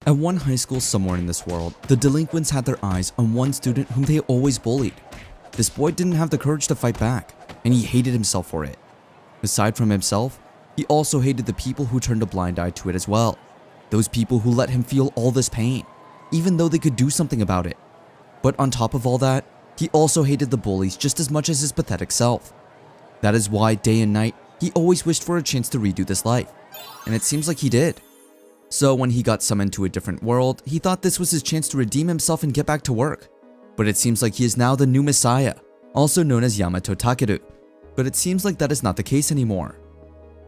At one high school somewhere in this world, the delinquents had their eyes on one student whom they always bullied. This boy didn't have the courage to fight back, and he hated himself for it. Aside from himself, he also hated the people who turned a blind eye to it as well. Those people who let him feel all this pain, even though they could do something about it. But on top of all that, he also hated the bullies just as much as his pathetic self. That is why day and night, he always wished for a chance to redo this life, and it seems like he did. So when he got summoned to a different world, he thought this was his chance to redeem himself and get back to work. But it seems like he is now the new Messiah, also known as Yamato Takeru. But it seems like that is not the case anymore.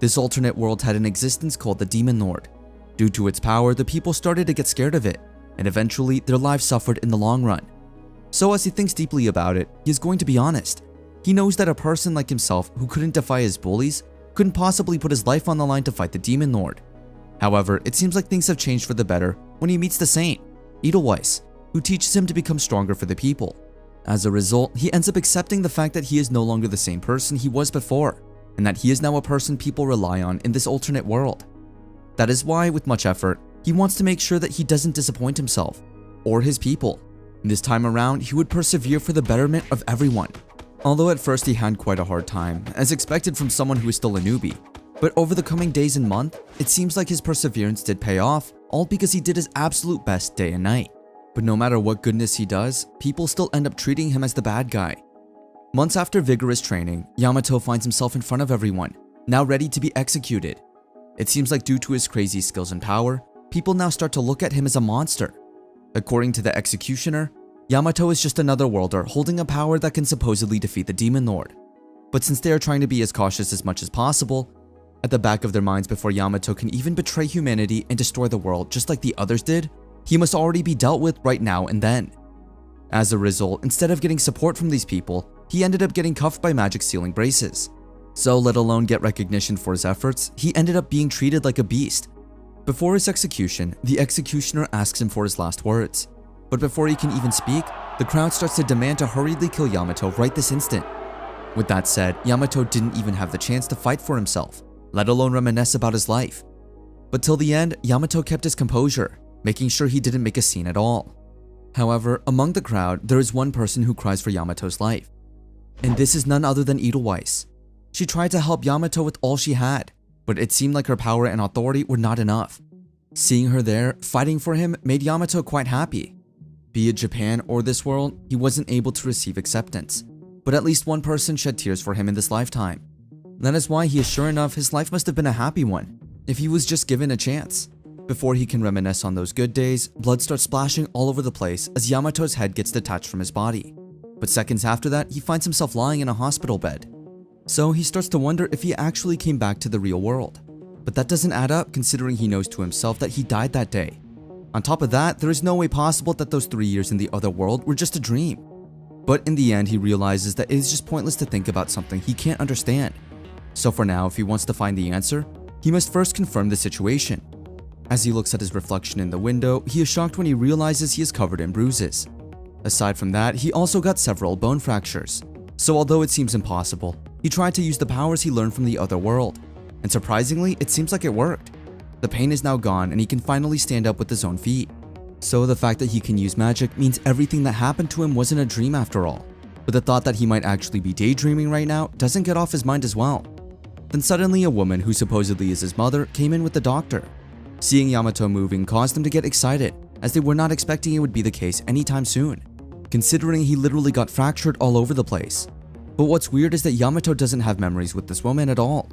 This alternate world had an existence called the Demon Lord. Due to its power, the people started to get scared of it, and eventually their lives suffered in the long run. So as he thinks deeply about it, he is going to be honest. He knows that a person like himself who couldn't defy his bullies couldn't possibly put his life on the line to fight the Demon Lord. However, it seems like things have changed for the better when he meets the saint, Edelweiss, who teaches him to become stronger for the people. As a result, he ends up accepting the fact that he is no longer the same person he was before, and that he is now a person people rely on in this alternate world. That is why, with much effort, he wants to make sure that he doesn't disappoint himself or his people. And this time around, he would persevere for the betterment of everyone. Although at first he had quite a hard time, as expected from someone who is still a newbie. But over the coming days and months, it seems like his perseverance did pay off, all because he did his absolute best day and night. But no matter what goodness he does, people still end up treating him as the bad guy. Months after vigorous training, Yamato finds himself in front of everyone, now ready to be executed. It seems like due to his crazy skills and power, people now start to look at him as a monster. According to the executioner, Yamato is just another worlder holding a power that can supposedly defeat the Demon Lord. But since they are trying to be as cautious as much as possible, at the back of their minds before Yamato can even betray humanity and destroy the world just like the others did, he must already be dealt with right now and then. As a result, instead of getting support from these people, he ended up getting cuffed by magic sealing braces. So let alone get recognition for his efforts, he ended up being treated like a beast. Before his execution, the executioner asks him for his last words. But before he can even speak, the crowd starts to demand to hurriedly kill Yamato right this instant. With that said, Yamato didn't even have the chance to fight for himself, let alone reminisce about his life. But till the end, Yamato kept his composure, making sure he didn't make a scene at all. However, among the crowd, there is one person who cries for Yamato's life. And this is none other than Edelweiss. She tried to help Yamato with all she had, but it seemed like her power and authority were not enough. Seeing her there, fighting for him, made Yamato quite happy. Be it Japan or this world, he wasn't able to receive acceptance. But at least one person shed tears for him in this lifetime. That is why he is sure enough his life must have been a happy one, if he was just given a chance. Before he can reminisce on those good days, blood starts splashing all over the place as Yamato's head gets detached from his body. But seconds after that, he finds himself lying in a hospital bed. So he starts to wonder if he actually came back to the real world. But that doesn't add up considering he knows to himself that he died that day. On top of that, there is no way possible that those 3 years in the other world were just a dream. But in the end, he realizes that it is just pointless to think about something he can't understand. So for now, if he wants to find the answer, he must first confirm the situation. As he looks at his reflection in the window, he is shocked when he realizes he is covered in bruises. Aside from that, he also got several bone fractures. So although it seems impossible, he tried to use the powers he learned from the other world. And surprisingly, it seems like it worked. The pain is now gone and he can finally stand up with his own feet. So the fact that he can use magic means everything that happened to him wasn't a dream after all. But the thought that he might actually be daydreaming right now doesn't get off his mind as well. Then suddenly a woman who supposedly is his mother came in with the doctor. Seeing Yamato moving caused them to get excited, as they were not expecting it would be the case anytime soon, considering he literally got fractured all over the place. But what's weird is that Yamato doesn't have memories with this woman at all.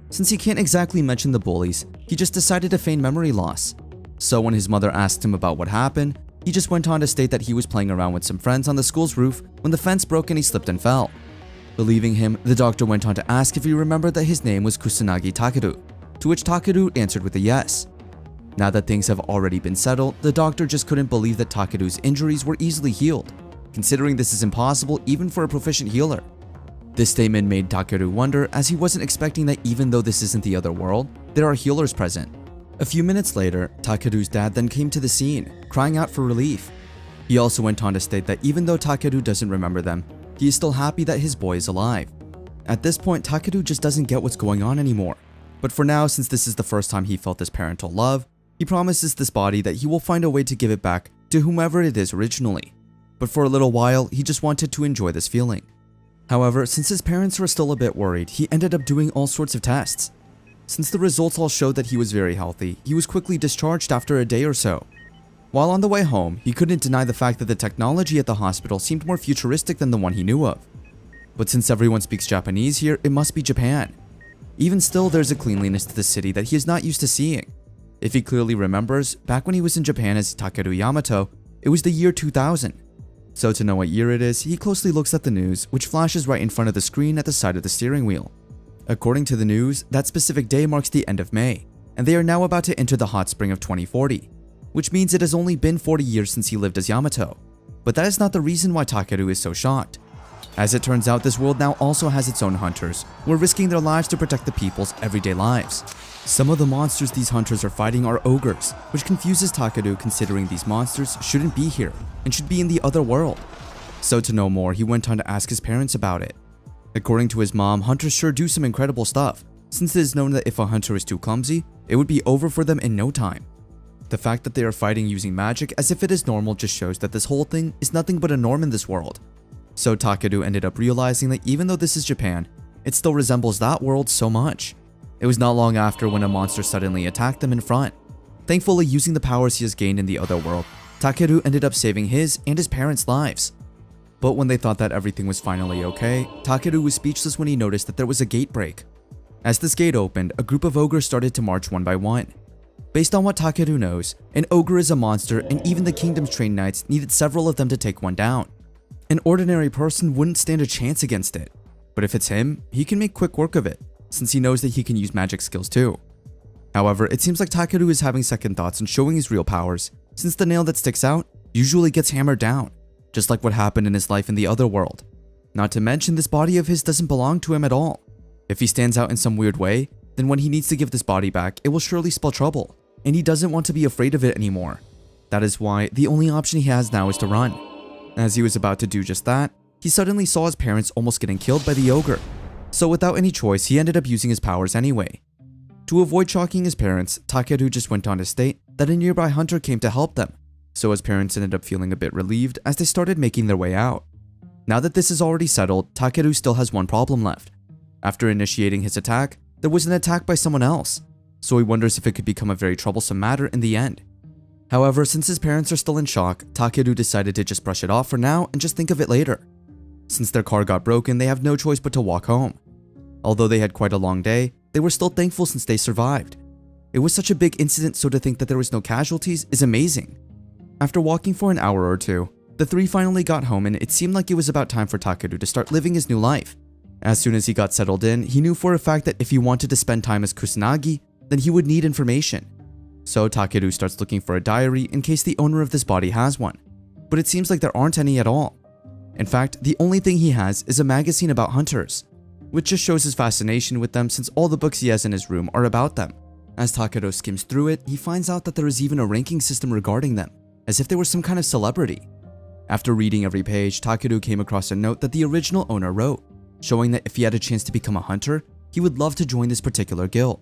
Since he can't exactly mention the bullies, he just decided to feign memory loss. So when his mother asked him about what happened, he just went on to state that he was playing around with some friends on the school's roof when the fence broke and he slipped and fell. Believing him, the doctor went on to ask if he remembered that his name was Kusanagi Takeru, to which Takeru answered with a yes. Now that things have already been settled, the doctor just couldn't believe that Takeru's injuries were easily healed, considering this is impossible even for a proficient healer. This statement made Takeru wonder, as he wasn't expecting that even though this isn't the other world, there are healers present. A few minutes later, Takeru's dad then came to the scene, crying out for relief. He also went on to state that even though Takeru doesn't remember them, he is still happy that his boy is alive. At this point, Takeru just doesn't get what's going on anymore. But for now, since this is the first time he felt this parental love, he He promises this body that he will find a way to give it back to whomever it is originally. But for a little while, he just wanted to enjoy this feeling. However, since his parents were still a bit worried, he ended up doing all sorts of tests. Since the results all showed that he was very healthy, he was quickly discharged after a day or so. While on the way home, he couldn't deny the fact that the technology at the hospital seemed more futuristic than the one he knew of. But since everyone speaks Japanese here, it must be Japan. Even still, there's a cleanliness to the city that he is not used to seeing. If he clearly remembers, back when he was in Japan as Takeru Yamato, it was the year 2000. So to know what year it is, he closely looks at the news, which flashes right in front of the screen at the side of the steering wheel. According to the news, that specific day marks the end of May, and they are now about to enter the hot spring of 2040, which means it has only been 40 years since he lived as Yamato. But that is not the reason why Takeru is so shocked. As it turns out, this world now also has its own hunters, who are risking their lives to protect the people's everyday lives. Some of the monsters these hunters are fighting are ogres, which confuses Takeru considering these monsters shouldn't be here and should be in the other world. So to know more, he went on to ask his parents about it. According to his mom, hunters sure do some incredible stuff, since it is known that if a hunter is too clumsy, it would be over for them in no time. The fact that they are fighting using magic as if it is normal just shows that this whole thing is nothing but a norm in this world. So Takeru ended up realizing that even though this is Japan, it still resembles that world so much. It was not long after when a monster suddenly attacked them in front. Thankfully, using the powers he has gained in the other world, Takeru ended up saving his and his parents' lives. But when they thought that everything was finally okay, Takeru was speechless when he noticed that there was a gate break. As this gate opened, a group of ogres started to march one by one. Based on what Takeru knows, an ogre is a monster and even the kingdom's trained knights needed several of them to take one down. An ordinary person wouldn't stand a chance against it. But if it's him, he can make quick work of it, since he knows that he can use magic skills too. However, it seems like Takeru is having second thoughts on showing his real powers, since the nail that sticks out usually gets hammered down, just like what happened in his life in the other world. Not to mention, this body of his doesn't belong to him at all. If he stands out in some weird way, then when he needs to give this body back, it will surely spell trouble, and he doesn't want to be afraid of it anymore. That is why the only option he has now is to run. As he was about to do just that, he suddenly saw his parents almost getting killed by the ogre. So without any choice, he ended up using his powers anyway. To avoid shocking his parents, Takeru just went on to state that a nearby hunter came to help them. So his parents ended up feeling a bit relieved as they started making their way out. Now that this is already settled, Takeru still has one problem left. After initiating his attack, there was an attack by someone else, so he wonders if it could become a very troublesome matter in the end. However, since his parents are still in shock, Takeru decided to just brush it off for now and just think of it later. Since their car got broken, they have no choice but to walk home. Although they had quite a long day, they were still thankful since they survived. It was such a big incident, so to think that there was no casualties is amazing. After walking for an hour or two, the three finally got home and it seemed like it was about time for Takeru to start living his new life. As soon as he got settled in, he knew for a fact that if he wanted to spend time as Kusanagi, then he would need information. So Takeru starts looking for a diary in case the owner of this body has one, but it seems like there aren't any at all. In fact, the only thing he has is a magazine about hunters, which just shows his fascination with them since all the books he has in his room are about them. As Takeru skims through it, he finds out that there is even a ranking system regarding them, as if they were some kind of celebrity. After reading every page, Takeru came across a note that the original owner wrote, showing that if he had a chance to become a hunter, he would love to join this particular guild.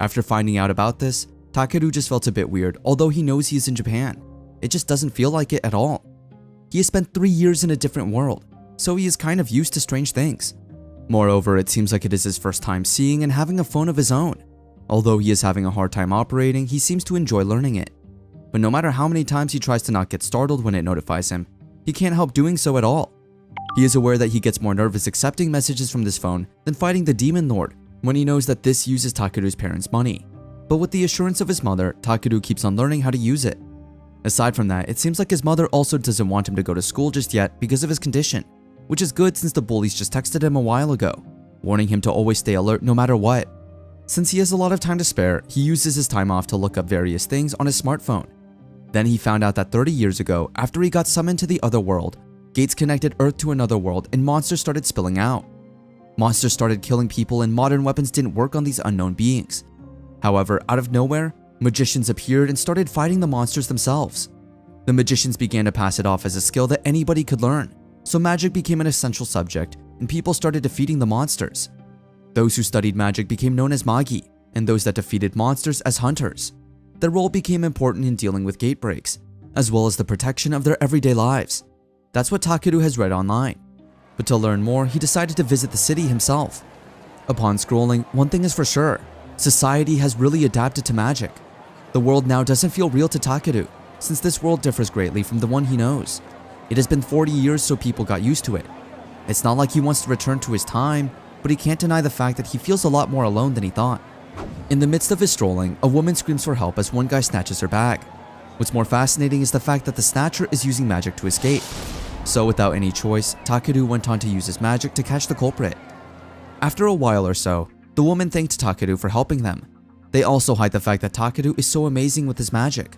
After finding out about this, Takeru just felt a bit weird, although he knows he is in Japan. It just doesn't feel like it at all. He has spent 3 years in a different world, so he is kind of used to strange things. Moreover, it seems like it is his first time seeing and having a phone of his own. Although he is having a hard time operating, he seems to enjoy learning it. But no matter how many times he tries to not get startled when it notifies him, he can't help doing so at all. He is aware that he gets more nervous accepting messages from this phone than fighting the Demon Lord when he knows that this uses Takeru's parents' money. But with the assurance of his mother, Takeru keeps on learning how to use it. Aside from that, it seems like his mother also doesn't want him to go to school just yet because of his condition, which is good since the bullies just texted him a while ago, warning him to always stay alert no matter what. Since he has a lot of time to spare, he uses his time off to look up various things on his smartphone. Then he found out that 30 years ago, after he got summoned to the other world, gates connected Earth to another world and monsters started spilling out. Monsters started killing people and modern weapons didn't work on these unknown beings. However, out of nowhere, magicians appeared and started fighting the monsters themselves. The magicians began to pass it off as a skill that anybody could learn, so magic became an essential subject and people started defeating the monsters. Those who studied magic became known as Magi, and those that defeated monsters as hunters. their role became important in dealing with gate breaks, as well as the protection of their everyday lives. That's what Takeru has read online. But to learn more, he decided to visit the city himself. Upon scrolling, one thing is for sure: society has really adapted to magic. The world now doesn't feel real to Takeru, since this world differs greatly from the one he knows. It has been 40 years, so people got used to it. It's not like he wants to return to his time, but he can't deny the fact that he feels a lot more alone than he thought. In the midst of his strolling, a woman screams for help as one guy snatches her bag. What's more fascinating is the fact that the snatcher is using magic to escape. So without any choice, Takeru went on to use his magic to catch the culprit. After a while or so, the woman thanked Takeru for helping them. They also hide the fact that Takeru is so amazing with his magic.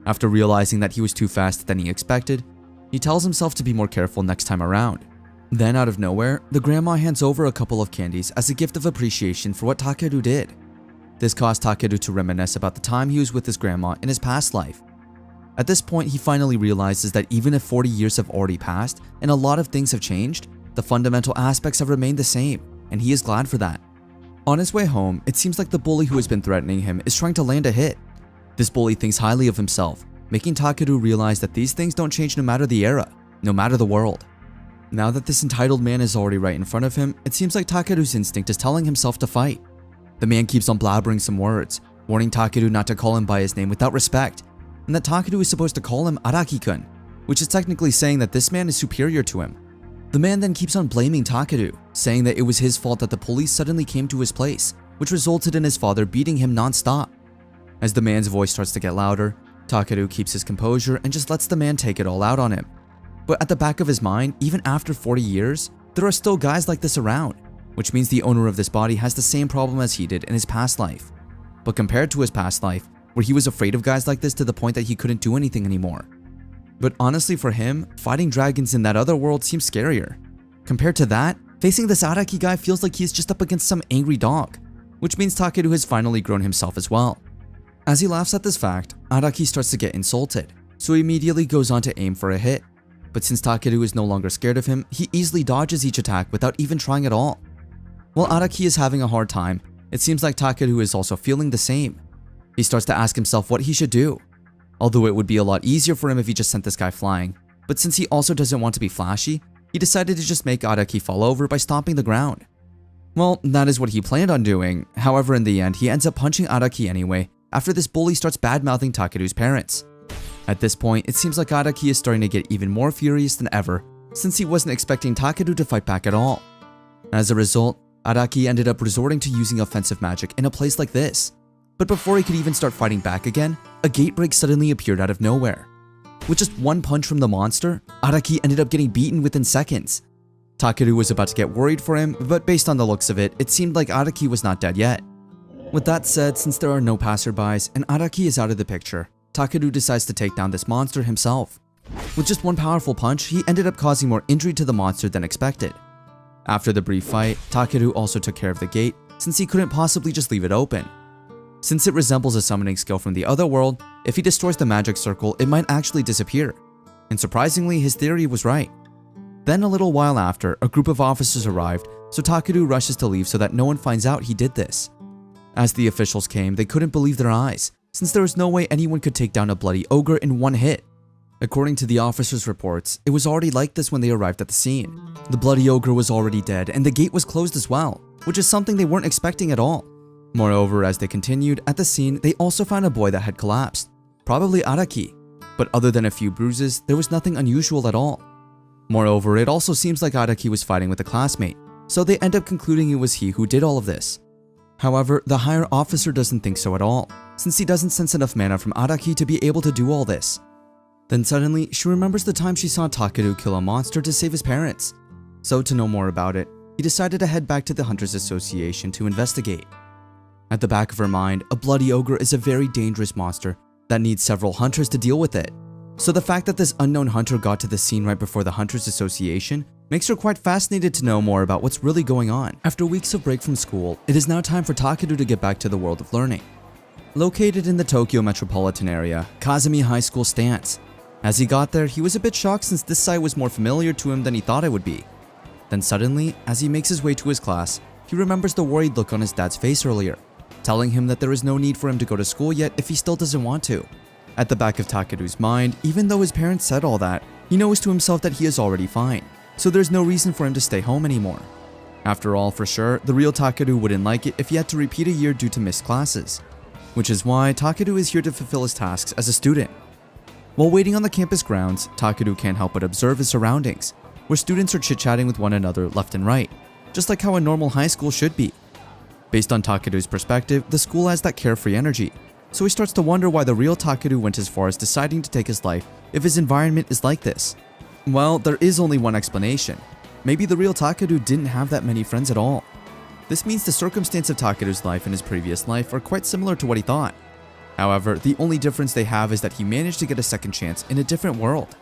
After realizing that he was too fast than he expected, he tells himself to be more careful next time around. Then out of nowhere, the grandma hands over a couple of candies as a gift of appreciation for what Takeru did. This caused Takeru to reminisce about the time he was with his grandma in his past life. At this point, he finally realizes that even if 40 years have already passed and a lot of things have changed, the fundamental aspects have remained the same, and he is glad for that. On his way home, it seems like the bully who has been threatening him is trying to land a hit. This bully thinks highly of himself, making Takeru realize that these things don't change no matter the era, no matter the world. Now that this entitled man is already right in front of him, it seems like Takeru's instinct is telling himself to fight. The man keeps on blabbering some words, warning Takeru not to call him by his name without respect, and that Takeru is supposed to call him Araki-kun, which is technically saying that this man is superior to him. The man then keeps on blaming Takeru, saying that it was his fault that the police suddenly came to his place, which resulted in his father beating him non-stop. As the man's voice starts to get louder, Takeru keeps his composure and just lets the man take it all out on him. But at the back of his mind, even after 40 years, there are still guys like this around, which means the owner of this body has the same problem as he did in his past life. But compared to his past life, where he was afraid of guys like this to the point that he couldn't do anything anymore. But honestly for him, fighting dragons in that other world seems scarier. Compared to that, facing this Araki guy feels like he's just up against some angry dog, which means Takeru has finally grown himself as well. As he laughs at this fact, Araki starts to get insulted, so he immediately goes on to aim for a hit. But since Takeru is no longer scared of him, he easily dodges each attack without even trying at all. While Araki is having a hard time, it seems like Takeru is also feeling the same. He starts to ask himself what he should do. Although it would be a lot easier for him if he just sent this guy flying, but since he also doesn't want to be flashy, he decided to just make Araki fall over by stomping the ground. Well, that is what he planned on doing. However, in the end, he ends up punching Araki anyway, after this bully starts bad-mouthing Takeru's parents. At this point, it seems like Araki is starting to get even more furious than ever, since he wasn't expecting Takeru to fight back at all. As a result, Araki ended up resorting to using offensive magic in a place like this. But before he could even start fighting back again, a gate break suddenly appeared out of nowhere. With just one punch from the monster, Araki ended up getting beaten within seconds. Takeru was about to get worried for him, but based on the looks of it, it seemed like Araki was not dead yet. With that said, since there are no passerbys and Araki is out of the picture, Takeru decides to take down this monster himself. With just one powerful punch, he ended up causing more injury to the monster than expected. After the brief fight, Takeru also took care of the gate, since he couldn't possibly just leave it open. Since it resembles a summoning skill from the other world, if he destroys the magic circle, it might actually disappear. And surprisingly, his theory was right. Then a little while after, a group of officers arrived, so Takeru rushes to leave so that no one finds out he did this. As the officials came, they couldn't believe their eyes, since there was no way anyone could take down a bloody ogre in one hit. According to the officers' reports, it was already like this when they arrived at the scene. The bloody ogre was already dead and the gate was closed as well, which is something they weren't expecting at all. Moreover, as they continued at the scene, they also found a boy that had collapsed, probably Araki, but other than a few bruises, there was nothing unusual at all. Moreover, it also seems like Araki was fighting with a classmate, so they end up concluding it was he who did all of this. However, the higher officer doesn't think so at all, since he doesn't sense enough mana from Araki to be able to do all this. Then suddenly, she remembers the time she saw Takeru kill a monster to save his parents. So to know more about it, he decided to head back to the Hunters Association to investigate. At the back of her mind, a bloody ogre is a very dangerous monster that needs several hunters to deal with it. So the fact that this unknown hunter got to the scene right before the Hunters Association makes her quite fascinated to know more about what's really going on. After weeks of break from school, it is now time for Takeru to get back to the world of learning. Located in the Tokyo metropolitan area, Kazumi High School stands. As he got there, he was a bit shocked since this site was more familiar to him than he thought it would be. Then suddenly, as he makes his way to his class, he remembers the worried look on his dad's face earlier. telling him that there is no need for him to go to school yet if he still doesn't want to. At the back of Takeru's mind, even though his parents said all that, he knows to himself that he is already fine, so there's no reason for him to stay home anymore. After all, for sure, the real Takeru wouldn't like it if he had to repeat a year due to missed classes, which is why Takeru is here to fulfill his tasks as a student. While waiting on the campus grounds, Takeru can't help but observe his surroundings, where students are chit-chatting with one another left and right, just like how a normal high school should be. Based on Takeru's perspective, the school has that carefree energy, so he starts to wonder why the real Takeru went as far as deciding to take his life if his environment is like this. Well, there is only one explanation. Maybe the real Takeru didn't have that many friends at all. This means the circumstance of Takeru's life and his previous life are quite similar to what he thought. However, the only difference they have is that he managed to get a second chance in a different world.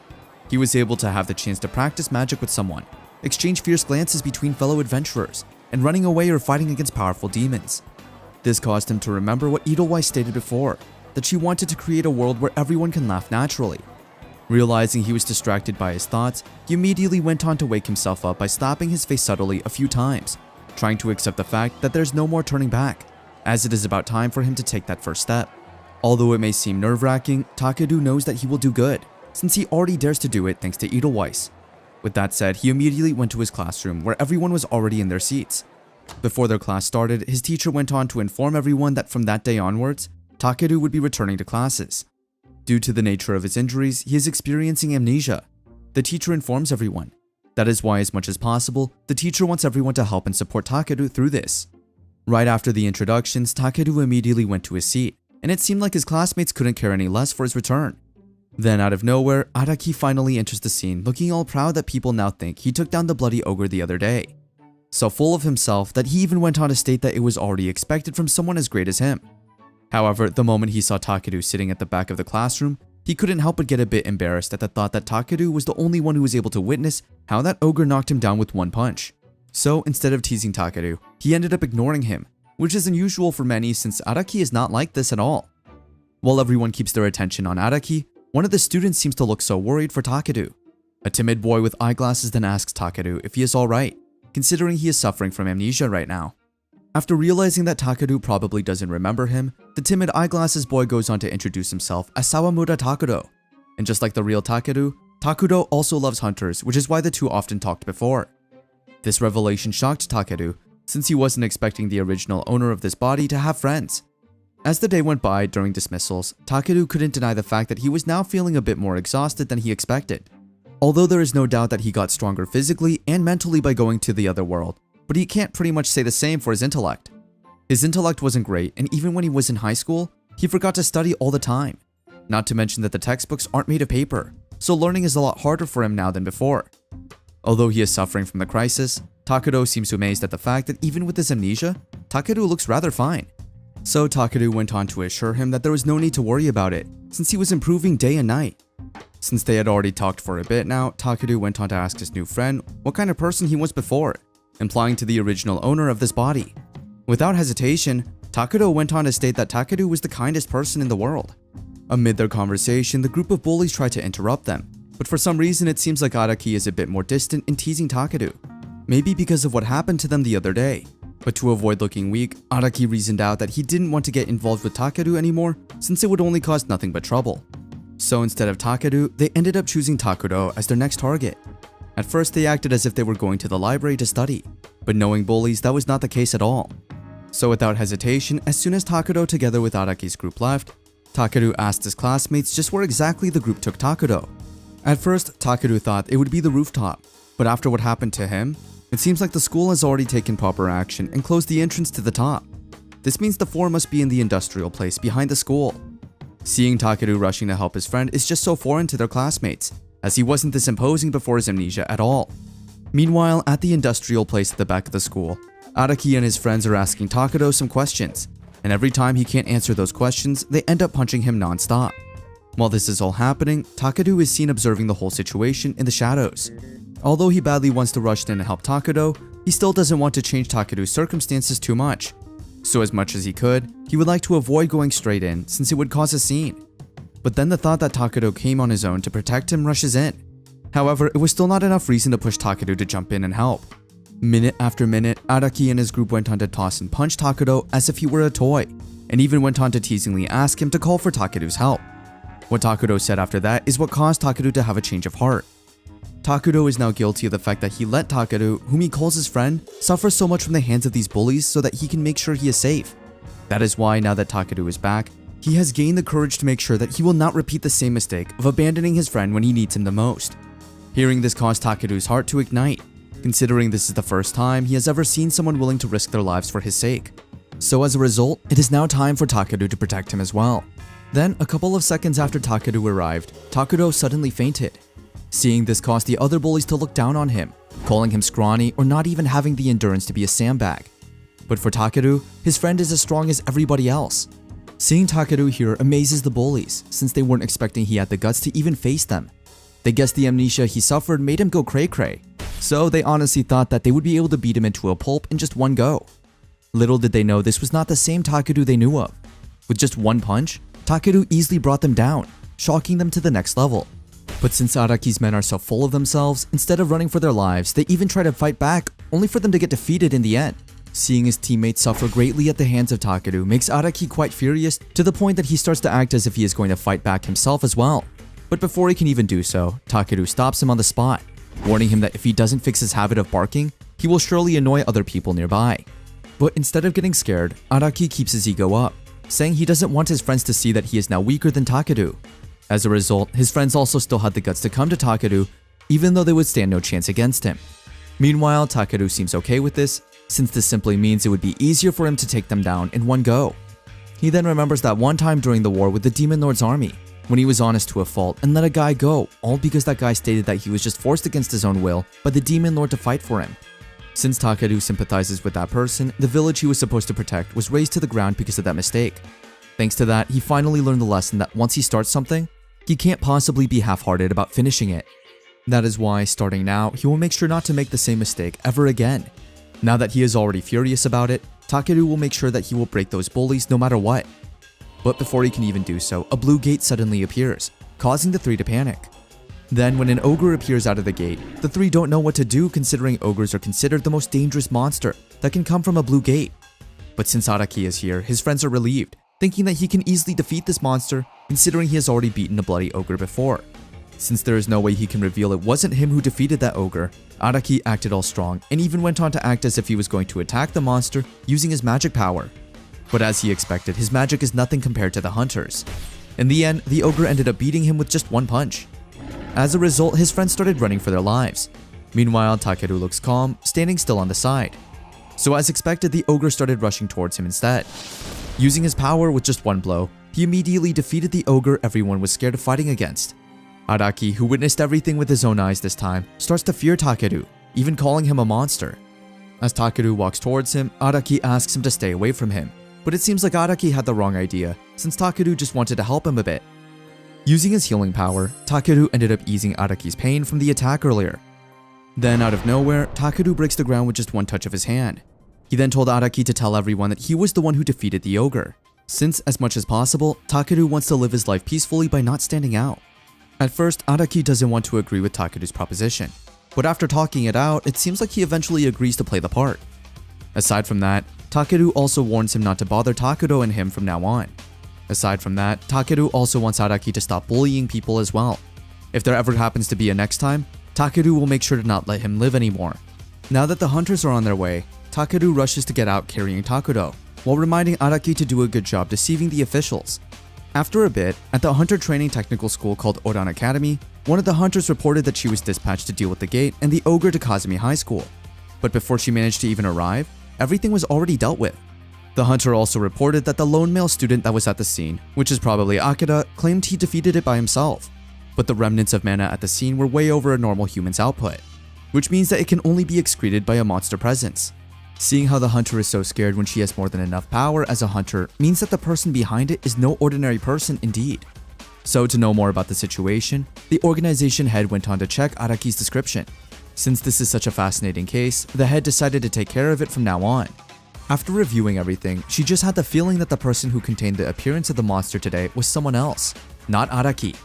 He was able to have the chance to practice magic with someone, exchange fierce glances between fellow adventurers, and running away or fighting against powerful demons. This caused him to remember what Edelweiss stated before, that she wanted to create a world where everyone can laugh naturally. Realizing he was distracted by his thoughts, he immediately went on to wake himself up by slapping his face subtly a few times, trying to accept the fact that there's no more turning back, as it is about time for him to take that first step. Although it may seem nerve-wracking, Takeru knows that he will do good, since he already dares to do it thanks to Edelweiss. With that said, he immediately went to his classroom where everyone was already in their seats. Before their class started, his teacher went on to inform everyone that from that day onwards, Takeru would be returning to classes. Due to the nature of his injuries, he is experiencing amnesia. The teacher informs everyone. That is why, as much as possible, the teacher wants everyone to help and support Takeru through this. Right after the introductions, Takeru immediately went to his seat, and it seemed like his classmates couldn't care any less for his return. Then out of nowhere, Araki finally enters the scene, looking all proud that people now think he took down the bloody ogre the other day. So full of himself that he even went on to state that it was already expected from someone as great as him. However, the moment he saw Takeru sitting at the back of the classroom, he couldn't help but get a bit embarrassed at the thought that Takeru was the only one who was able to witness how that ogre knocked him down with one punch. So instead of teasing Takeru, he ended up ignoring him, which is unusual for many since Araki is not like this at all. While everyone keeps their attention on Araki, one of the students seems to look so worried for Takeru. A timid boy with eyeglasses then asks Takeru if he is alright, considering he is suffering from amnesia right now. After realizing that Takeru probably doesn't remember him, the timid eyeglasses boy goes on to introduce himself as Sawamura Takuro. And just like the real Takeru, Takuro also loves hunters, which is why the two often talked before. This revelation shocked Takeru, since he wasn't expecting the original owner of this body to have friends. As the day went by during dismissals, Takeru couldn't deny the fact that he was now feeling a bit more exhausted than he expected. Although there is no doubt that he got stronger physically and mentally by going to the other world, but he can't pretty much say the same for his intellect. His intellect wasn't great, and even when he was in high school, he forgot to study all the time. Not to mention that the textbooks aren't made of paper, so learning is a lot harder for him now than before. Although he is suffering from the crisis, Takuro seems amazed at the fact that even with his amnesia, Takeru looks rather fine. So Takeru went on to assure him that there was no need to worry about it, since he was improving day and night. Since they had already talked for a bit now, Takeru went on to ask his new friend what kind of person he was before, implying to the original owner of this body. Without hesitation, Takuro went on to state that Takeru was the kindest person in the world. Amid their conversation, the group of bullies tried to interrupt them, but for some reason it seems like Araki is a bit more distant in teasing Takeru. Maybe because of what happened to them the other day. But to avoid looking weak, Araki reasoned out that he didn't want to get involved with Takeru anymore since it would only cause nothing but trouble. So instead of Takeru, they ended up choosing Takuro as their next target. At first they acted as if they were going to the library to study, but knowing bullies, that was not the case at all. So without hesitation, as soon as Takuro together with Araki's group left, Takeru asked his classmates just where exactly the group took Takuro. At first, Takeru thought it would be the rooftop, but after what happened to him, it seems like the school has already taken proper action and closed the entrance to the top. This means the four must be in the industrial place behind the school. Seeing Takeru rushing to help his friend is just so foreign to their classmates, as he wasn't this imposing before his amnesia at all. Meanwhile, at the industrial place at the back of the school, Araki and his friends are asking Takuro some questions, and every time he can't answer those questions, they end up punching him non-stop. While this is all happening, Takeru is seen observing the whole situation in the shadows. Although he badly wants to rush in and help Takuro, he still doesn't want to change Takeru's circumstances too much. So as much as he could, he would like to avoid going straight in since it would cause a scene. But then the thought that Takuro came on his own to protect him rushes in. However, it was still not enough reason to push Takeru to jump in and help. Minute after minute, Araki and his group went on to toss and punch Takeru as if he were a toy, and even went on to teasingly ask him to call for Takeru's help. What Takeru said after that is what caused Takeru to have a change of heart. Takeru is now guilty of the fact that he let Takeru, whom he calls his friend, suffer so much from the hands of these bullies so that he can make sure he is safe. That is why, now that Takeru is back, he has gained the courage to make sure that he will not repeat the same mistake of abandoning his friend when he needs him the most. Hearing this caused Takeru's heart to ignite, considering this is the first time he has ever seen someone willing to risk their lives for his sake. So as a result, it is now time for Takeru to protect him as well. Then, a couple of seconds after Takeru arrived, Takeru suddenly fainted. Seeing this caused the other bullies to look down on him, calling him scrawny or not even having the endurance to be a sandbag. But for Takeru, his friend is as strong as everybody else. Seeing Takeru here amazes the bullies, since they weren't expecting he had the guts to even face them. They guessed the amnesia he suffered made him go cray-cray, so they honestly thought that they would be able to beat him into a pulp in just one go. Little did they know this was not the same Takeru they knew of. With just one punch, Takeru easily brought them down, shocking them to the next level. But since Araki's men are so full of themselves, instead of running for their lives, they even try to fight back, only for them to get defeated in the end. Seeing his teammates suffer greatly at the hands of Takeru makes Araki quite furious, to the point that he starts to act as if he is going to fight back himself as well. But before he can even do so, Takeru stops him on the spot, warning him that if he doesn't fix his habit of barking, he will surely annoy other people nearby. But instead of getting scared, Araki keeps his ego up, saying he doesn't want his friends to see that he is now weaker than Takeru. As a result, his friends also still had the guts to come to Takeru, even though they would stand no chance against him. Meanwhile, Takeru seems okay with this, since this simply means it would be easier for him to take them down in one go. He then remembers that one time during the war with the Demon Lord's army, when he was honest to a fault and let a guy go, all because that guy stated that he was just forced against his own will by the Demon Lord to fight for him. Since Takeru sympathizes with that person, the village he was supposed to protect was razed to the ground because of that mistake. Thanks to that, he finally learned the lesson that once he starts something, he can't possibly be half-hearted about finishing it. That is why, starting now, he will make sure not to make the same mistake ever again. Now that he is already furious about it, Takeru will make sure that he will break those bullies no matter what. But before he can even do so, a blue gate suddenly appears, causing the three to panic. Then when an ogre appears out of the gate, the three don't know what to do, considering ogres are considered the most dangerous monster that can come from a blue gate. But since Araki is here, his friends are relieved, thinking that he can easily defeat this monster, considering he has already beaten a bloody ogre before. Since there is no way he can reveal it wasn't him who defeated that ogre, Araki acted all strong and even went on to act as if he was going to attack the monster using his magic power. But as he expected, his magic is nothing compared to the hunter's. In the end, the ogre ended up beating him with just one punch. As a result, his friends started running for their lives. Meanwhile, Takeru looks calm, standing still on the side. So as expected, the ogre started rushing towards him instead. Using his power with just one blow, he immediately defeated the ogre everyone was scared of fighting against. Araki, who witnessed everything with his own eyes this time, starts to fear Takeru, even calling him a monster. As Takeru walks towards him, Araki asks him to stay away from him, but it seems like Araki had the wrong idea, since Takeru just wanted to help him a bit. Using his healing power, Takeru ended up easing Araki's pain from the attack earlier. Then out of nowhere, Takeru breaks the ground with just one touch of his hand. He then told Araki to tell everyone that he was the one who defeated the ogre, since as much as possible, Takeru wants to live his life peacefully by not standing out. At first, Araki doesn't want to agree with Takeru's proposition, but after talking it out, it seems like he eventually agrees to play the part. Aside from that, Takeru also warns him not to bother Takeru and him from now on. Aside from that, Takeru also wants Araki to stop bullying people as well. If there ever happens to be a next time, Takeru will make sure to not let him live anymore. Now that the hunters are on their way, Takeru rushes to get out carrying Takeru, while reminding Araki to do a good job deceiving the officials. After a bit, at the hunter training technical school called Oran Academy, one of the hunters reported that she was dispatched to deal with the gate and the ogre to Kazumi High School. But before she managed to even arrive, everything was already dealt with. The hunter also reported that the lone male student that was at the scene, which is probably Akira, claimed he defeated it by himself. But the remnants of mana at the scene were way over a normal human's output, which means that it can only be excreted by a monster presence. Seeing how the hunter is so scared when she has more than enough power as a hunter means that the person behind it is no ordinary person indeed. So to know more about the situation, the organization head went on to check Araki's description. Since this is such a fascinating case, the head decided to take care of it from now on. After reviewing everything, she just had the feeling that the person who contained the appearance of the monster today was someone else, not Araki.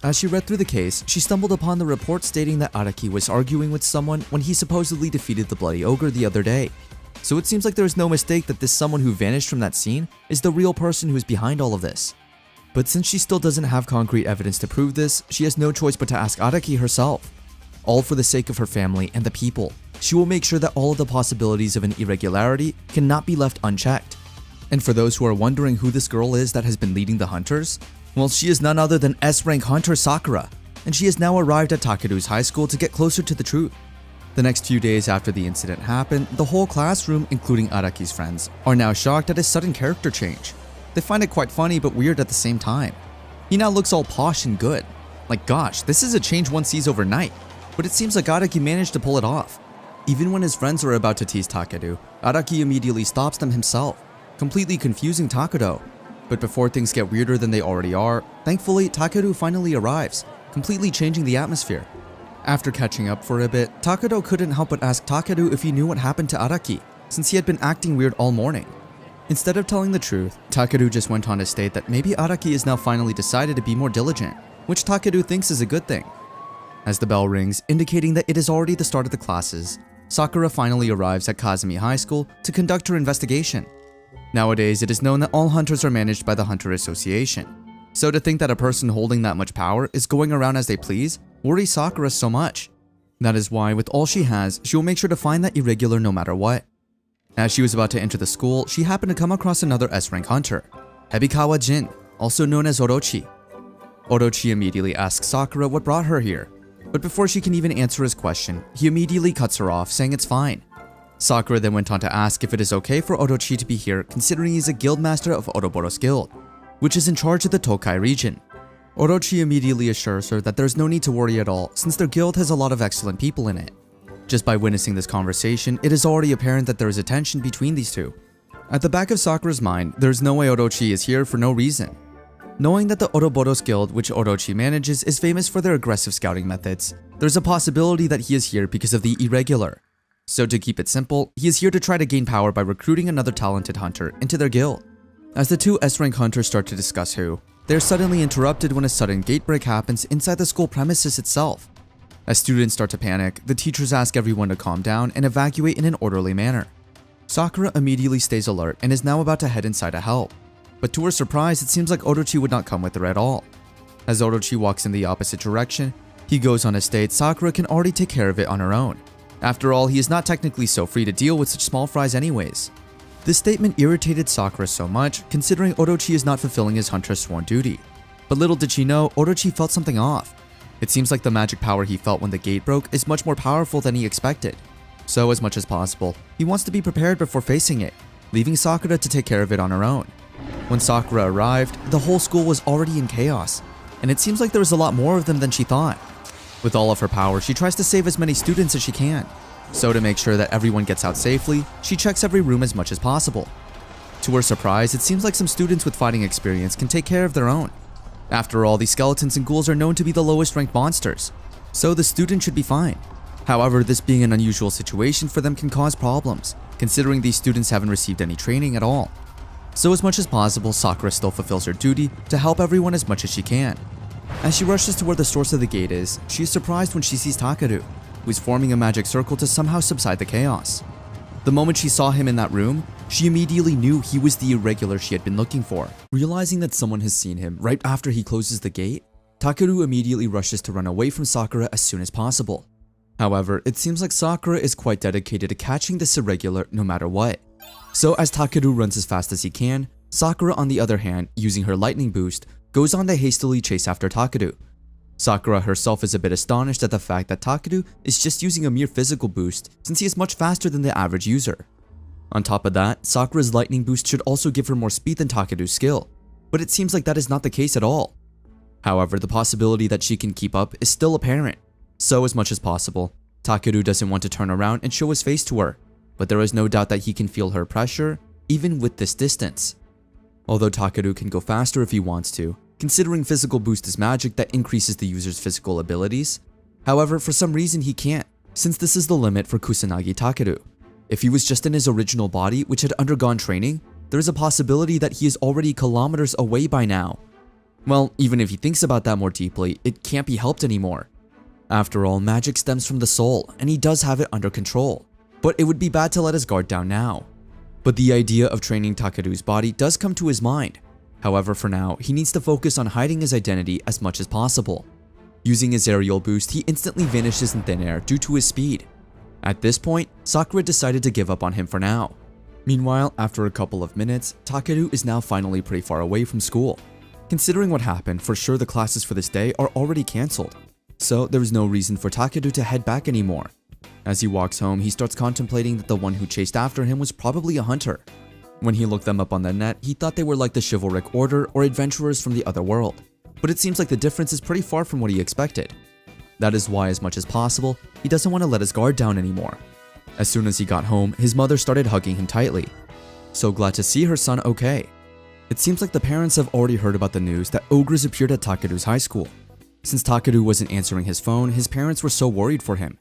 As she read through the case, she stumbled upon the report stating that Araki was arguing with someone when he supposedly defeated the Bloody Ogre the other day. So it seems like there is no mistake that this someone who vanished from that scene is the real person who is behind all of this. But since she still doesn't have concrete evidence to prove this, she has no choice but to ask Araki herself. All for the sake of her family and the people. She will make sure that all of the possibilities of an irregularity cannot be left unchecked. And for those who are wondering who this girl is that has been leading the hunters, well, she is none other than S-rank hunter Sakura, and she has now arrived at Takeru's high school to get closer to the truth. The next few days after the incident happened, the whole classroom, including Araki's friends, are now shocked at his sudden character change. They find it quite funny but weird at the same time. He now looks all posh and good. Like gosh, this is a change one sees overnight, but it seems like Araki managed to pull it off. Even when his friends are about to tease Takeru, Araki immediately stops them himself, completely confusing Takeru. But before things get weirder than they already are, thankfully Takeru finally arrives, completely changing the atmosphere. After catching up for a bit, Takeru couldn't help but ask Takeru if he knew what happened to Araki, since he had been acting weird all morning. Instead of telling the truth, Takeru just went on to state that maybe Araki is now finally decided to be more diligent, which Takeru thinks is a good thing. As the bell rings, indicating that it is already the start of the classes, Sakura finally arrives at Kazumi High School to conduct her investigation. Nowadays, it is known that all hunters are managed by the Hunter Association. So to think that a person holding that much power is going around as they please worries Sakura so much. That is why, with all she has, she will make sure to find that irregular no matter what. As she was about to enter the school, she happened to come across another S-rank hunter, Hebikawa Jin, also known as Orochi. Orochi immediately asks Sakura what brought her here, but before she can even answer his question, he immediately cuts her off, saying it's fine. Sakura then went on to ask if it is okay for Orochi to be here considering he is a guildmaster of Ouroboros Guild, which is in charge of the Tokai region. Orochi immediately assures her that there is no need to worry at all since their guild has a lot of excellent people in it. Just by witnessing this conversation, it is already apparent that there is a tension between these two. At the back of Sakura's mind, there is no way Orochi is here for no reason. Knowing that the Ouroboros Guild, which Orochi manages, is famous for their aggressive scouting methods, there's a possibility that he is here because of the irregular. So to keep it simple, he is here to try to gain power by recruiting another talented hunter into their guild. As the two S-rank hunters start to discuss who, they are suddenly interrupted when a sudden gate break happens inside the school premises itself. As students start to panic, the teachers ask everyone to calm down and evacuate in an orderly manner. Sakura immediately stays alert and is now about to head inside to help. But to her surprise, it seems like Orochi would not come with her at all. As Orochi walks in the opposite direction, he goes on to state Sakura can already take care of it on her own. After all, he is not technically so free to deal with such small fries anyways. This statement irritated Sakura so much, considering Orochi is not fulfilling his hunter's sworn duty. But little did she know, Orochi felt something off. It seems like the magic power he felt when the gate broke is much more powerful than he expected. So as much as possible, he wants to be prepared before facing it, leaving Sakura to take care of it on her own. When Sakura arrived, the whole school was already in chaos, and it seems like there was a lot more of them than she thought. With all of her power, she tries to save as many students as she can. So to make sure that everyone gets out safely, she checks every room as much as possible. To her surprise, it seems like some students with fighting experience can take care of their own. After all, these skeletons and ghouls are known to be the lowest ranked monsters, so the student should be fine. However, this being an unusual situation for them can cause problems, considering these students haven't received any training at all. So as much as possible, Sakura still fulfills her duty to help everyone as much as she can. As she rushes to where the source of the gate is, she is surprised when she sees Takeru, who is forming a magic circle to somehow subside the chaos. The moment she saw him in that room, she immediately knew he was the irregular she had been looking for. Realizing that someone has seen him right after he closes the gate, Takeru immediately rushes to run away from Sakura as soon as possible. However, it seems like Sakura is quite dedicated to catching this irregular no matter what. So as Takeru runs as fast as he can, Sakura on the other hand, using her lightning boost, goes on to hastily chase after Takeru. Sakura herself is a bit astonished at the fact that Takeru is just using a mere physical boost since he is much faster than the average user. On top of that, Sakura's lightning boost should also give her more speed than Takeru's skill, but it seems like that is not the case at all. However, the possibility that she can keep up is still apparent, so as much as possible, Takeru doesn't want to turn around and show his face to her, but there is no doubt that he can feel her pressure, even with this distance. Although Takeru can go faster if he wants to, considering physical boost is magic that increases the user's physical abilities. However, for some reason he can't, since this is the limit for Kusanagi Takeru. If he was just in his original body, which had undergone training, there is a possibility that he is already kilometers away by now. Well, even if he thinks about that more deeply, it can't be helped anymore. After all, magic stems from the soul, and he does have it under control. But it would be bad to let his guard down now. But the idea of training Takeru's body does come to his mind. However, for now, he needs to focus on hiding his identity as much as possible. Using his aerial boost, he instantly vanishes in thin air due to his speed. At this point, Sakura decided to give up on him for now. Meanwhile, after a couple of minutes, Takeru is now finally pretty far away from school. Considering what happened, for sure the classes for this day are already cancelled. So there is no reason for Takeru to head back anymore. As he walks home, he starts contemplating that the one who chased after him was probably a hunter. When he looked them up on the net, he thought they were like the chivalric order or adventurers from the other world. But it seems like the difference is pretty far from what he expected. That is why, as much as possible, he doesn't want to let his guard down anymore. As soon as he got home, his mother started hugging him tightly. So glad to see her son okay. It seems like the parents have already heard about the news that ogres appeared at Takeru's high school. Since Takeru wasn't answering his phone, his parents were so worried for him.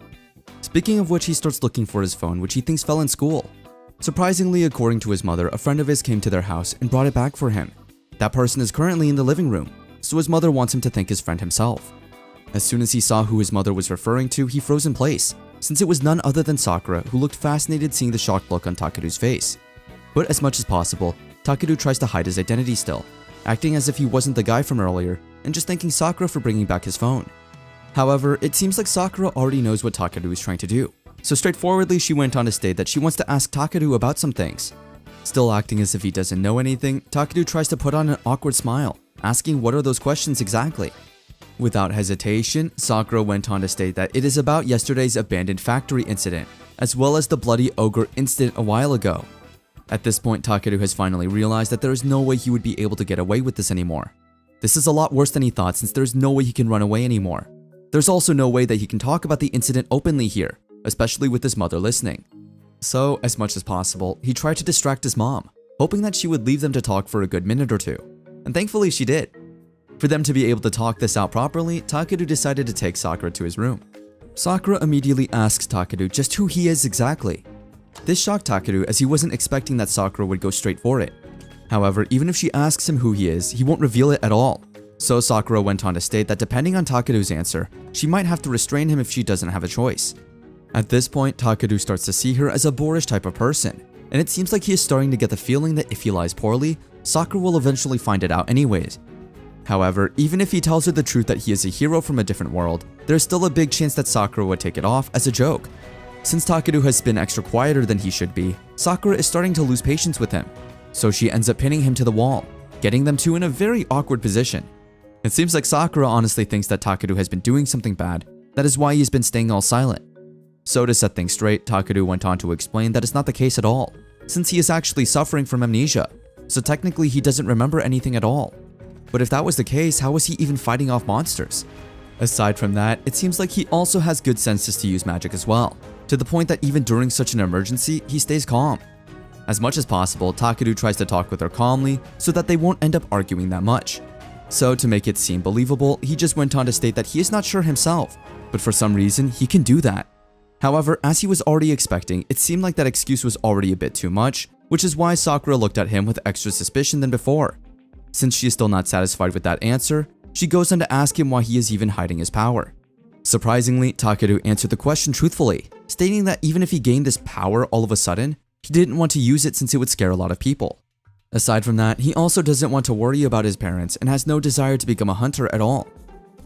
Speaking of which, he starts looking for his phone, which he thinks fell in school. Surprisingly, according to his mother, a friend of his came to their house and brought it back for him. That person is currently in the living room, so his mother wants him to thank his friend himself. As soon as he saw who his mother was referring to, he froze in place, since it was none other than Sakura, who looked fascinated seeing the shocked look on Takeru's face. But as much as possible, Takeru tries to hide his identity still, acting as if he wasn't the guy from earlier, and just thanking Sakura for bringing back his phone. However, it seems like Sakura already knows what Takeru is trying to do, so straightforwardly she went on to state that she wants to ask Takeru about some things. Still acting as if he doesn't know anything, Takeru tries to put on an awkward smile, asking what are those questions exactly. Without hesitation, Sakura went on to state that it is about yesterday's abandoned factory incident, as well as the bloody ogre incident a while ago. At this point, Takeru has finally realized that there is no way he would be able to get away with this anymore. This is a lot worse than he thought, since there is no way he can run away anymore. There's also no way that he can talk about the incident openly here, especially with his mother listening. So, as much as possible, he tried to distract his mom, hoping that she would leave them to talk for a good minute or two. And thankfully she did. For them to be able to talk this out properly, Takeru decided to take Sakura to his room. Sakura immediately asks Takeru just who he is exactly. This shocked Takeru, as he wasn't expecting that Sakura would go straight for it. However, even if she asks him who he is, he won't reveal it at all. So Sakura went on to state that depending on Takeru's answer, she might have to restrain him if she doesn't have a choice. At this point, Takeru starts to see her as a boorish type of person, and it seems like he is starting to get the feeling that if he lies poorly, Sakura will eventually find it out anyways. However, even if he tells her the truth that he is a hero from a different world, there's still a big chance that Sakura would take it off as a joke. Since Takeru has been extra quieter than he should be, Sakura is starting to lose patience with him, so she ends up pinning him to the wall, getting them two in a very awkward position. It seems like Sakura honestly thinks that Takeru has been doing something bad, that is why he's been staying all silent. So to set things straight, Takeru went on to explain that it's not the case at all, since he is actually suffering from amnesia, so technically he doesn't remember anything at all. But if that was the case, how was he even fighting off monsters? Aside from that, it seems like he also has good senses to use magic as well, to the point that even during such an emergency, he stays calm. As much as possible, Takeru tries to talk with her calmly so that they won't end up arguing that much. So to make it seem believable, he just went on to state that he is not sure himself, but for some reason, he can do that. However, as he was already expecting, it seemed like that excuse was already a bit too much, which is why Sakura looked at him with extra suspicion than before. Since she is still not satisfied with that answer, she goes on to ask him why he is even hiding his power. Surprisingly, Takeru answered the question truthfully, stating that even if he gained this power all of a sudden, he didn't want to use it since it would scare a lot of people. Aside from that, he also doesn't want to worry about his parents and has no desire to become a hunter at all.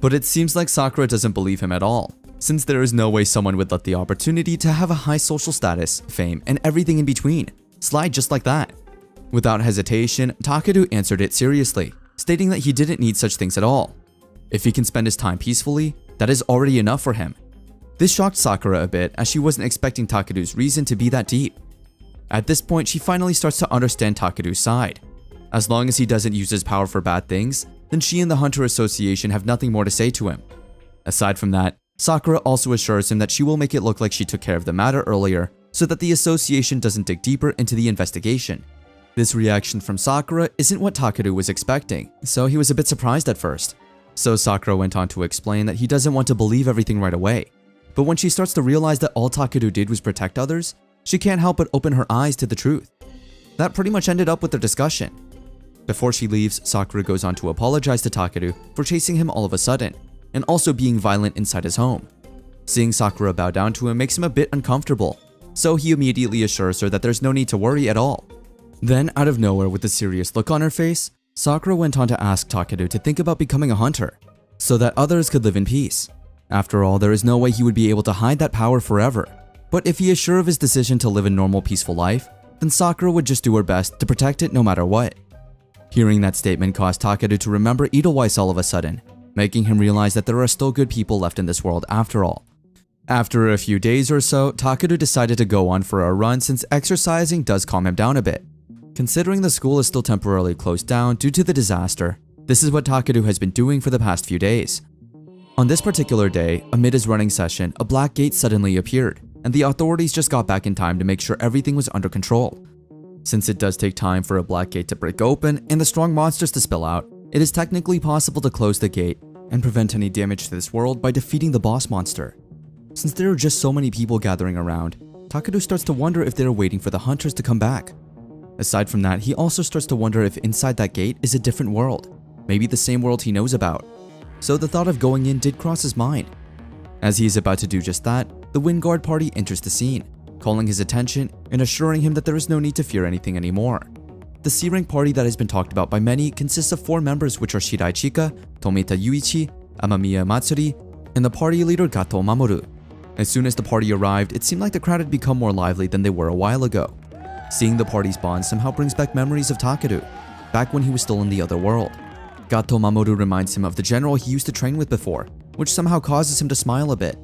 But it seems like Sakura doesn't believe him at all, since there is no way someone would let the opportunity to have a high social status, fame, and everything in between slide just like that. Without hesitation, Takeru answered it seriously, stating that he didn't need such things at all. If he can spend his time peacefully, that is already enough for him. This shocked Sakura a bit, as she wasn't expecting Takeru's reason to be that deep. At this point, she finally starts to understand Takeru's side. As long as he doesn't use his power for bad things, then she and the Hunter Association have nothing more to say to him. Aside from that, Sakura also assures him that she will make it look like she took care of the matter earlier, so that the association doesn't dig deeper into the investigation. This reaction from Sakura isn't what Takeru was expecting, so he was a bit surprised at first. So Sakura went on to explain that he doesn't want to believe everything right away. But when she starts to realize that all Takeru did was protect others, she can't help but open her eyes to the truth. That pretty much ended up with their discussion. Before she leaves, Sakura goes on to apologize to Takeru for chasing him all of a sudden, and also being violent inside his home. Seeing Sakura bow down to him makes him a bit uncomfortable, so he immediately assures her that there's no need to worry at all. Then, out of nowhere with a serious look on her face, Sakura went on to ask Takeru to think about becoming a hunter, so that others could live in peace. After all, there is no way he would be able to hide that power forever, but if he is sure of his decision to live a normal, peaceful life, then Sakura would just do her best to protect it no matter what. Hearing that statement caused Takeru to remember Edelweiss all of a sudden, making him realize that there are still good people left in this world after all. After a few days or so, Takeru decided to go on for a run since exercising does calm him down a bit. Considering the school is still temporarily closed down due to the disaster, this is what Takeru has been doing for the past few days. On this particular day, amid his running session, a black gate suddenly appeared, and the authorities just got back in time to make sure everything was under control. Since it does take time for a black gate to break open and the strong monsters to spill out, it is technically possible to close the gate and prevent any damage to this world by defeating the boss monster. Since there are just so many people gathering around, Takeru starts to wonder if they are waiting for the hunters to come back. Aside from that, he also starts to wonder if inside that gate is a different world, maybe the same world he knows about. So the thought of going in did cross his mind. As he is about to do just that, the Windguard party enters the scene, calling his attention and assuring him that there is no need to fear anything anymore. The C-rank party that has been talked about by many consists of 4 members, which are Shirai Chika, Tomita Yuichi, Amamiya Matsuri, and the party leader Gato Mamoru. As soon as the party arrived, it seemed like the crowd had become more lively than they were a while ago. Seeing the party's bond somehow brings back memories of Takeru, back when he was still in the other world. Gato Mamoru reminds him of the general he used to train with before, which somehow causes him to smile a bit.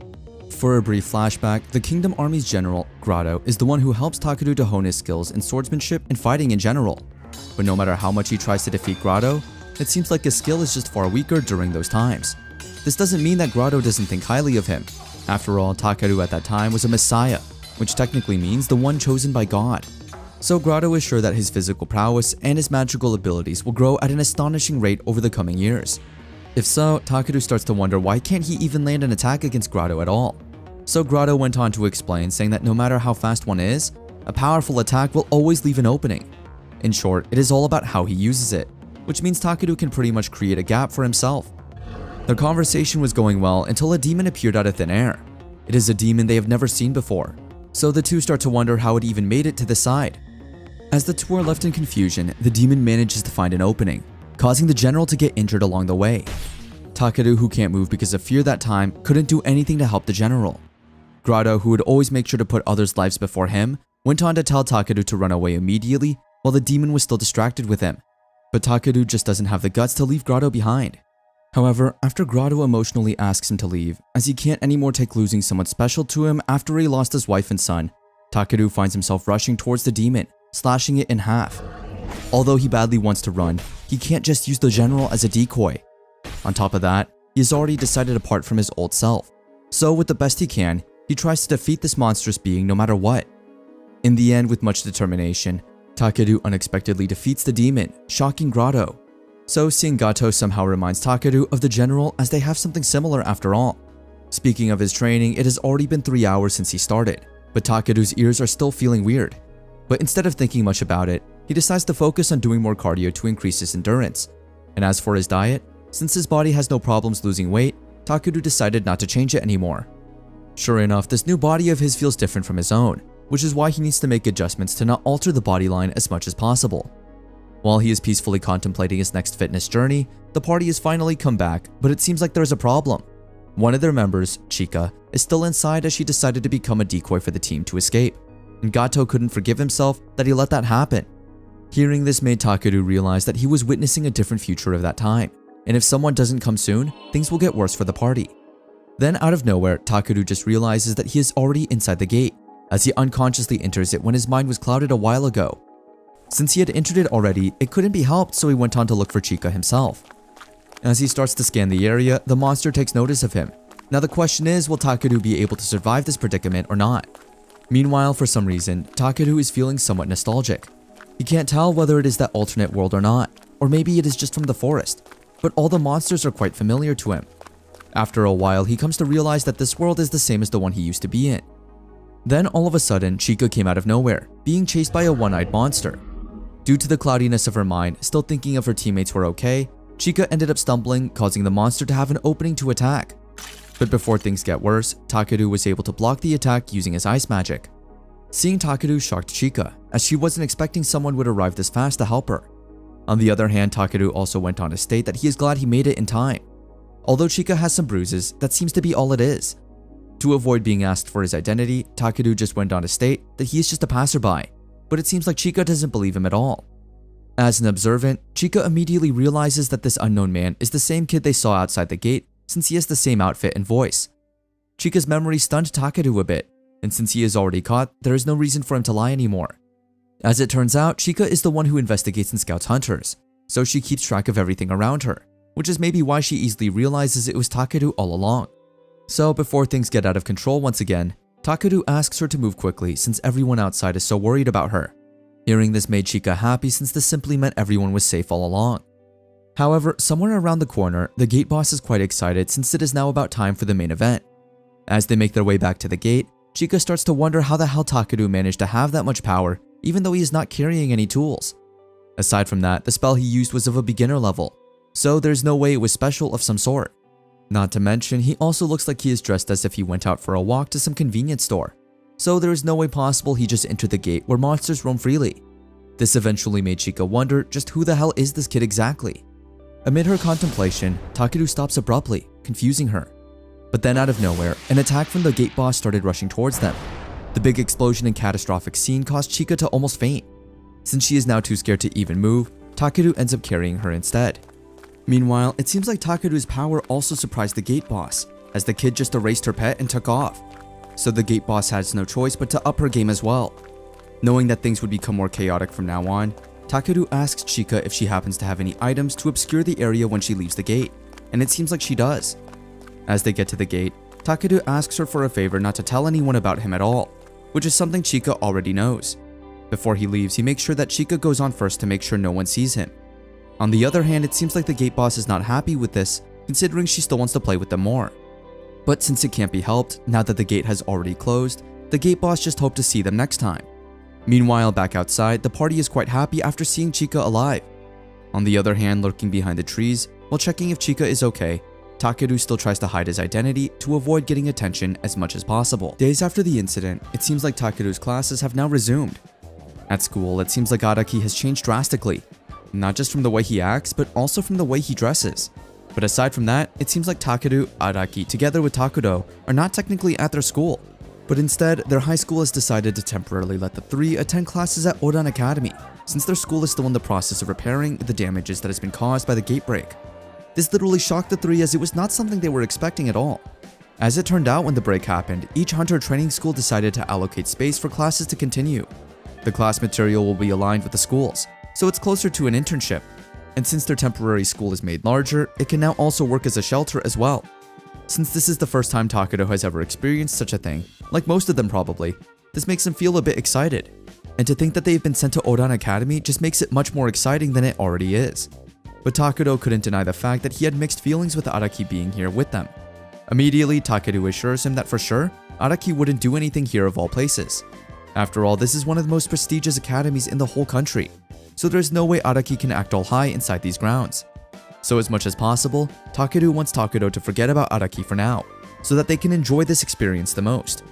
For a brief flashback, the Kingdom Army's general, Grotto, is the one who helps Takeru to hone his skills in swordsmanship and fighting in general. But no matter how much he tries to defeat Grotto, it seems like his skill is just far weaker during those times. This doesn't mean that Grotto doesn't think highly of him. After all, Takeru at that time was a messiah, which technically means the one chosen by God. So Grotto is sure that his physical prowess and his magical abilities will grow at an astonishing rate over the coming years. If so, Takeru starts to wonder why can't he even land an attack against Grotto at all. So Grotto went on to explain, saying that no matter how fast one is, a powerful attack will always leave an opening. In short, it is all about how he uses it, which means Takeru can pretty much create a gap for himself. Their conversation was going well until a demon appeared out of thin air. It is a demon they have never seen before, so the two start to wonder how it even made it to the side. As the two are left in confusion, the demon manages to find an opening, causing the general to get injured along the way. Takeru, who can't move because of fear that time, couldn't do anything to help the general. Grotto, who would always make sure to put others' lives before him, went on to tell Takeru to run away immediately while the demon was still distracted with him. But Takeru just doesn't have the guts to leave Grotto behind. However, after Grotto emotionally asks him to leave, as he can't anymore take losing someone special to him after he lost his wife and son, Takeru finds himself rushing towards the demon, slashing it in half. Although he badly wants to run, he can't just use the general as a decoy. On top of that, he has already decided apart from his old self. So with the best he can, he tries to defeat this monstrous being no matter what. In the end, with much determination, Takeru unexpectedly defeats the demon, shocking Grotto. So seeing Gato somehow reminds Takeru of the general, as they have something similar after all. Speaking of his training, it has already been 3 hours since he started, but Takeru's ears are still feeling weird. But instead of thinking much about it, he decides to focus on doing more cardio to increase his endurance. And as for his diet, since his body has no problems losing weight, Takeru decided not to change it anymore. Sure enough, this new body of his feels different from his own, which is why he needs to make adjustments to not alter the body line as much as possible. While he is peacefully contemplating his next fitness journey, the party has finally come back, but it seems like there's a problem. One of their members, Chika, is still inside as she decided to become a decoy for the team to escape, and Gato couldn't forgive himself that he let that happen. Hearing this made Takeru realize that he was witnessing a different future of that time, and if someone doesn't come soon, things will get worse for the party. Then out of nowhere, Takeru just realizes that he is already inside the gate, as he unconsciously enters it when his mind was clouded a while ago. Since he had entered it already, it couldn't be helped, so he went on to look for Chika himself. As he starts to scan the area, the monster takes notice of him. Now the question is, will Takeru be able to survive this predicament or not? Meanwhile, for some reason, Takeru is feeling somewhat nostalgic. He can't tell whether it is that alternate world or not, or maybe it is just from the forest, but all the monsters are quite familiar to him. After a while, he comes to realize that this world is the same as the one he used to be in. Then all of a sudden, Chika came out of nowhere, being chased by a one-eyed monster. Due to the cloudiness of her mind, still thinking if her teammates were okay, Chika ended up stumbling, causing the monster to have an opening to attack. But before things get worse, Takeru was able to block the attack using his ice magic. Seeing Takeru shocked Chika, as she wasn't expecting someone would arrive this fast to help her. On the other hand, Takeru also went on to state that he is glad he made it in time. Although Chika has some bruises, that seems to be all it is. To avoid being asked for his identity, Takeru just went on to state that he is just a passerby, but it seems like Chika doesn't believe him at all. As an observant, Chika immediately realizes that this unknown man is the same kid they saw outside the gate since he has the same outfit and voice. Chika's memory stunned Takeru a bit, and since he is already caught, there is no reason for him to lie anymore. As it turns out, Chika is the one who investigates and scouts hunters, so she keeps track of everything around her, which is maybe why she easily realizes it was Takeru all along. So before things get out of control once again, Takeru asks her to move quickly since everyone outside is so worried about her. Hearing this made Chika happy since this simply meant everyone was safe all along. However, somewhere around the corner, the gate boss is quite excited since it is now about time for the main event. As they make their way back to the gate, Chika starts to wonder how the hell Takeru managed to have that much power even though he is not carrying any tools. Aside from that, the spell he used was of a beginner level, so there's no way it was special of some sort. Not to mention, he also looks like he is dressed as if he went out for a walk to some convenience store, so there is no way possible he just entered the gate where monsters roam freely. This eventually made Chika wonder just who the hell is this kid exactly. Amid her contemplation, Takeru stops abruptly, confusing her. But then out of nowhere, an attack from the gate boss started rushing towards them. The big explosion and catastrophic scene caused Chika to almost faint. Since she is now too scared to even move, Takeru ends up carrying her instead. Meanwhile, it seems like Takeru's power also surprised the gate boss, as the kid just erased her pet and took off. So the gate boss has no choice but to up her game as well. Knowing that things would become more chaotic from now on, Takeru asks Chika if she happens to have any items to obscure the area when she leaves the gate, and it seems like she does. As they get to the gate, Takeru asks her for a favor not to tell anyone about him at all, which is something Chika already knows. Before he leaves, he makes sure that Chika goes on first to make sure no one sees him. On the other hand, it seems like the gate boss is not happy with this, considering she still wants to play with them more. But since it can't be helped, now that the gate has already closed, the gate boss just hoped to see them next time. Meanwhile, back outside, the party is quite happy after seeing Chika alive. On the other hand, lurking behind the trees, while checking if Chika is okay, Takeru still tries to hide his identity to avoid getting attention as much as possible. Days after the incident, it seems like Takeru's classes have now resumed. At school, it seems like Araki has changed drastically, not just from the way he acts, but also from the way he dresses. But aside from that, it seems like Takeru, Araki, together with Takuro, are not technically at their school, but instead, their high school has decided to temporarily let the three attend classes at Odan Academy, since their school is still in the process of repairing the damages that has been caused by the gate break. This literally shocked the three as it was not something they were expecting at all. As it turned out, when the break happened, each hunter training school decided to allocate space for classes to continue. The class material will be aligned with the schools, so it's closer to an internship. And since their temporary school is made larger, it can now also work as a shelter as well. Since this is the first time Takuro has ever experienced such a thing, like most of them probably, this makes him feel a bit excited. And to think that they've been sent to Odan Academy just makes it much more exciting than it already is. But Takuro couldn't deny the fact that he had mixed feelings with Araki being here with them. Immediately, Takeru assures him that for sure, Araki wouldn't do anything here of all places. After all, this is one of the most prestigious academies in the whole country, so there's no way Araki can act all high inside these grounds. So as much as possible, Takeru wants Takuro to forget about Araki for now, so that they can enjoy this experience the most.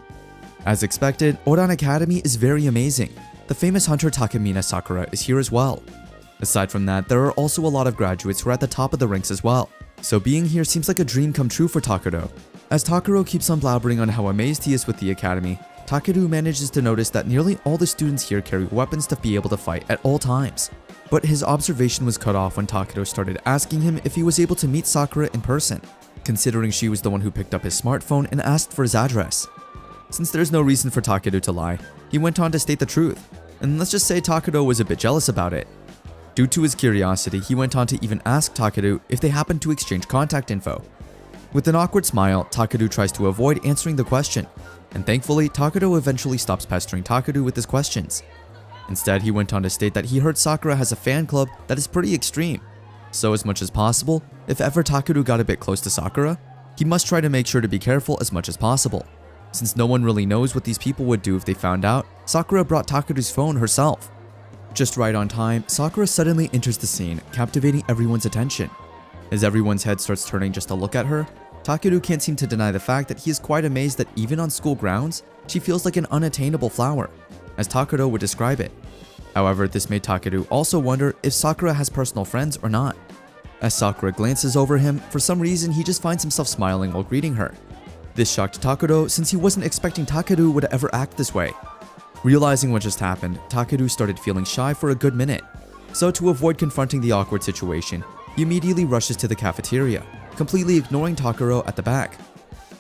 As expected, Odan Academy is very amazing. The famous hunter Takemina Sakura is here as well. Aside from that, there are also a lot of graduates who are at the top of the ranks as well, so being here seems like a dream come true for Takuro. As Takuro keeps on blabbering on how amazed he is with the academy, Takeru manages to notice that nearly all the students here carry weapons to be able to fight at all times. But his observation was cut off when Takuro started asking him if he was able to meet Sakura in person, considering she was the one who picked up his smartphone and asked for his address. Since there's no reason for Takuro to lie, he went on to state the truth, and let's just say Takuro was a bit jealous about it. Due to his curiosity, he went on to even ask Takuro if they happened to exchange contact info. With an awkward smile, Takuro tries to avoid answering the question, and thankfully, Takuro eventually stops pestering Takuro with his questions. Instead, he went on to state that he heard Sakura has a fan club that is pretty extreme, so as much as possible, if ever Takuro got a bit close to Sakura, he must try to make sure to be careful as much as possible, since no one really knows what these people would do if they found out Sakura brought Takuro's phone herself. Just right on time, Sakura suddenly enters the scene, captivating everyone's attention. As everyone's head starts turning just to look at her, Takeru can't seem to deny the fact that he is quite amazed that even on school grounds, she feels like an unattainable flower, as Takeru would describe it. However, this made Takeru also wonder if Sakura has personal friends or not. As Sakura glances over him, for some reason he just finds himself smiling while greeting her. This shocked Takeru since he wasn't expecting Takeru would ever act this way. Realizing what just happened, Takeru started feeling shy for a good minute. So to avoid confronting the awkward situation, he immediately rushes to the cafeteria, completely ignoring Takeru at the back.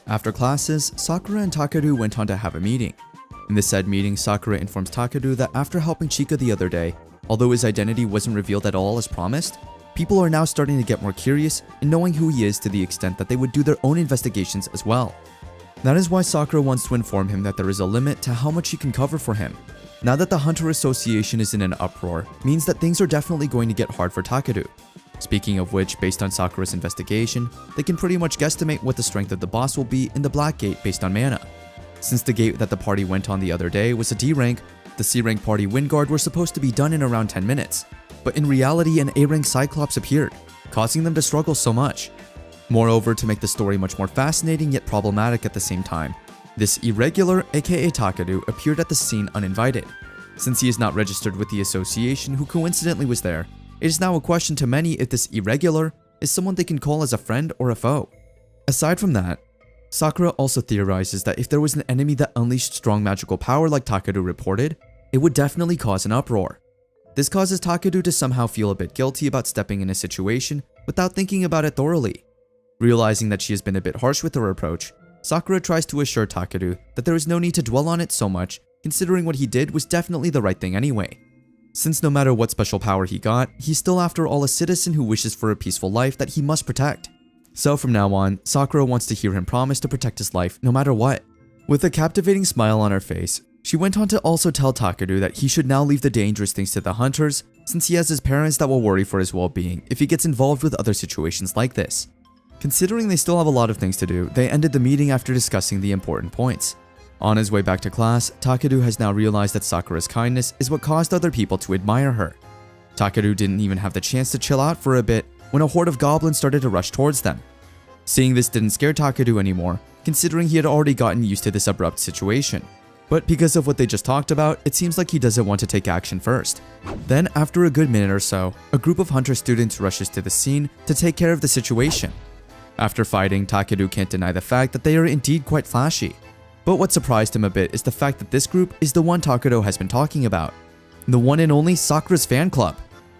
After classes, Sakura and Takeru went on to have a meeting. In the said meeting, Sakura informs Takeru that after helping Chika the other day, although his identity wasn't revealed at all as promised, people are now starting to get more curious in knowing who he is to the extent that they would do their own investigations as well. That is why Sakura wants to inform him that there is a limit to how much she can cover for him. Now that the Hunter Association is in an uproar, means that things are definitely going to get hard for Takeru. Speaking of which, based on Sakura's investigation, they can pretty much guesstimate what the strength of the boss will be in the Black Gate based on mana. Since the gate that the party went on the other day was a D rank, the C rank party wind guard were supposed to be done in around 10 minutes, but in reality an A rank Cyclops appeared, causing them to struggle so much. Moreover, to make the story much more fascinating yet problematic at the same time, this irregular, aka Takeru, appeared at the scene uninvited. Since he is not registered with the association who coincidentally was there, it is now a question to many if this irregular is someone they can call as a friend or a foe. Aside from that, Sakura also theorizes that if there was an enemy that unleashed strong magical power like Takeru reported, it would definitely cause an uproar. This causes Takeru to somehow feel a bit guilty about stepping in a situation without thinking about it thoroughly. Realizing that she has been a bit harsh with her approach, Sakura tries to assure Takeru that there is no need to dwell on it so much, considering what he did was definitely the right thing anyway. Since no matter what special power he got, he's still after all a citizen who wishes for a peaceful life that he must protect. So from now on, Sakura wants to hear him promise to protect his life no matter what. With a captivating smile on her face, she went on to also tell Takeru that he should now leave the dangerous things to the hunters, since he has his parents that will worry for his well-being if he gets involved with other situations like this. Considering they still have a lot of things to do, they ended the meeting after discussing the important points. On his way back to class, Takeru has now realized that Sakura's kindness is what caused other people to admire her. Takeru didn't even have the chance to chill out for a bit when a horde of goblins started to rush towards them. Seeing this didn't scare Takeru anymore, considering he had already gotten used to this abrupt situation. But because of what they just talked about, it seems like he doesn't want to take action first. Then, after a good minute or so, a group of hunter students rushes to the scene to take care of the situation. After fighting, Takeru can't deny the fact that they are indeed quite flashy. But what surprised him a bit is the fact that this group is the one Takeru has been talking about. The one and only Sakura's fan club.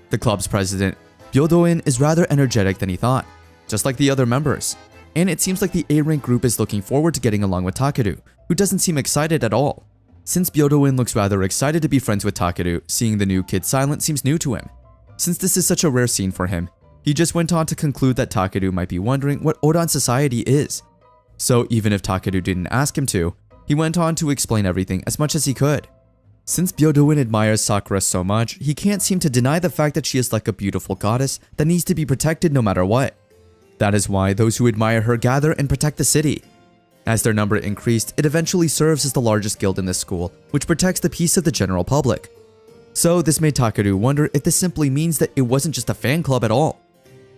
The club's president, Byodoin, is rather energetic than he thought, just like the other members. And it seems like the A-rank group is looking forward to getting along with Takeru, who doesn't seem excited at all. Since Byodoin looks rather excited to be friends with Takeru, seeing the new kid silent seems new to him. Since this is such a rare scene for him, he just went on to conclude that Takeru might be wondering what Odan society is. So even if Takeru didn't ask him to, he went on to explain everything as much as he could. Since Byodoin admires Sakura so much, he can't seem to deny the fact that she is like a beautiful goddess that needs to be protected no matter what. That is why those who admire her gather and protect the city. As their number increased, it eventually serves as the largest guild in the school, which protects the peace of the general public. So this made Takeru wonder if this simply means that it wasn't just a fan club at all.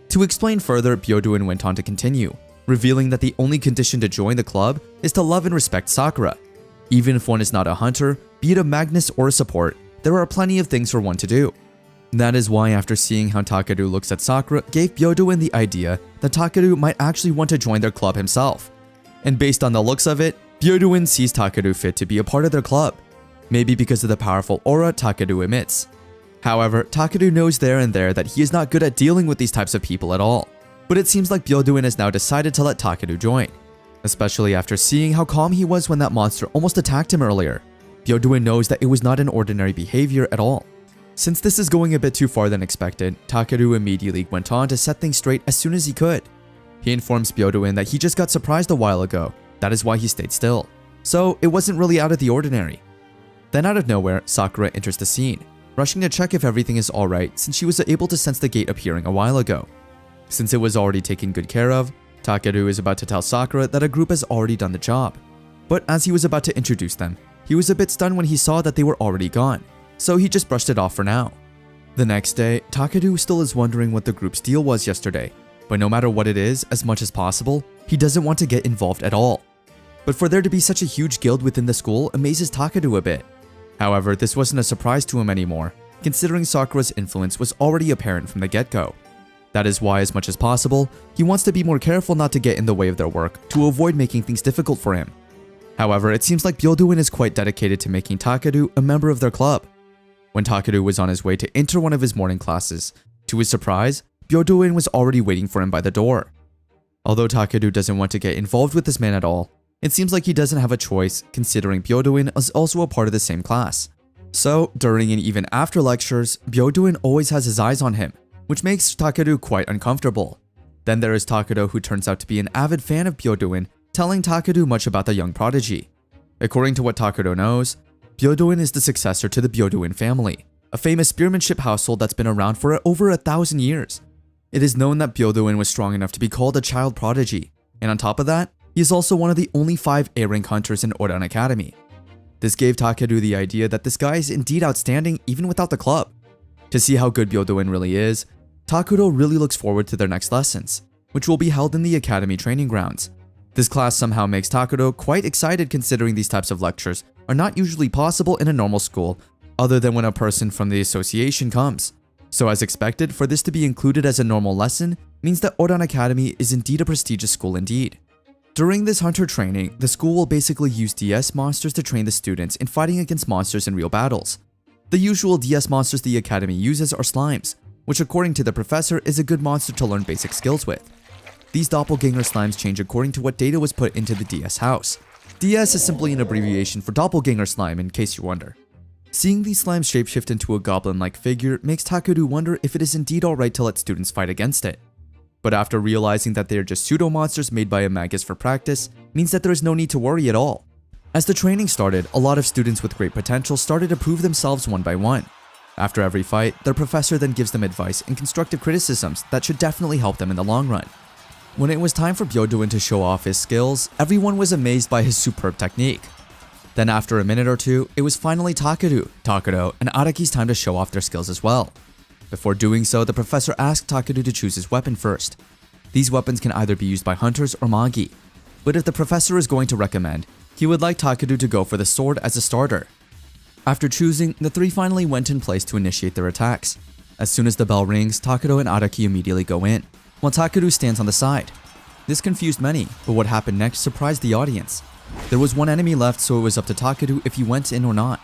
To explain further, Byodoin went on to continue, revealing that the only condition to join the club is to love and respect Sakura. Even if one is not a hunter, be it a Magnus or a support, there are plenty of things for one to do. That is why after seeing how Takeru looks at Sakura gave Byodoin the idea that Takeru might actually want to join their club himself. And based on the looks of it, Byodoin sees Takeru fit to be a part of their club, maybe because of the powerful aura Takeru emits. However, Takeru knows there and there that he is not good at dealing with these types of people at all. But it seems like Byodoin has now decided to let Takeru join, especially after seeing how calm he was when that monster almost attacked him earlier. Byodoin knows that it was not an ordinary behavior at all. Since this is going a bit too far than expected, Takeru immediately went on to set things straight as soon as he could. He informs Byodoin that he just got surprised a while ago, that is why he stayed still. So it wasn't really out of the ordinary. Then out of nowhere, Sakura enters the scene, rushing to check if everything is alright since she was able to sense the gate appearing a while ago. Since it was already taken good care of, Takeru is about to tell Sakura that a group has already done the job. But as he was about to introduce them, he was a bit stunned when he saw that they were already gone. so he just brushed it off for now. The next day, Takeru still is wondering what the group's deal was yesterday, but no matter what it is, as much as possible, he doesn't want to get involved at all. But for there to be such a huge guild within the school amazes Takeru a bit. However, this wasn't a surprise to him anymore, considering Sakura's influence was already apparent from the get-go. That is why, as much as possible, he wants to be more careful not to get in the way of their work to avoid making things difficult for him. However, it seems like Byodoin is quite dedicated to making Takeru a member of their club. When Takeru was on his way to enter one of his morning classes, to his surprise, Byodoin was already waiting for him by the door. Although Takeru doesn't want to get involved with this man at all, it seems like he doesn't have a choice considering Byodoin is also a part of the same class. So, during and even after lectures, Byodoin always has his eyes on him, which makes Takeru quite uncomfortable. Then there is Takeru, who turns out to be an avid fan of Byodoin, telling Takeru much about the young prodigy. According to what Takeru knows, Byodoin is the successor to the Byodoin family, a famous spearmanship household that's been around for over 1,000 years. It is known that Byodoin was strong enough to be called a child prodigy, and on top of that, he is also one of the only 5 A-rank hunters in Oran Academy. This gave Takeru the idea that this guy is indeed outstanding even without the club. To see how good Byodoin really is, Takeru really looks forward to their next lessons, which will be held in the academy training grounds. This class somehow makes Takeru quite excited considering these types of lectures are not usually possible in a normal school other than when a person from the association comes. So as expected, for this to be included as a normal lesson means that Oran Academy is indeed a prestigious school indeed. During this hunter training, the school will basically use DS monsters to train the students in fighting against monsters in real battles. The usual DS monsters the academy uses are slimes, which according to the professor is a good monster to learn basic skills with. These doppelganger slimes change according to what data was put into the DS house. DS is simply an abbreviation for doppelganger slime in case you wonder. Seeing these slimes shapeshift into a goblin-like figure makes Takeru wonder if it is indeed alright to let students fight against it. But after realizing that they are just pseudo-monsters made by a magus for practice, means that there is no need to worry at all. As the training started, a lot of students with great potential started to prove themselves one by one. After every fight, their professor then gives them advice and constructive criticisms that should definitely help them in the long run. When it was time for Byodoin to show off his skills, everyone was amazed by his superb technique. Then after a minute or two, it was finally Takeru, and Araki's time to show off their skills as well. Before doing so, the professor asked Takeru to choose his weapon first. These weapons can either be used by hunters or magi, but if the professor is going to recommend, he would like Takeru to go for the sword as a starter. After choosing, the 3 finally went in place to initiate their attacks. As soon as the bell rings, Takeru and Araki immediately go in, while Takeru stands on the side. This confused many, but what happened next surprised the audience. There was one enemy left, so it was up to Takeru if he went in or not.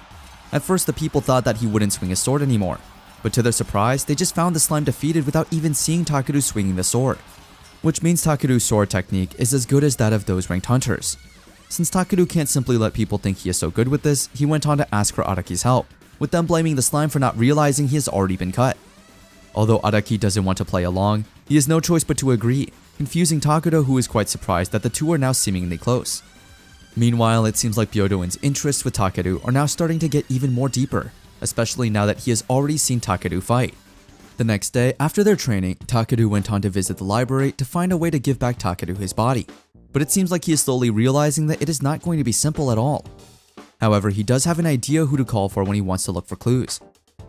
At first, the people thought that he wouldn't swing his sword anymore, but to their surprise, they just found the slime defeated without even seeing Takeru swinging the sword. Which means Takeru's sword technique is as good as that of those ranked hunters. Since Takeru can't simply let people think he is so good with this, he went on to ask for Araki's help, with them blaming the slime for not realizing he has already been cut. Although Araki doesn't want to play along, he has no choice but to agree, confusing Takeru, who is quite surprised that the two are now seemingly close. Meanwhile, it seems like Byodoin's interests with Takeru are now starting to get even more deeper, especially now that he has already seen Takeru fight. The next day, after their training, Takeru went on to visit the library to find a way to give back Takeru his body, but it seems like he is slowly realizing that it is not going to be simple at all. However, he does have an idea who to call for when he wants to look for clues.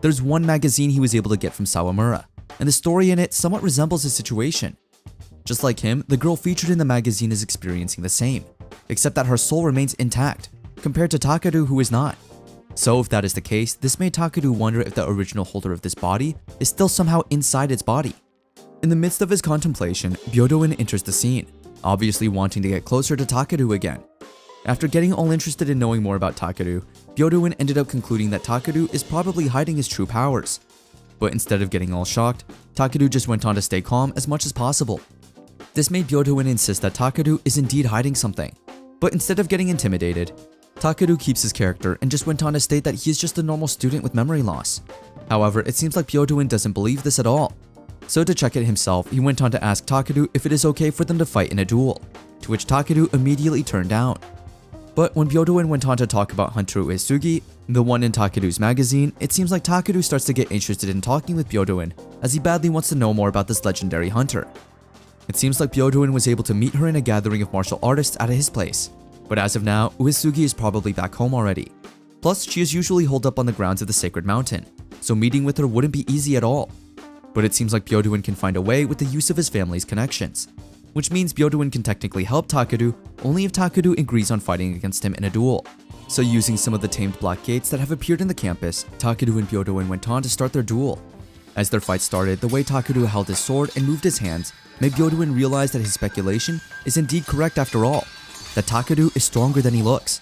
There's one magazine he was able to get from Sawamura, and the story in it somewhat resembles his situation. Just like him, the girl featured in the magazine is experiencing the same, except that her soul remains intact, compared to Takeru, who is not. So if that is the case, this made Takeru wonder if the original holder of this body is still somehow inside its body. In the midst of his contemplation, Byodoin enters the scene, obviously wanting to get closer to Takeru again. After getting all interested in knowing more about Takeru, Byodoin ended up concluding that Takeru is probably hiding his true powers. But instead of getting all shocked, Takeru just went on to stay calm as much as possible. This made Byodoin insist that Takeru is indeed hiding something. But instead of getting intimidated, Takeru keeps his character and just went on to state that he is just a normal student with memory loss. However, it seems like Byodoin doesn't believe this at all. So to check it himself, he went on to ask Takeru if it is okay for them to fight in a duel, to which Takeru immediately turned down. But when Byodoin went on to talk about Hunter Uesugi, the one in Takeru's magazine, it seems like Takeru starts to get interested in talking with Byodoin, as he badly wants to know more about this legendary hunter. It seems like Byodoin was able to meet her in a gathering of martial artists at his place, but as of now, Uesugi is probably back home already. Plus, she is usually holed up on the grounds of the sacred mountain, so meeting with her wouldn't be easy at all. But it seems like Byodoin can find a way with the use of his family's connections, which means Byodoin can technically help Takeru only if Takeru agrees on fighting against him in a duel. So using some of the tamed black gates that have appeared in the campus, Takeru and Byodoin went on to start their duel. As their fight started, the way Takeru held his sword and moved his hands made Byodoin realize that his speculation is indeed correct after all, that Takeru is stronger than he looks.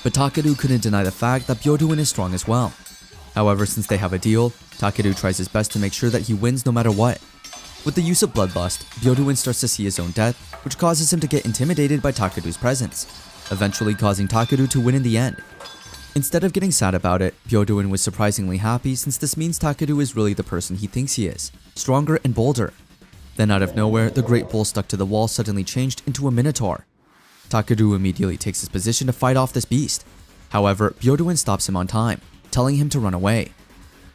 But Takeru couldn't deny the fact that Byodoin is strong as well. However, since they have a deal, Takeru tries his best to make sure that he wins no matter what. With the use of bloodlust, Byodoin starts to see his own death, which causes him to get intimidated by Takeru's presence, eventually causing Takeru to win in the end. Instead of getting sad about it, Byodoin was surprisingly happy since this means Takeru is really the person he thinks he is, stronger and bolder. Then out of nowhere, the great bull stuck to the wall suddenly changed into a minotaur. Takeru immediately takes his position to fight off this beast. However, Byodoin stops him on time, telling him to run away.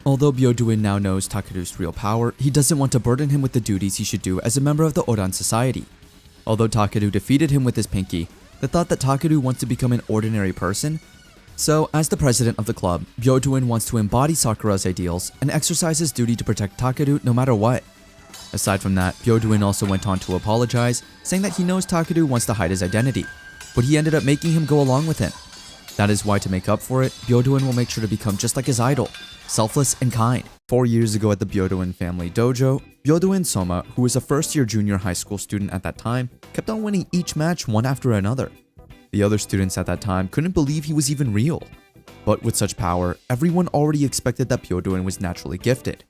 Although Byodoin now knows Takeru's real power, he doesn't want to burden him with the duties he should do as a member of the Oran society. Although Takeru defeated him with his pinky, the thought that Takeru wants to become an ordinary person. So, as the president of the club, Byodoin wants to embody Sakura's ideals and exercise his duty to protect Takeru no matter what. Aside from that, Byodoin also went on to apologize, saying that he knows Takeru wants to hide his identity, but he ended up making him go along with him. That is why, to make up for it, Byodoin will make sure to become just like his idol, selfless and kind. 4 years ago at the Byodoin family dojo, Byodoin Soma, who was a first-year junior high school student at that time, kept on winning each match one after another. The other students at that time couldn't believe he was even real. But with such power, everyone already expected that Byodoin was naturally gifted.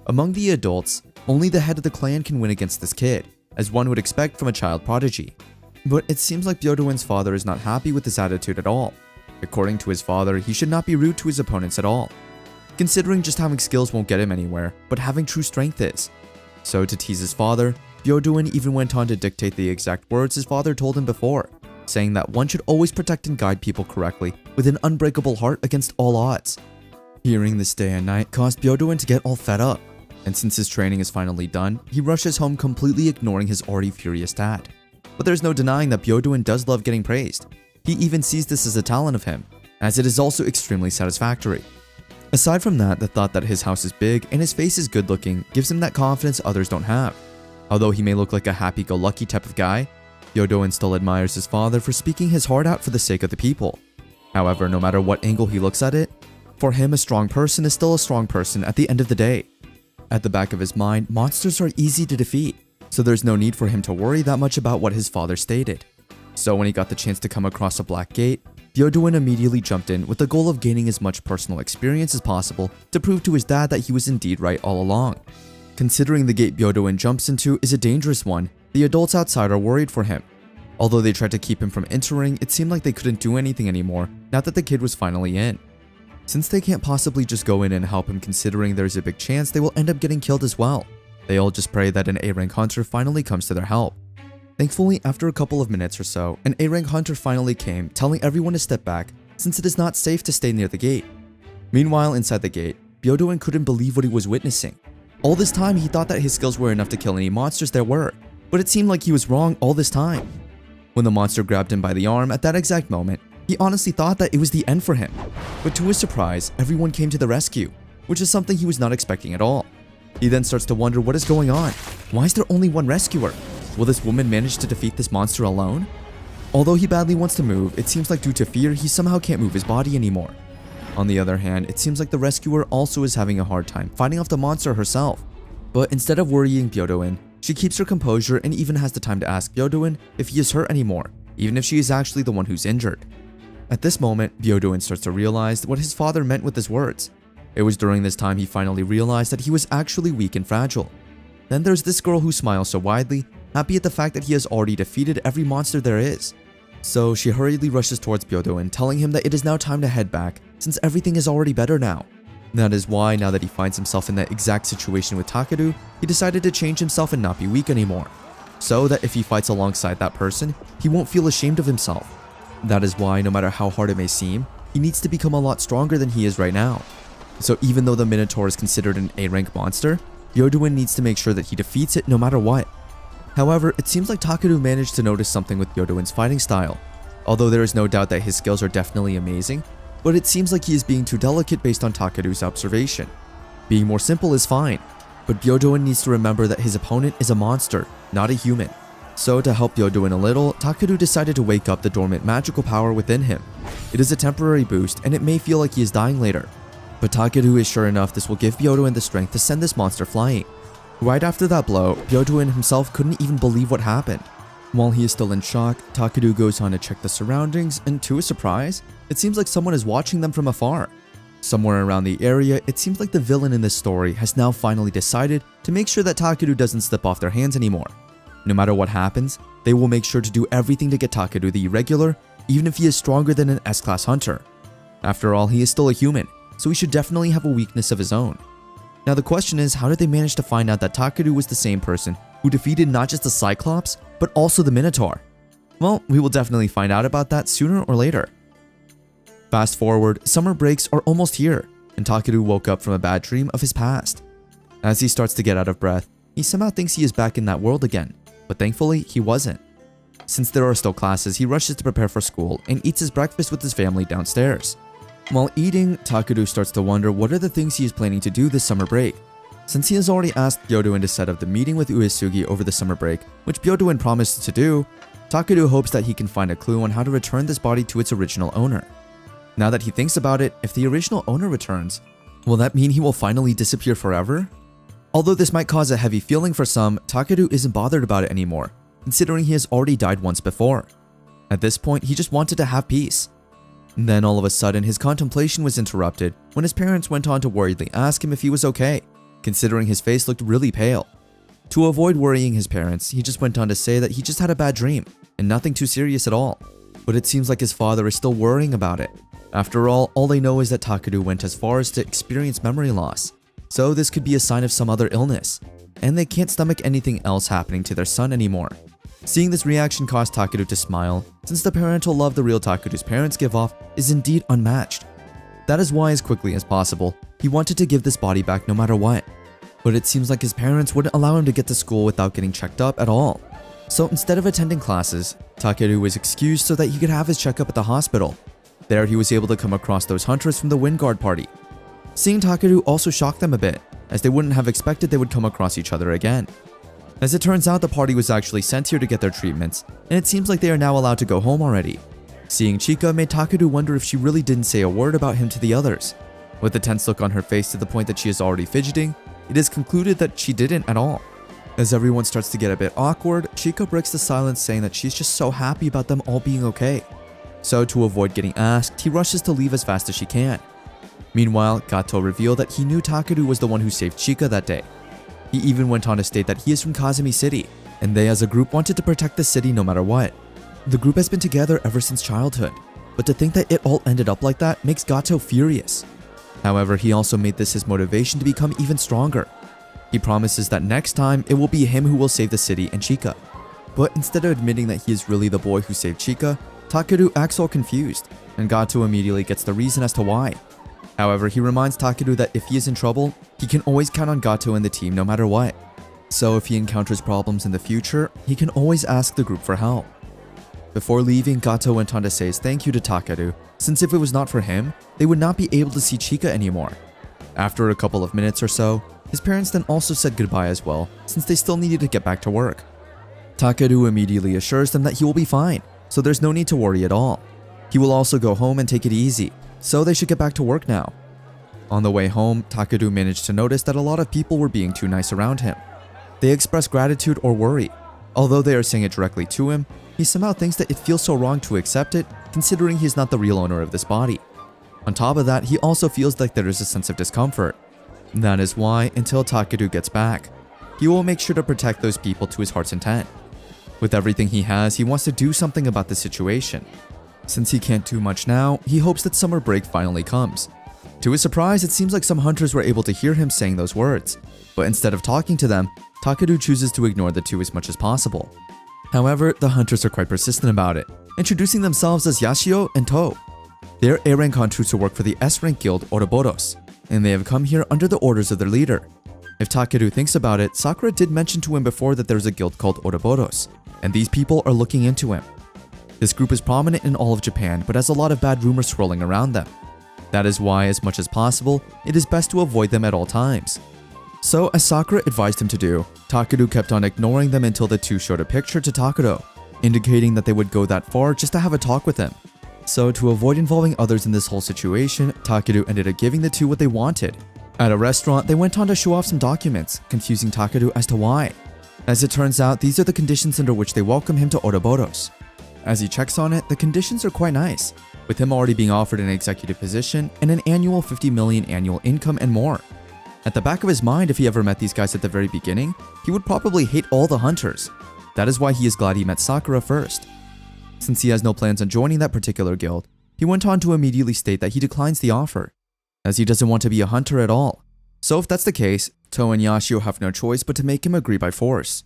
Among the adults, only the head of the clan can win against this kid, as one would expect from a child prodigy. But it seems like Byodoin's father is not happy with this attitude at all. According to his father, he should not be rude to his opponents at all, considering just having skills won't get him anywhere, but having true strength is. So to tease his father, Byodoin even went on to dictate the exact words his father told him before, saying that one should always protect and guide people correctly with an unbreakable heart against all odds. Hearing this day and night caused Byodoin to get all fed up, and since his training is finally done, he rushes home completely ignoring his already furious dad. But there's no denying that Byodoin does love getting praised. He even sees this as a talent of him, as it is also extremely satisfactory. Aside from that, the thought that his house is big and his face is good looking gives him that confidence others don't have. Although he may look like a happy-go-lucky type of guy, Byodoin still admires his father for speaking his heart out for the sake of the people. However, no matter what angle he looks at it, for him a strong person is still a strong person at the end of the day. At the back of his mind, monsters are easy to defeat, so there's no need for him to worry that much about what his father stated. So when he got the chance to come across a black gate, Byodoin immediately jumped in with the goal of gaining as much personal experience as possible to prove to his dad that he was indeed right all along. Considering the gate Byodoin jumps into is a dangerous one, the adults outside are worried for him. Although they tried to keep him from entering, it seemed like they couldn't do anything anymore now that the kid was finally in. Since they can't possibly just go in and help him, considering there's a big chance they will end up getting killed as well, they all just pray that an A-rank hunter finally comes to their help. Thankfully, after a couple of minutes or so, an A-rank hunter finally came, telling everyone to step back since it is not safe to stay near the gate. Meanwhile, inside the gate, Byodoin couldn't believe what he was witnessing. All this time, he thought that his skills were enough to kill any monsters there were, but it seemed like he was wrong all this time. When the monster grabbed him by the arm at that exact moment, he honestly thought that it was the end for him. But to his surprise, everyone came to the rescue, which is something he was not expecting at all. He then starts to wonder what is going on. Why is there only one rescuer? Will this woman manage to defeat this monster alone? Although he badly wants to move, it seems like due to fear, he somehow can't move his body anymore. On the other hand, it seems like the rescuer also is having a hard time fighting off the monster herself. But instead of worrying Byodoin, she keeps her composure and even has the time to ask Byodoin if he is hurt anymore, even if she is actually the one who's injured. At this moment, Byodoin starts to realize what his father meant with his words. It was during this time he finally realized that he was actually weak and fragile. Then there's this girl who smiles so widely, happy at the fact that he has already defeated every monster there is. So she hurriedly rushes towards Byodoin, telling him that it is now time to head back, since everything is already better now. That is why, now that he finds himself in that exact situation with Takeru, he decided to change himself and not be weak anymore, so that if he fights alongside that person, he won't feel ashamed of himself. That is why, no matter how hard it may seem, he needs to become a lot stronger than he is right now. So even though the Minotaur is considered an A-rank monster, Byodoin needs to make sure that he defeats it no matter what. However, it seems like Takeru managed to notice something with Byodoin's fighting style. Although there is no doubt that his skills are definitely amazing, but it seems like he is being too delicate based on Takeru's observation. Being more simple is fine, but Byodoin needs to remember that his opponent is a monster, not a human. So to help Byodoin a little, Takeru decided to wake up the dormant magical power within him. It is a temporary boost and it may feel like he is dying later, but Takeru is sure enough this will give Byodoin the strength to send this monster flying. Right after that blow, Byodoin himself couldn't even believe what happened. While he is still in shock, Takeru goes on to check the surroundings and to his surprise, it seems like someone is watching them from afar. Somewhere around the area, it seems like the villain in this story has now finally decided to make sure that Takeru doesn't slip off their hands anymore. No matter what happens, they will make sure to do everything to get Takeru the Irregular, even if he is stronger than an S-class hunter. After all, he is still a human, so he should definitely have a weakness of his own. Now the question is, how did they manage to find out that Takeru was the same person who defeated not just the Cyclops, but also the Minotaur? Well, we will definitely find out about that sooner or later. Fast forward, summer breaks are almost here, and Takeru woke up from a bad dream of his past. As he starts to get out of breath, he somehow thinks he is back in that world again, but thankfully he wasn't. Since there are still classes, he rushes to prepare for school and eats his breakfast with his family downstairs. While eating, Takeru starts to wonder what are the things he is planning to do this summer break. Since he has already asked Byodoin to set up the meeting with Uesugi over the summer break, which Byodoin promised to do, Takeru hopes that he can find a clue on how to return this body to its original owner. Now that he thinks about it, if the original owner returns, will that mean he will finally disappear forever? Although this might cause a heavy feeling for some, Takeru isn't bothered about it anymore, considering he has already died once before. At this point, he just wanted to have peace. And then all of a sudden, his contemplation was interrupted when his parents went on to worriedly ask him if he was okay, considering his face looked really pale. To avoid worrying his parents, he just went on to say that he just had a bad dream, and nothing too serious at all. But it seems like his father is still worrying about it. After all they know is that Takeru went as far as to experience memory loss, so this could be a sign of some other illness, and they can't stomach anything else happening to their son anymore. Seeing this reaction caused Takeru to smile, since the parental love the real Takeru's parents give off is indeed unmatched. That is why as quickly as possible, he wanted to give this body back no matter what. But it seems like his parents wouldn't allow him to get to school without getting checked up at all. So instead of attending classes, Takeru was excused so that he could have his checkup at the hospital. There he was able to come across those hunters from the Wingard party. Seeing Takeru also shocked them a bit, as they wouldn't have expected they would come across each other again. As it turns out, the party was actually sent here to get their treatments, and it seems like they are now allowed to go home already. Seeing Chika made Takeru wonder if she really didn't say a word about him to the others. With the tense look on her face to the point that she is already fidgeting, it is concluded that she didn't at all. As everyone starts to get a bit awkward, Chika breaks the silence saying that she's just so happy about them all being okay. So to avoid getting asked, he rushes to leave as fast as she can. Meanwhile, Gato revealed that he knew Takeru was the one who saved Chika that day. He even went on to state that he is from Kazumi City, and they as a group wanted to protect the city no matter what. The group has been together ever since childhood, but to think that it all ended up like that makes Gato furious. However, he also made this his motivation to become even stronger. He promises that next time, it will be him who will save the city and Chika. But instead of admitting that he is really the boy who saved Chika, Takeru acts all confused, and Gato immediately gets the reason as to why. However, he reminds Takeru that if he is in trouble, he can always count on Gato and the team no matter what. So if he encounters problems in the future, he can always ask the group for help. Before leaving, Gato went on to say his thank you to Takeru, since if it was not for him, they would not be able to see Chika anymore. After a couple of minutes or so, his parents then also said goodbye as well, since they still needed to get back to work. Takeru immediately assures them that he will be fine, so there's no need to worry at all. He will also go home and take it easy, so they should get back to work now. On the way home, Takeru managed to notice that a lot of people were being too nice around him. They express gratitude or worry. Although they are saying it directly to him, he somehow thinks that it feels so wrong to accept it, considering he is not the real owner of this body. On top of that, he also feels like there is a sense of discomfort. That is why, until Takeru gets back, he will make sure to protect those people to his heart's intent. With everything he has, he wants to do something about the situation. Since he can't do much now, he hopes that summer break finally comes. To his surprise, it seems like some hunters were able to hear him saying those words, but instead of talking to them, Takeru chooses to ignore the two as much as possible. However, the hunters are quite persistent about it, introducing themselves as Yashio and To. They are A-rank hunters who work for the S-rank guild Ouroboros, and they have come here under the orders of their leader. If Takeru thinks about it, Sakura did mention to him before that there is a guild called Ouroboros, and these people are looking into him. This group is prominent in all of Japan, but has a lot of bad rumors swirling around them. That is why, as much as possible, it is best to avoid them at all times. So, as Sakura advised him to do, Takeru kept on ignoring them until the two showed a picture to Takeru, indicating that they would go that far just to have a talk with him. So, to avoid involving others in this whole situation, Takeru ended up giving the two what they wanted. At a restaurant, they went on to show off some documents, confusing Takeru as to why. As it turns out, these are the conditions under which they welcome him to Ouroboros. As he checks on it, the conditions are quite nice, with him already being offered an executive position and an annual 50 million annual income and more. At the back of his mind, if he ever met these guys at the very beginning, he would probably hate all the hunters. That is why he is glad he met Sakura first. Since he has no plans on joining that particular guild, he went on to immediately state that he declines the offer, as he doesn't want to be a hunter at all. So if that's the case, To and Yashio have no choice but to make him agree by force.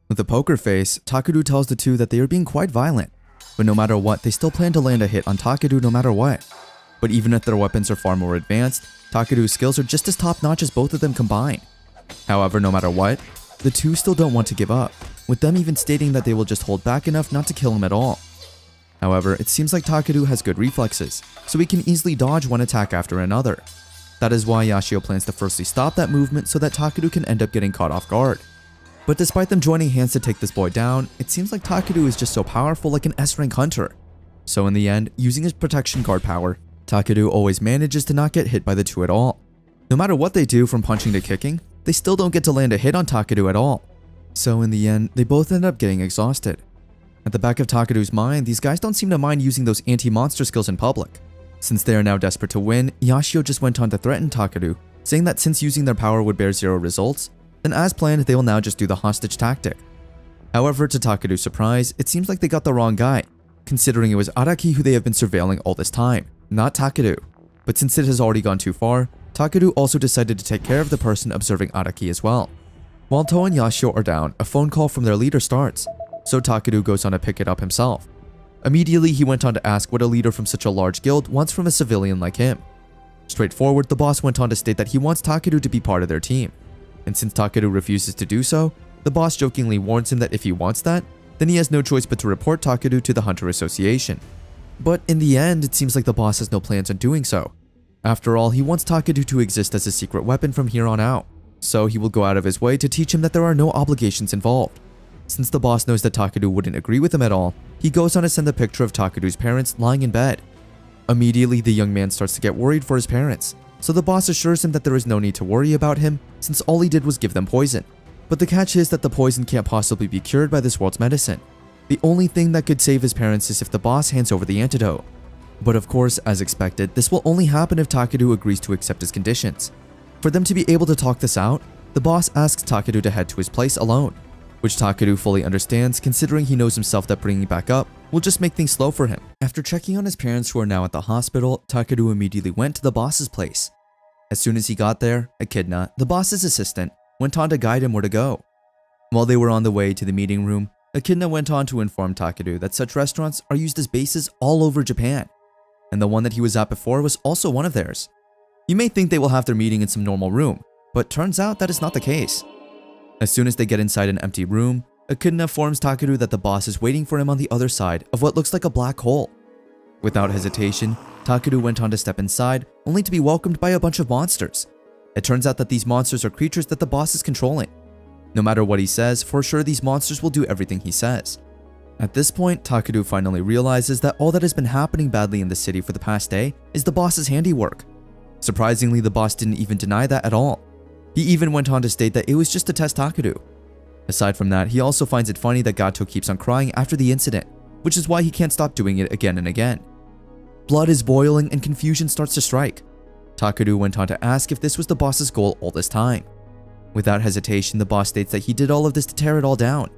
With a poker face, Takeru tells the two that they are being quite violent, but no matter what, they still plan to land a hit on Takeru no matter what. But even if their weapons are far more advanced, Takeru's skills are just as top-notch as both of them combined. However, no matter what, the two still don't want to give up, with them even stating that they will just hold back enough not to kill him at all. However, it seems like Takeru has good reflexes, so he can easily dodge one attack after another. That is why Yashio plans to firstly stop that movement so that Takeru can end up getting caught off guard. But despite them joining hands to take this boy down, it seems like Takeru is just so powerful like an S-rank hunter. So in the end, using his protection guard power, Takeru always manages to not get hit by the two at all. No matter what they do from punching to kicking, they still don't get to land a hit on Takeru at all. So in the end, they both end up getting exhausted. At the back of Takeru's mind, these guys don't seem to mind using those anti-monster skills in public. Since they are now desperate to win, Yashio just went on to threaten Takeru, saying that since using their power would bear zero results, then as planned, they will now just do the hostage tactic. However, to Takeru's surprise, it seems like they got the wrong guy, considering it was Araki who they have been surveilling all this time, not Takeru. But since it has already gone too far, Takeru also decided to take care of the person observing Araki as well. While To and Yashio are down, a phone call from their leader starts, so Takeru goes on to pick it up himself. Immediately, he went on to ask what a leader from such a large guild wants from a civilian like him. Straightforward, the boss went on to state that he wants Takeru to be part of their team. And since Takeru refuses to do so, the boss jokingly warns him that if he wants that, then he has no choice but to report Takeru to the Hunter Association. But in the end, it seems like the boss has no plans on doing so. After all, he wants Takeru to exist as a secret weapon from here on out, so he will go out of his way to teach him that there are no obligations involved. Since the boss knows that Takeru wouldn't agree with him at all, he goes on to send a picture of Takeru's parents lying in bed. Immediately, the young man starts to get worried for his parents, so the boss assures him that there is no need to worry about him since all he did was give them poison. But the catch is that the poison can't possibly be cured by this world's medicine. The only thing that could save his parents is if the boss hands over the antidote. But of course, as expected, this will only happen if Takeru agrees to accept his conditions. For them to be able to talk this out, the boss asks Takeru to head to his place alone, which Takeru fully understands considering he knows himself that bringing back up will just make things slow for him. After checking on his parents who are now at the hospital, Takeru immediately went to the boss's place. As soon as he got there, Echidna, the boss's assistant, went on to guide him where to go. While they were on the way to the meeting room, Echidna went on to inform Takeru that such restaurants are used as bases all over Japan, and the one that he was at before was also one of theirs. You may think they will have their meeting in some normal room, but turns out that is not the case. As soon as they get inside an empty room, Echidna informs Takeru that the boss is waiting for him on the other side of what looks like a black hole. Without hesitation, Takeru went on to step inside, only to be welcomed by a bunch of monsters. It turns out that these monsters are creatures that the boss is controlling. No matter what he says, for sure these monsters will do everything he says. At this point, Takeru finally realizes that all that has been happening badly in the city for the past day is the boss's handiwork. Surprisingly, the boss didn't even deny that at all. He even went on to state that it was just to test Takeru. Aside from that, he also finds it funny that Gato keeps on crying after the incident, which is why he can't stop doing it again and again. Blood is boiling and confusion starts to strike. Takeru went on to ask if this was the boss's goal all this time. Without hesitation, the boss states that he did all of this to tear it all down.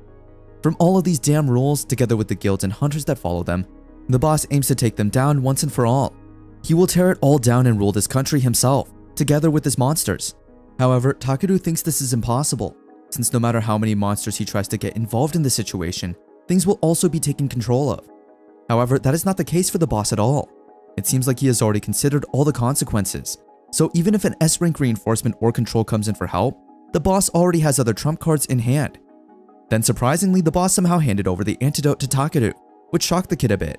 From all of these damn rules, together with the guilds and hunters that follow them, the boss aims to take them down once and for all. He will tear it all down and rule this country himself, together with his monsters. However, Takeru thinks this is impossible, since no matter how many monsters he tries to get involved in the situation, things will also be taken control of. However, that is not the case for the boss at all. It seems like he has already considered all the consequences, so even if an S-rank reinforcement or control comes in for help, the boss already has other trump cards in hand. Then surprisingly, the boss somehow handed over the antidote to Takeru, which shocked the kid a bit.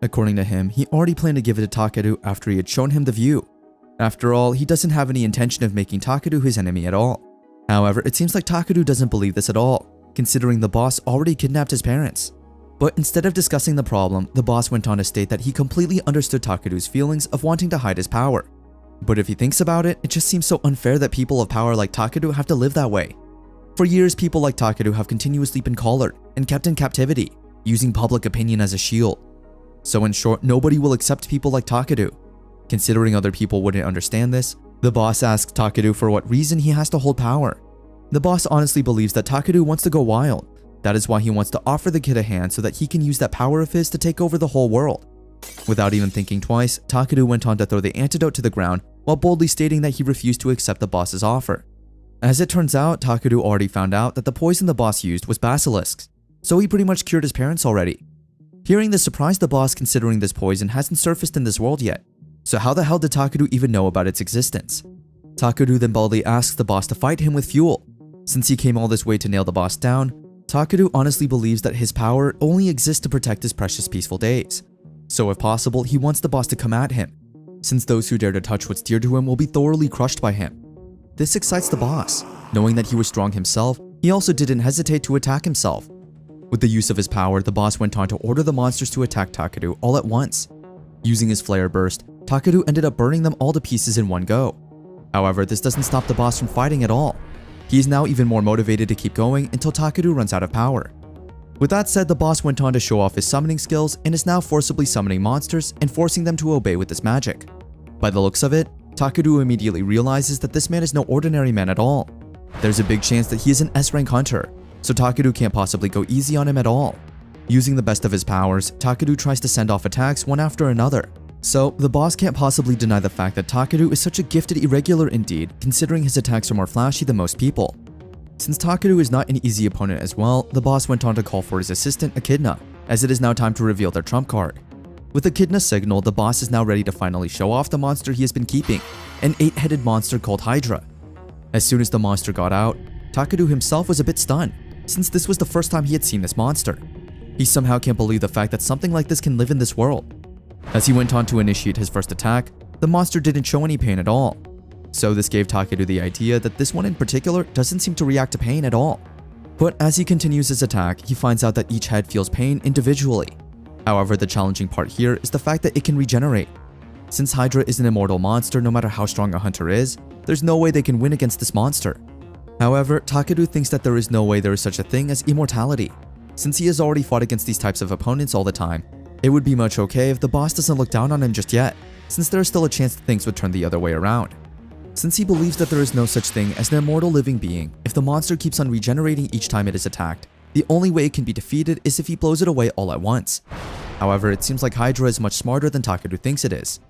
According to him, he already planned to give it to Takeru after he had shown him the view. After all, he doesn't have any intention of making Takeru his enemy at all. However, it seems like Takeru doesn't believe this at all, considering the boss already kidnapped his parents. But instead of discussing the problem, the boss went on to state that he completely understood Takeru's feelings of wanting to hide his power. But if he thinks about it, it just seems so unfair that people of power like Takeru have to live that way. For years, people like Takeru have continuously been collared and kept in captivity, using public opinion as a shield. So in short, nobody will accept people like Takeru. Considering other people wouldn't understand this, the boss asks Takeru for what reason he has to hold power. The boss honestly believes that Takeru wants to go wild. That is why he wants to offer the kid a hand so that he can use that power of his to take over the whole world. Without even thinking twice, Takeru went on to throw the antidote to the ground while boldly stating that he refused to accept the boss's offer. As it turns out, Takeru already found out that the poison the boss used was basilisks, so he pretty much cured his parents already. Hearing this surprised the boss, considering this poison hasn't surfaced in this world yet. So how the hell did Takeru even know about its existence? Takeru then boldly asks the boss to fight him with fuel. Since he came all this way to nail the boss down, Takeru honestly believes that his power only exists to protect his precious peaceful days. So if possible, he wants the boss to come at him, since those who dare to touch what's dear to him will be thoroughly crushed by him. This excites the boss. Knowing that he was strong himself, he also didn't hesitate to attack himself. With the use of his power, the boss went on to order the monsters to attack Takeru all at once. Using his flare burst, Takeru ended up burning them all to pieces in one go. However, this doesn't stop the boss from fighting at all. He is now even more motivated to keep going until Takeru runs out of power. With that said, the boss went on to show off his summoning skills and is now forcibly summoning monsters and forcing them to obey with this magic. By the looks of it, Takeru immediately realizes that this man is no ordinary man at all. There's a big chance that he is an S-rank hunter, so Takeru can't possibly go easy on him at all. Using the best of his powers, Takeru tries to send off attacks one after another. So, the boss can't possibly deny the fact that Takeru is such a gifted irregular indeed, considering his attacks are more flashy than most people. Since Takeru is not an easy opponent as well, the boss went on to call for his assistant Echidna, as it is now time to reveal their trump card. With Echidna's signal, the boss is now ready to finally show off the monster he has been keeping, an 8-headed monster called Hydra. As soon as the monster got out, Takeru himself was a bit stunned, since this was the first time he had seen this monster. He somehow can't believe the fact that something like this can live in this world. As he went on to initiate his first attack, the monster didn't show any pain at all. So this gave Takeru the idea that this one in particular doesn't seem to react to pain at all. But as he continues his attack, he finds out that each head feels pain individually. However, the challenging part here is the fact that it can regenerate. Since Hydra is an immortal monster, no matter how strong a hunter is, there's no way they can win against this monster. However, Takeru thinks that there is no way there is such a thing as immortality. Since he has already fought against these types of opponents all the time, it would be much okay if the boss doesn't look down on him just yet, since there is still a chance that things would turn the other way around. Since he believes that there is no such thing as an immortal living being, if the monster keeps on regenerating each time it is attacked, the only way it can be defeated is if he blows it away all at once. However, it seems like Hydra is much smarter than Takeru thinks it is.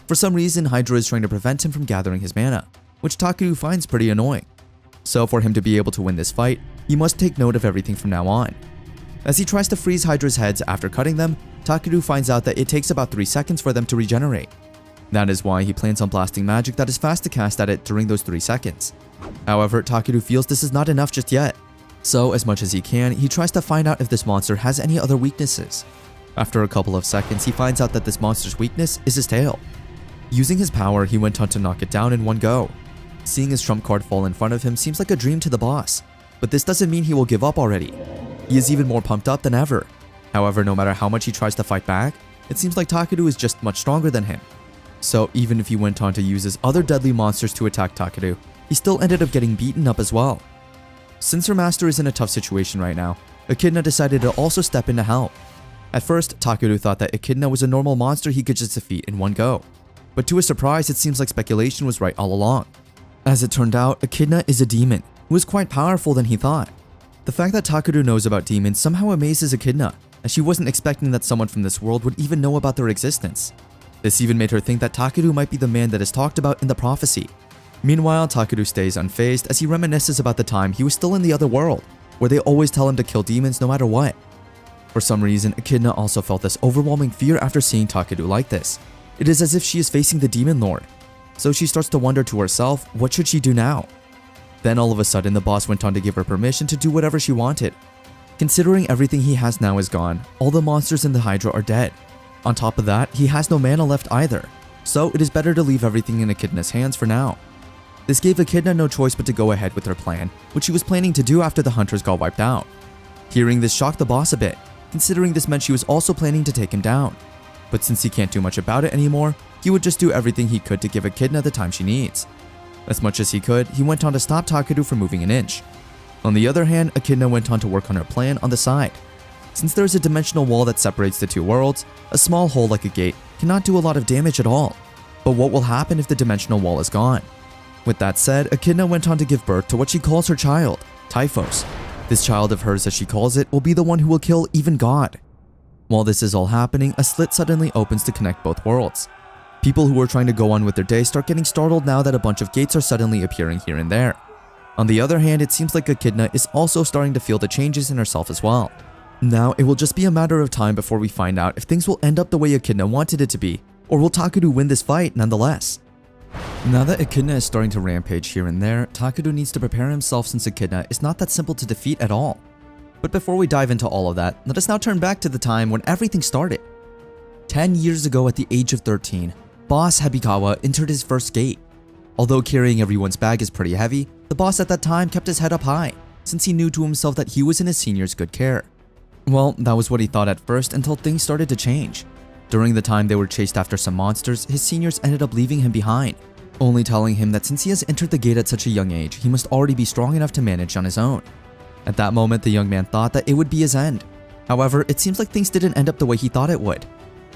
For some reason, Hydra is trying to prevent him from gathering his mana, which Takeru finds pretty annoying. So for him to be able to win this fight, he must take note of everything from now on. As he tries to freeze Hydra's heads after cutting them, Takeru finds out that it takes about 3 seconds for them to regenerate. That is why he plans on blasting magic that is fast to cast at it during those 3 seconds. However, Takeru feels this is not enough just yet. So as much as he can, he tries to find out if this monster has any other weaknesses. After a couple of seconds, he finds out that this monster's weakness is his tail. Using his power, he went on to knock it down in one go. Seeing his trump card fall in front of him seems like a dream to the boss, but this doesn't mean he will give up already. He is even more pumped up than ever. However, no matter how much he tries to fight back, it seems like Takeru is just much stronger than him. So even if he went on to use his other deadly monsters to attack Takeru, he still ended up getting beaten up as well. Since her master is in a tough situation right now, Echidna decided to also step in to help. At first, Takeru thought that Echidna was a normal monster he could just defeat in one go. But to his surprise, it seems like speculation was right all along. As it turned out, Echidna is a demon, who is quite powerful than he thought. The fact that Takeru knows about demons somehow amazes Echidna, as she wasn't expecting that someone from this world would even know about their existence. This even made her think that Takeru might be the man that is talked about in the prophecy. Meanwhile, Takeru stays unfazed as he reminisces about the time he was still in the other world, where they always tell him to kill demons no matter what. For some reason, Echidna also felt this overwhelming fear after seeing Takeru like this. It is as if she is facing the demon lord. So she starts to wonder to herself, what should she do now? Then all of a sudden, the boss went on to give her permission to do whatever she wanted. Considering everything he has now is gone, all the monsters in the Hydra are dead. On top of that, he has no mana left either, so it is better to leave everything in Echidna's hands for now. This gave Echidna no choice but to go ahead with her plan, which she was planning to do after the hunters got wiped out. Hearing this shocked the boss a bit, considering this meant she was also planning to take him down. But since he can't do much about it anymore, he would just do everything he could to give Echidna the time she needs. As much as he could, he went on to stop Takeru from moving an inch. On the other hand, Echidna went on to work on her plan on the side. Since there is a dimensional wall that separates the two worlds, a small hole like a gate cannot do a lot of damage at all. But what will happen if the dimensional wall is gone? With that said, Echidna went on to give birth to what she calls her child, Typhos. This child of hers, as she calls it, will be the one who will kill even God. While this is all happening, a slit suddenly opens to connect both worlds. People who are trying to go on with their day start getting startled now that a bunch of gates are suddenly appearing here and there. On the other hand, it seems like Echidna is also starting to feel the changes in herself as well. Now, it will just be a matter of time before we find out if things will end up the way Echidna wanted it to be, or will Takeru win this fight nonetheless. Now that Echidna is starting to rampage here and there, Takeru needs to prepare himself since Echidna is not that simple to defeat at all. But before we dive into all of that, let us now turn back to the time when everything started. 10 years ago at the age of 13, Boss Hebikawa entered his first gate. Although carrying everyone's bag is pretty heavy, the boss at that time kept his head up high, since he knew to himself that he was in his senior's good care. Well, that was what he thought at first until things started to change. During the time they were chased after some monsters, his seniors ended up leaving him behind, only telling him that since he has entered the gate at such a young age, he must already be strong enough to manage on his own. At that moment, the young man thought that it would be his end. However, it seems like things didn't end up the way he thought it would.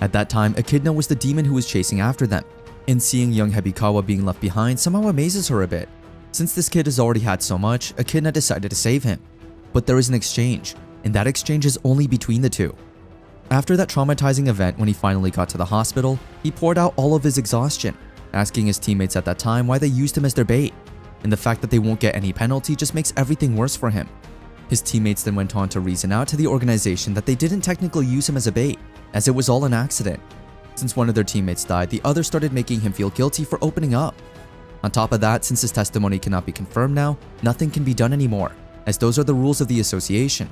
At that time, Echidna was the demon who was chasing after them, and seeing young Hebikawa being left behind somehow amazes her a bit. Since this kid has already had so much, Echidna decided to save him. But there is an exchange, and that exchange is only between the two. After that traumatizing event when he finally got to the hospital, he poured out all of his exhaustion, asking his teammates at that time why they used him as their bait, and the fact that they won't get any penalty just makes everything worse for him. His teammates then went on to reason out to the organization that they didn't technically use him as a bait, as it was all an accident. Since one of their teammates died, the others started making him feel guilty for opening up. On top of that, since his testimony cannot be confirmed now, nothing can be done anymore, as those are the rules of the association.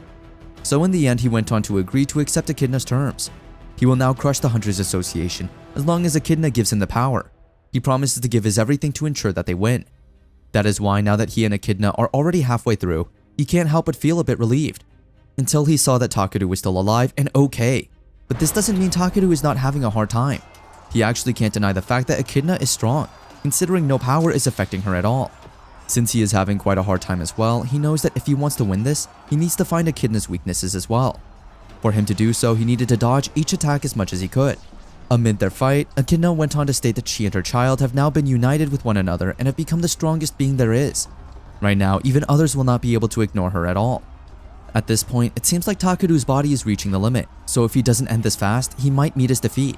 So in the end, he went on to agree to accept Echidna's terms. He will now crush the Hunters Association, as long as Echidna gives him the power. He promises to give his everything to ensure that they win. That is why now that he and Echidna are already halfway through, he can't help but feel a bit relieved. Until he saw that Takeru was still alive and okay. But this doesn't mean Takeru is not having a hard time. He actually can't deny the fact that Echidna is strong, considering no power is affecting her at all. Since he is having quite a hard time as well, he knows that if he wants to win this, he needs to find Echidna's weaknesses as well. For him to do so, he needed to dodge each attack as much as he could. Amid their fight, Echidna went on to state that she and her child have now been united with one another and have become the strongest being there is. Right now, even others will not be able to ignore her at all. At this point, it seems like Takeru's body is reaching the limit, so if he doesn't end this fast, he might meet his defeat.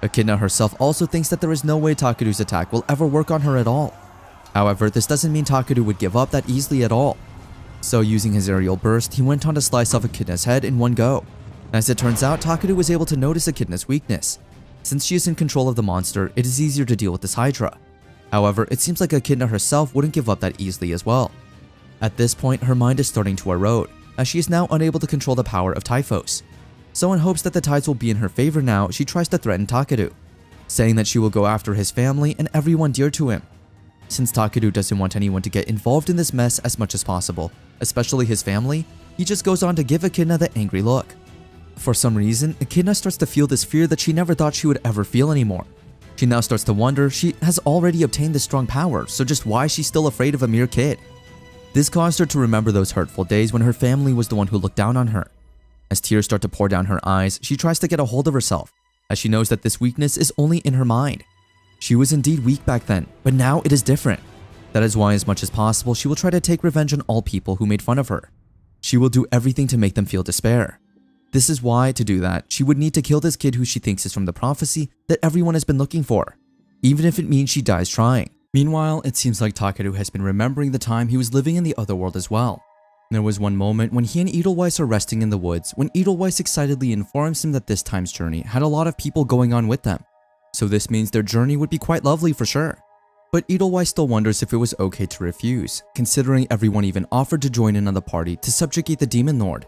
Echidna herself also thinks that there is no way Takeru's attack will ever work on her at all. However, this doesn't mean Takeru would give up that easily at all. So using his aerial burst, he went on to slice off Echidna's head in one go. As it turns out, Takeru was able to notice Echidna's weakness. Since she is in control of the monster, it is easier to deal with this Hydra. However, it seems like Echidna herself wouldn't give up that easily as well. At this point, her mind is starting to erode, as she is now unable to control the power of Typhos. So in hopes that the tides will be in her favor now, she tries to threaten Takeru, saying that she will go after his family and everyone dear to him. Since Takeru doesn't want anyone to get involved in this mess as much as possible, especially his family, he just goes on to give Echidna the angry look. For some reason, Echidna starts to feel this fear that she never thought she would ever feel anymore. She now starts to wonder she has already obtained this strong power, so just why is she still afraid of a mere kid? This caused her to remember those hurtful days when her family was the one who looked down on her. As tears start to pour down her eyes, she tries to get a hold of herself, as she knows that this weakness is only in her mind. She was indeed weak back then, but now it is different. That is why as much as possible, she will try to take revenge on all people who made fun of her. She will do everything to make them feel despair. This is why, to do that, she would need to kill this kid who she thinks is from the prophecy that everyone has been looking for, even if it means she dies trying. Meanwhile, it seems like Takeru has been remembering the time he was living in the other world as well. There was one moment when he and Edelweiss are resting in the woods when Edelweiss excitedly informs him that this time's journey had a lot of people going on with them. So this means their journey would be quite lovely for sure. But Edelweiss still wonders if it was okay to refuse, considering everyone even offered to join in on the party to subjugate the Demon Lord.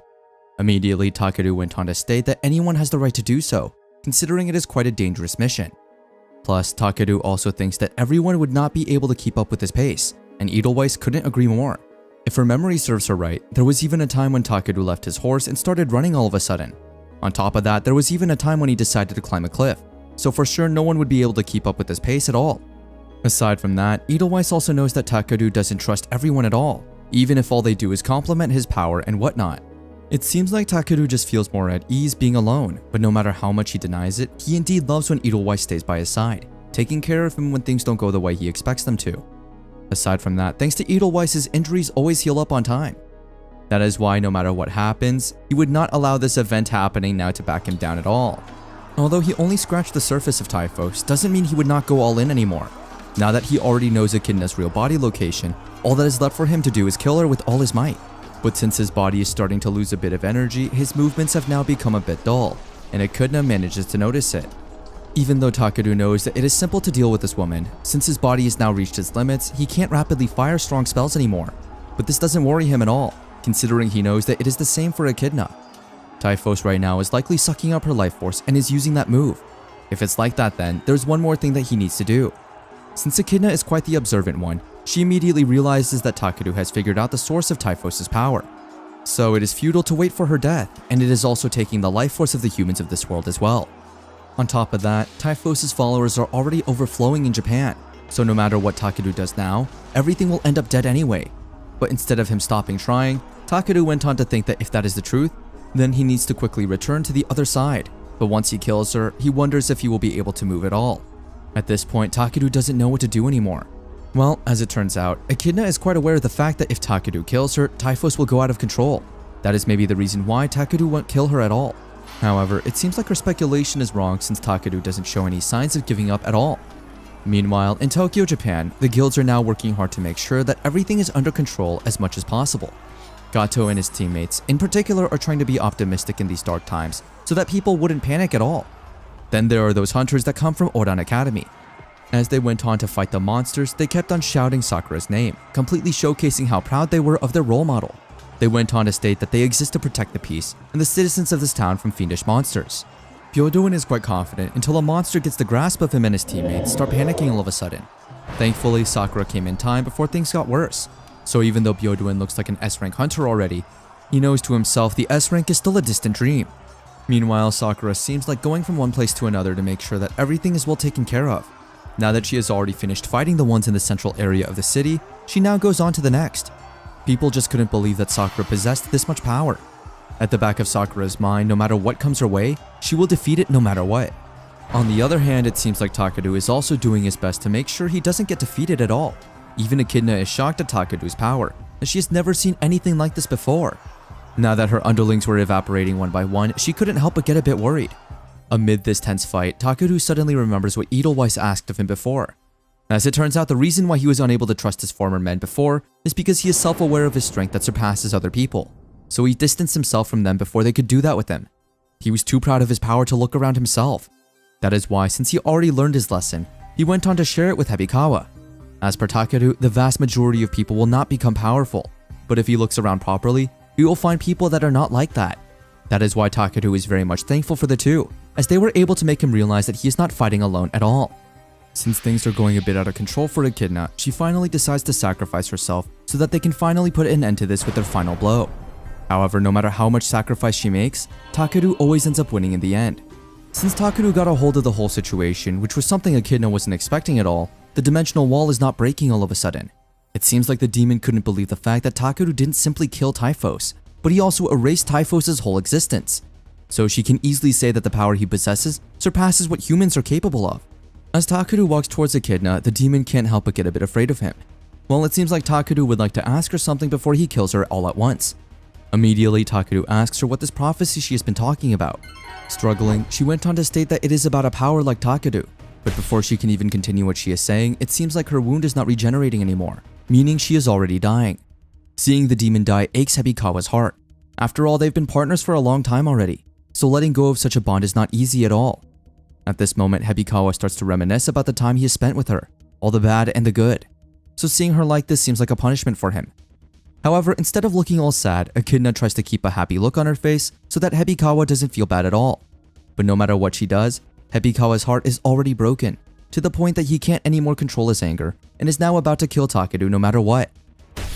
Immediately, Takeru went on to state that anyone has the right to do so, considering it is quite a dangerous mission. Plus, Takeru also thinks that everyone would not be able to keep up with his pace, and Edelweiss couldn't agree more. If her memory serves her right, there was even a time when Takeru left his horse and started running all of a sudden. On top of that, there was even a time when he decided to climb a cliff, so for sure no one would be able to keep up with his pace at all. Aside from that, Edelweiss also knows that Takeru doesn't trust everyone at all, even if all they do is compliment his power and whatnot. It seems like Takeru just feels more at ease being alone, but no matter how much he denies it, he indeed loves when Edelweiss stays by his side, taking care of him when things don't go the way he expects them to. Aside from that, thanks to Edelweiss's injuries always heal up on time. That is why no matter what happens, he would not allow this event happening now to back him down at all. Although he only scratched the surface of Typhos, doesn't mean he would not go all in anymore. Now that he already knows Echidna's real body location, all that is left for him to do is kill her with all his might. But since his body is starting to lose a bit of energy, his movements have now become a bit dull, and Echidna manages to notice it. Even though Takeru knows that it is simple to deal with this woman, since his body has now reached its limits, he can't rapidly fire strong spells anymore. But this doesn't worry him at all, considering he knows that it is the same for Echidna. Typhos right now is likely sucking up her life force and is using that move. If it's like that, then there's one more thing that he needs to do. Since Echidna is quite the observant one, she immediately realizes that Takeru has figured out the source of Typhos' power. So it is futile to wait for her death, and it is also taking the life force of the humans of this world as well. On top of that, Typhos' followers are already overflowing in Japan, so no matter what Takeru does now, everything will end up dead anyway. But instead of him stopping trying, Takeru went on to think that if that is the truth, then he needs to quickly return to the other side. But once he kills her, he wonders if he will be able to move at all. At this point, Takeru doesn't know what to do anymore. Well, as it turns out, Echidna is quite aware of the fact that if Takeru kills her, Typhos will go out of control. That is maybe the reason why Takeru won't kill her at all. However, it seems like her speculation is wrong since Takeru doesn't show any signs of giving up at all. Meanwhile, in Tokyo, Japan, the guilds are now working hard to make sure that everything is under control as much as possible. Gato and his teammates, in particular, are trying to be optimistic in these dark times so that people wouldn't panic at all. Then there are those hunters that come from Oran Academy. As they went on to fight the monsters, they kept on shouting Sakura's name, completely showcasing how proud they were of their role model. They went on to state that they exist to protect the peace and the citizens of this town from fiendish monsters. Byodoin is quite confident until a monster gets the grasp of him and his teammates start panicking all of a sudden. Thankfully, Sakura came in time before things got worse. So even though Byodoin looks like an S-rank hunter already, he knows to himself the S-rank is still a distant dream. Meanwhile, Sakura seems like going from one place to another to make sure that everything is well taken care of. Now that she has already finished fighting the ones in the central area of the city, she now goes on to the next. People just couldn't believe that Sakura possessed this much power. At the back of Sakura's mind, no matter what comes her way, she will defeat it no matter what. On the other hand, it seems like Takeru is also doing his best to make sure he doesn't get defeated at all. Even Echidna is shocked at Takeru's power, as she has never seen anything like this before. Now that her underlings were evaporating one by one, she couldn't help but get a bit worried. Amid this tense fight, Takeru suddenly remembers what Edelweiss asked of him before. As it turns out, the reason why he was unable to trust his former men before is because he is self-aware of his strength that surpasses other people. So he distanced himself from them before they could do that with him. He was too proud of his power to look around himself. That is why, since he already learned his lesson, he went on to share it with Hebikawa. As per Takeru, the vast majority of people will not become powerful, but if he looks around properly, he will find people that are not like that. That is why Takeru is very much thankful for the two, as they were able to make him realize that he is not fighting alone at all. Since things are going a bit out of control for Echidna, she finally decides to sacrifice herself so that they can finally put an end to this with their final blow. However, no matter how much sacrifice she makes, Takeru always ends up winning in the end. Since Takeru got a hold of the whole situation, which was something Echidna wasn't expecting at all, the dimensional wall is not breaking all of a sudden. It seems like the demon couldn't believe the fact that Takeru didn't simply kill Typhos, but he also erased Typhos' whole existence. So she can easily say that the power he possesses surpasses what humans are capable of. As Takeru walks towards Echidna, the demon can't help but get a bit afraid of him. Well, it seems like Takeru would like to ask her something before he kills her all at once. Immediately, Takeru asks her what this prophecy she has been talking about. Struggling, she went on to state that it is about a power like Takeru, but before she can even continue what she is saying, it seems like her wound is not regenerating anymore, meaning she is already dying. Seeing the demon die aches Hebikawa's heart. After all, they've been partners for a long time already, so letting go of such a bond is not easy at all. At this moment, Hebikawa starts to reminisce about the time he has spent with her, all the bad and the good. So seeing her like this seems like a punishment for him. However, instead of looking all sad, Echidna tries to keep a happy look on her face so that Hebikawa doesn't feel bad at all. But no matter what she does, Hepikawa's heart is already broken, to the point that he can't anymore control his anger and is now about to kill Takeru no matter what.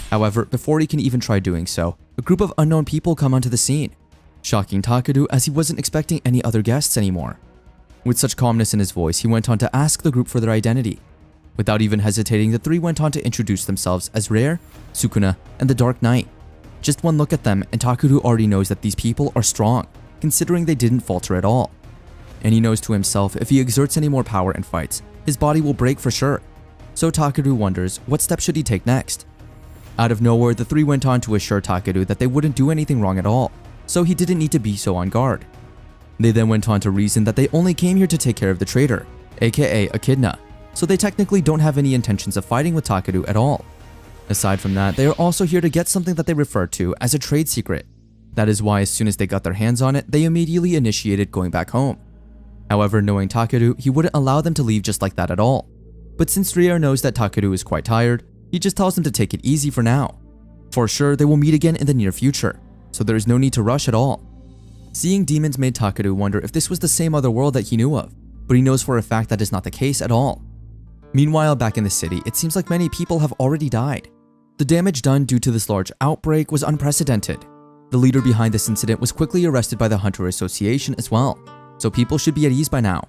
However, before he can even try doing so, a group of unknown people come onto the scene, shocking Takeru as he wasn't expecting any other guests anymore. With such calmness in his voice, he went on to ask the group for their identity. Without even hesitating, the three went on to introduce themselves as Rare, Sukuna, and the Dark Knight. Just one look at them and Takeru already knows that these people are strong, considering they didn't falter at all. And he knows to himself if he exerts any more power and fights, his body will break for sure. So Takeru wonders what step should he take next. Out of nowhere, the three went on to assure Takeru that they wouldn't do anything wrong at all, so he didn't need to be so on guard. They then went on to reason that they only came here to take care of the traitor, aka Echidna, so they technically don't have any intentions of fighting with Takeru at all. Aside from that, they are also here to get something that they refer to as a trade secret. That is why as soon as they got their hands on it, they immediately initiated going back home. However, knowing Takeru, he wouldn't allow them to leave just like that at all. But since Ryo knows that Takeru is quite tired, he just tells them to take it easy for now. For sure, they will meet again in the near future, so there is no need to rush at all. Seeing demons made Takeru wonder if this was the same other world that he knew of, but he knows for a fact that is not the case at all. Meanwhile, back in the city, it seems like many people have already died. The damage done due to this large outbreak was unprecedented. The leader behind this incident was quickly arrested by the Hunter Association as well, so people should be at ease by now.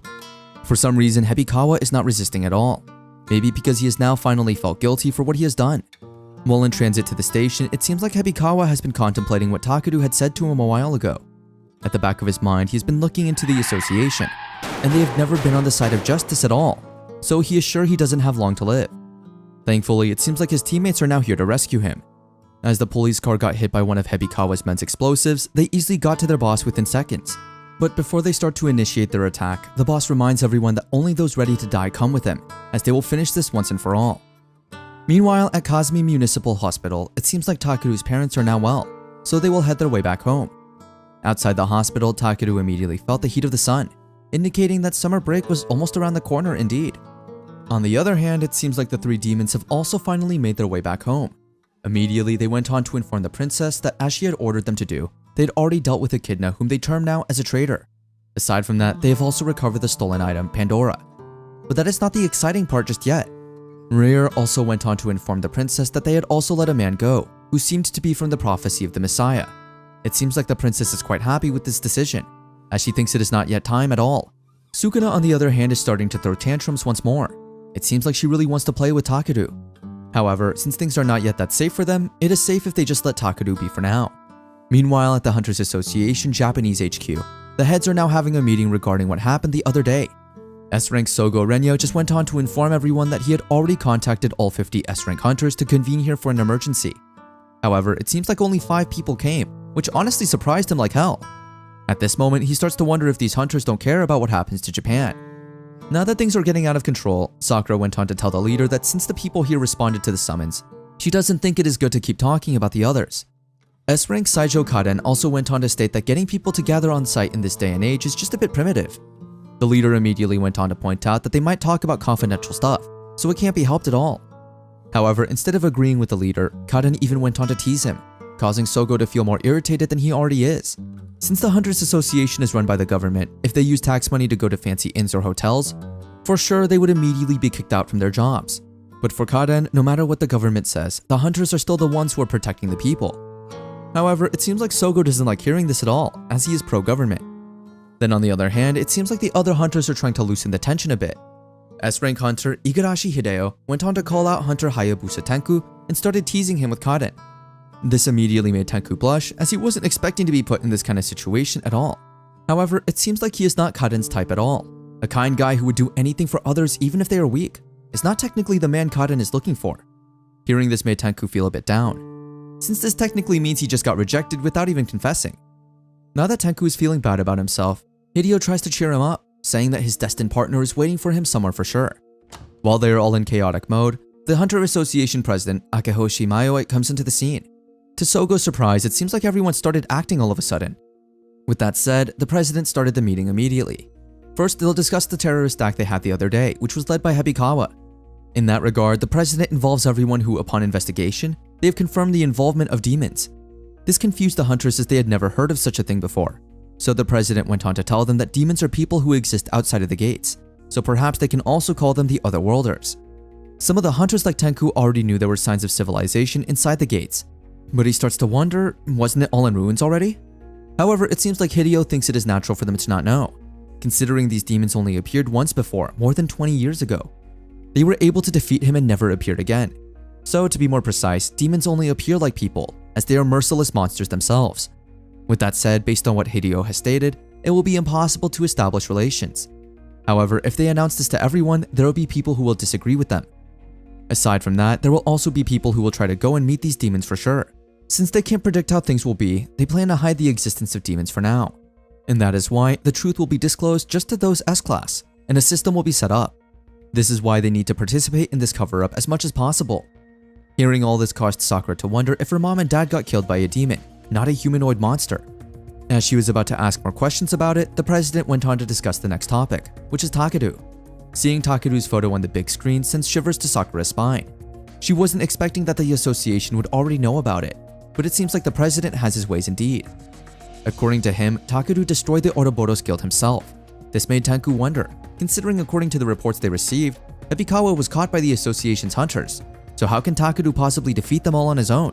For some reason, Hepikawa is not resisting at all. Maybe because he has now finally felt guilty for what he has done. While in transit to the station, it seems like Hepikawa has been contemplating what Takeru had said to him a while ago. At the back of his mind, he has been looking into the association, and they have never been on the side of justice at all, so he is sure he doesn't have long to live. Thankfully, it seems like his teammates are now here to rescue him. As the police car got hit by one of Hepikawa's men's explosives, they easily got to their boss within seconds. But before they start to initiate their attack, the boss reminds everyone that only those ready to die come with him, as they will finish this once and for all. Meanwhile, at Kazumi Municipal Hospital, it seems like Takeru's parents are now well, so they will head their way back home. Outside the hospital, Takeru immediately felt the heat of the sun, indicating that summer break was almost around the corner indeed. On the other hand, it seems like the three demons have also finally made their way back home. Immediately, they went on to inform the princess that as she had ordered them to do, they had already dealt with Echidna, whom they term now as a traitor. Aside from that, they have also recovered the stolen item, Pandora. But that is not the exciting part just yet. Rare also went on to inform the princess that they had also let a man go, who seemed to be from the prophecy of the Messiah. It seems like the princess is quite happy with this decision, as she thinks it is not yet time at all. Sukuna, on the other hand, is starting to throw tantrums once more. It seems like she really wants to play with Takeru. However, since things are not yet that safe for them, it is safe if they just let Takeru be for now. Meanwhile, at the Hunters Association Japanese HQ, the heads are now having a meeting regarding what happened the other day. S-Rank Sogo Renyo just went on to inform everyone that he had already contacted all 50 S-Rank Hunters to convene here for an emergency. However, it seems like only 5 people came, which honestly surprised him like hell. At this moment, he starts to wonder if these hunters don't care about what happens to Japan. Now that things are getting out of control, Sakura went on to tell the leader that since the people here responded to the summons, she doesn't think it is good to keep talking about the others. S-Rank Saijo Karen also went on to state that getting people to gather on site in this day and age is just a bit primitive. The leader immediately went on to point out that they might talk about confidential stuff, so it can't be helped at all. However, instead of agreeing with the leader, Karen even went on to tease him, causing Sogo to feel more irritated than he already is. Since the Hunters Association is run by the government, if they use tax money to go to fancy inns or hotels, for sure they would immediately be kicked out from their jobs. But for Karen, no matter what the government says, the hunters are still the ones who are protecting the people. However, it seems like Sogo doesn't like hearing this at all, as he is pro-government. Then on the other hand, it seems like the other hunters are trying to loosen the tension a bit. S-Rank Hunter Igarashi Hideo went on to call out Hunter Hayabusa Tenku and started teasing him with Karen. This immediately made Tenku blush, as he wasn't expecting to be put in this kind of situation at all. However, it seems like he is not Karen's type at all. A kind guy who would do anything for others even if they are weak is not technically the man Karen is looking for. Hearing this made Tenku feel a bit down, since this technically means he just got rejected without even confessing. Now that Tenku is feeling bad about himself, Hideo tries to cheer him up, saying that his destined partner is waiting for him somewhere for sure. While they are all in chaotic mode, the Hunter Association president, Akehoshi Mayoe, comes into the scene. To Sogo's surprise, it seems like everyone started acting all of a sudden. With that said, the president started the meeting immediately. First, they'll discuss the terrorist act they had the other day, which was led by Hepikawa. In that regard, the president involves everyone who, upon investigation, they have confirmed the involvement of demons. This confused the hunters as they had never heard of such a thing before. So the president went on to tell them that demons are people who exist outside of the gates, so perhaps they can also call them the Otherworlders. Some of the hunters like Tenku already knew there were signs of civilization inside the gates, but he starts to wonder, wasn't it all in ruins already? However, it seems like Hideo thinks it is natural for them to not know, considering these demons only appeared once before, more than 20 years ago. They were able to defeat him and never appeared again. So to be more precise, demons only appear like people, as they are merciless monsters themselves. With that said, based on what Hideo has stated, it will be impossible to establish relations. However, if they announce this to everyone, there will be people who will disagree with them. Aside from that, there will also be people who will try to go and meet these demons for sure. Since they can't predict how things will be, they plan to hide the existence of demons for now. And that is why the truth will be disclosed just to those S-Class, and a system will be set up. This is why they need to participate in this cover-up as much as possible. Hearing all this caused Sakura to wonder if her mom and dad got killed by a demon, not a humanoid monster. As she was about to ask more questions about it, the president went on to discuss the next topic, which is Takeru. Seeing Takeru's photo on the big screen sends shivers to Sakura's spine. She wasn't expecting that the association would already know about it, but it seems like the president has his ways indeed. According to him, Takeru destroyed the Ouroboros guild himself. This made Tenku wonder, considering according to the reports they received, Epikawa was caught by the association's hunters, so how can Takeru possibly defeat them all on his own?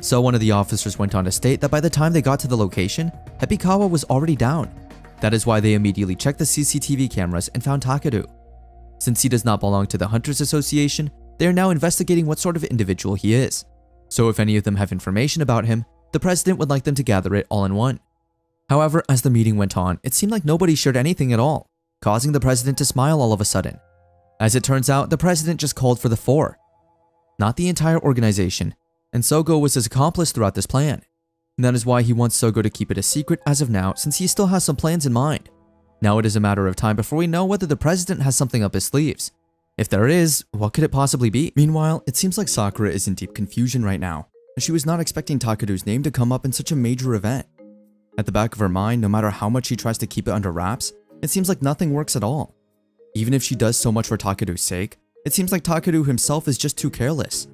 So one of the officers went on to state that by the time they got to the location, Epikawa was already down. That is why they immediately checked the CCTV cameras and found Takeru. Since he does not belong to the Hunters Association, they are now investigating what sort of individual he is. So if any of them have information about him, the president would like them to gather it all in one. However, as the meeting went on, it seemed like nobody shared anything at all, causing the president to smile all of a sudden. As it turns out, the president just called for the four, not the entire organization, and Sogo was his accomplice throughout this plan. And that is why he wants Sogo to keep it a secret as of now, since he still has some plans in mind. Now it is a matter of time before we know whether the president has something up his sleeves. If there is, what could it possibly be? Meanwhile, it seems like Sakura is in deep confusion right now. She was not expecting Takeru's name to come up in such a major event. At the back of her mind, no matter how much she tries to keep it under wraps, it seems like nothing works at all. Even if she does so much for Takeru's sake, it seems like Takeru himself is just too careless.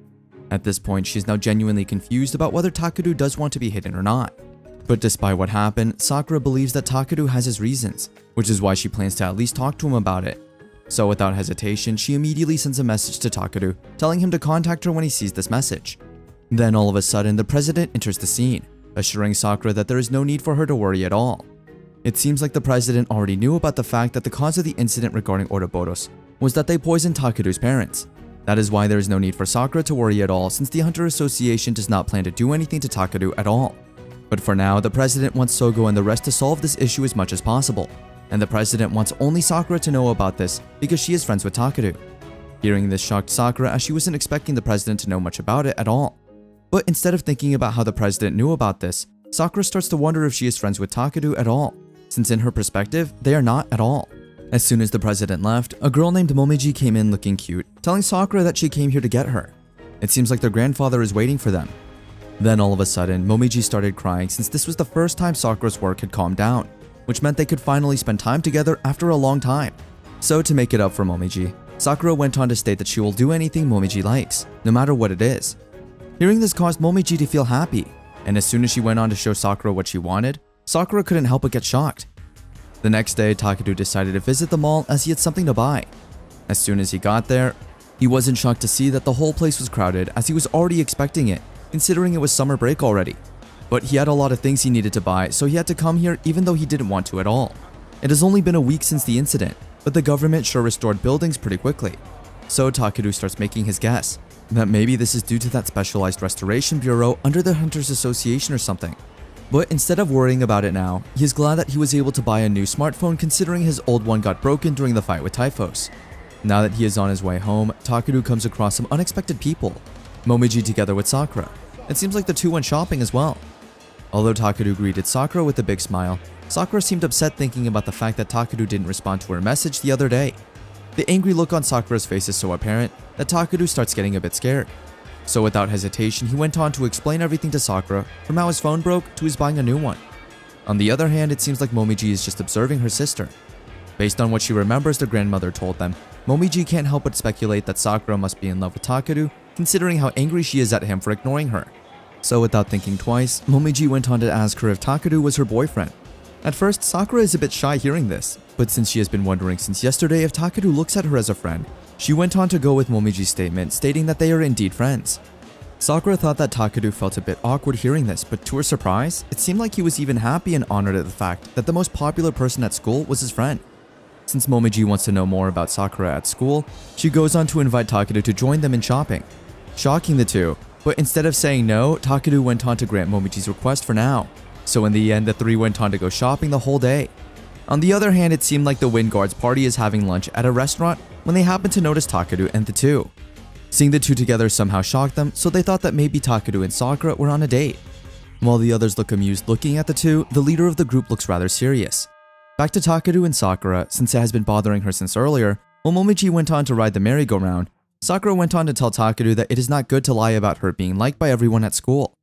At this point, she is now genuinely confused about whether Takeru does want to be hidden or not. But despite what happened, Sakura believes that Takeru has his reasons, which is why she plans to at least talk to him about it. So without hesitation, she immediately sends a message to Takeru, telling him to contact her when he sees this message. Then all of a sudden, the president enters the scene, assuring Sakura that there is no need for her to worry at all. It seems like the president already knew about the fact that the cause of the incident regarding Ouroboros was that they poisoned Takeru's parents. That is why there is no need for Sakura to worry at all, since the Hunter Association does not plan to do anything to Takeru at all. But for now, the president wants Sogo and the rest to solve this issue as much as possible, and the president wants only Sakura to know about this because she is friends with Takeru. Hearing this shocked Sakura, as she wasn't expecting the president to know much about it at all. But instead of thinking about how the president knew about this, Sakura starts to wonder if she is friends with Takeru at all, since in her perspective, they are not at all. As soon as the president left, a girl named Momiji came in looking cute, telling Sakura that she came here to get her. It seems like their grandfather is waiting for them. Then all of a sudden, Momiji started crying since this was the first time Sakura's work had calmed down, which meant they could finally spend time together after a long time. So to make it up for Momiji, Sakura went on to state that she will do anything Momiji likes, no matter what it is. Hearing this caused Momiji to feel happy, and as soon as she went on to show Sakura what she wanted, Sakura couldn't help but get shocked. The next day, Takeru decided to visit the mall as he had something to buy. As soon as he got there, he wasn't shocked to see that the whole place was crowded as he was already expecting it, considering it was summer break already. But he had a lot of things he needed to buy, so he had to come here even though he didn't want to at all. It has only been a week since the incident, but the government sure restored buildings pretty quickly. So Takeru starts making his guess, that maybe this is due to that specialized restoration bureau under the Hunters Association or something. But instead of worrying about it now, he is glad that he was able to buy a new smartphone considering his old one got broken during the fight with Typhos. Now that he is on his way home, Takeru comes across some unexpected people, Momiji together with Sakura. It seems like the two went shopping as well. Although Takeru greeted Sakura with a big smile, Sakura seemed upset thinking about the fact that Takeru didn't respond to her message the other day. The angry look on Sakura's face is so apparent that Takeru starts getting a bit scared. So without hesitation, he went on to explain everything to Sakura, from how his phone broke to his buying a new one. On the other hand, it seems like Momiji is just observing her sister. Based on what she remembers their grandmother told them, Momiji can't help but speculate that Sakura must be in love with Takeru, considering how angry she is at him for ignoring her. So without thinking twice, Momiji went on to ask her if Takeru was her boyfriend. At first, Sakura is a bit shy hearing this, but since she has been wondering since yesterday if Takeru looks at her as a friend, she went on to go with Momiji's statement stating that they are indeed friends. Sakura thought that Takeru felt a bit awkward hearing this, but to her surprise, it seemed like he was even happy and honored at the fact that the most popular person at school was his friend. Since Momiji wants to know more about Sakura at school, she goes on to invite Takeru to join them in shopping, shocking the two, but instead of saying no, Takeru went on to grant Momiji's request for now. So in the end, the three went on to go shopping the whole day. On the other hand, it seemed like the Wind Guard's party is having lunch at a restaurant when they happened to notice Takeru and the two. Seeing the two together somehow shocked them, so they thought that maybe Takeru and Sakura were on a date. While the others look amused looking at the two, the leader of the group looks rather serious. Back to Takeru and Sakura, since it has been bothering her since earlier, while Momiji went on to ride the merry-go-round, Sakura went on to tell Takeru that it is not good to lie about her being liked by everyone at school.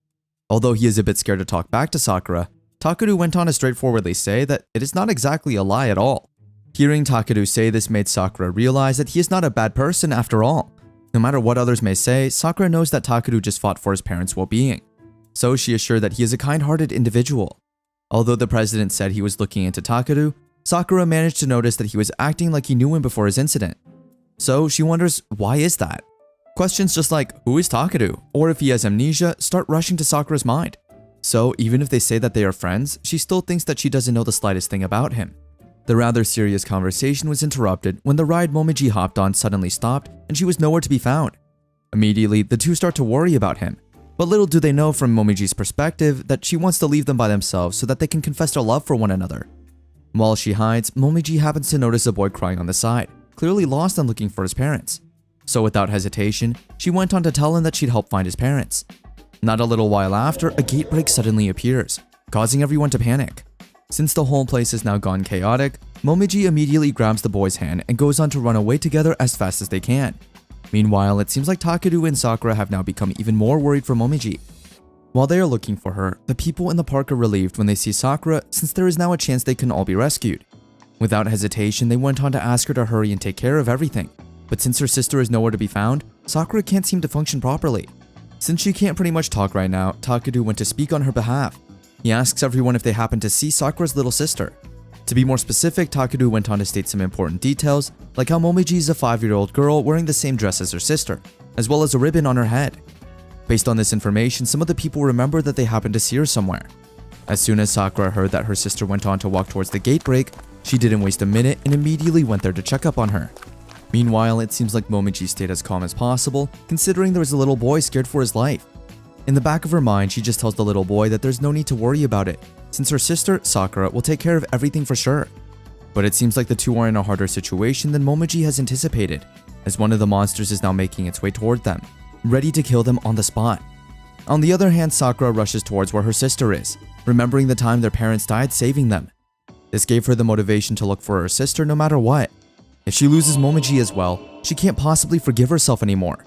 Although he is a bit scared to talk back to Sakura, Takeru went on to straightforwardly say that it is not exactly a lie at all. Hearing Takeru say this made Sakura realize that he is not a bad person after all. No matter what others may say, Sakura knows that Takeru just fought for his parents' well-being. So she is sure that he is a kind-hearted individual. Although the president said he was looking into Takeru, Sakura managed to notice that he was acting like he knew him before his incident. So she wonders, why is that? Questions just like, who is Takeru? Or if he has amnesia, start rushing to Sakura's mind. So even if they say that they are friends, she still thinks that she doesn't know the slightest thing about him. The rather serious conversation was interrupted when the ride Momiji hopped on suddenly stopped and she was nowhere to be found. Immediately, the two start to worry about him. But little do they know from Momiji's perspective that she wants to leave them by themselves so that they can confess their love for one another. While she hides, Momiji happens to notice a boy crying on the side, clearly lost and looking for his parents. So without hesitation, she went on to tell him that she'd help find his parents. Not a little while after, a gate break suddenly appears, causing everyone to panic. Since the whole place has now gone chaotic, Momiji immediately grabs the boy's hand and goes on to run away together as fast as they can. Meanwhile, it seems like Takeru and Sakura have now become even more worried for Momiji. While they are looking for her, the people in the park are relieved when they see Sakura since there is now a chance they can all be rescued. Without hesitation, they went on to ask her to hurry and take care of everything. But since her sister is nowhere to be found, Sakura can't seem to function properly. Since she can't pretty much talk right now, Takeru went to speak on her behalf. He asks everyone if they happen to see Sakura's little sister. To be more specific, Takeru went on to state some important details, like how Momiji is a 5-year-old girl wearing the same dress as her sister, as well as a ribbon on her head. Based on this information, some of the people remember that they happened to see her somewhere. As soon as Sakura heard that her sister went on to walk towards the gate break, she didn't waste a minute and immediately went there to check up on her. Meanwhile, it seems like Momiji stayed as calm as possible, considering there was a little boy scared for his life. In the back of her mind, she just tells the little boy that there's no need to worry about it, since her sister, Sakura, will take care of everything for sure. But it seems like the two are in a harder situation than Momiji has anticipated, as one of the monsters is now making its way toward them, ready to kill them on the spot. On the other hand, Sakura rushes towards where her sister is, remembering the time their parents died saving them. This gave her the motivation to look for her sister no matter what. If she loses Momiji as well, she can't possibly forgive herself anymore.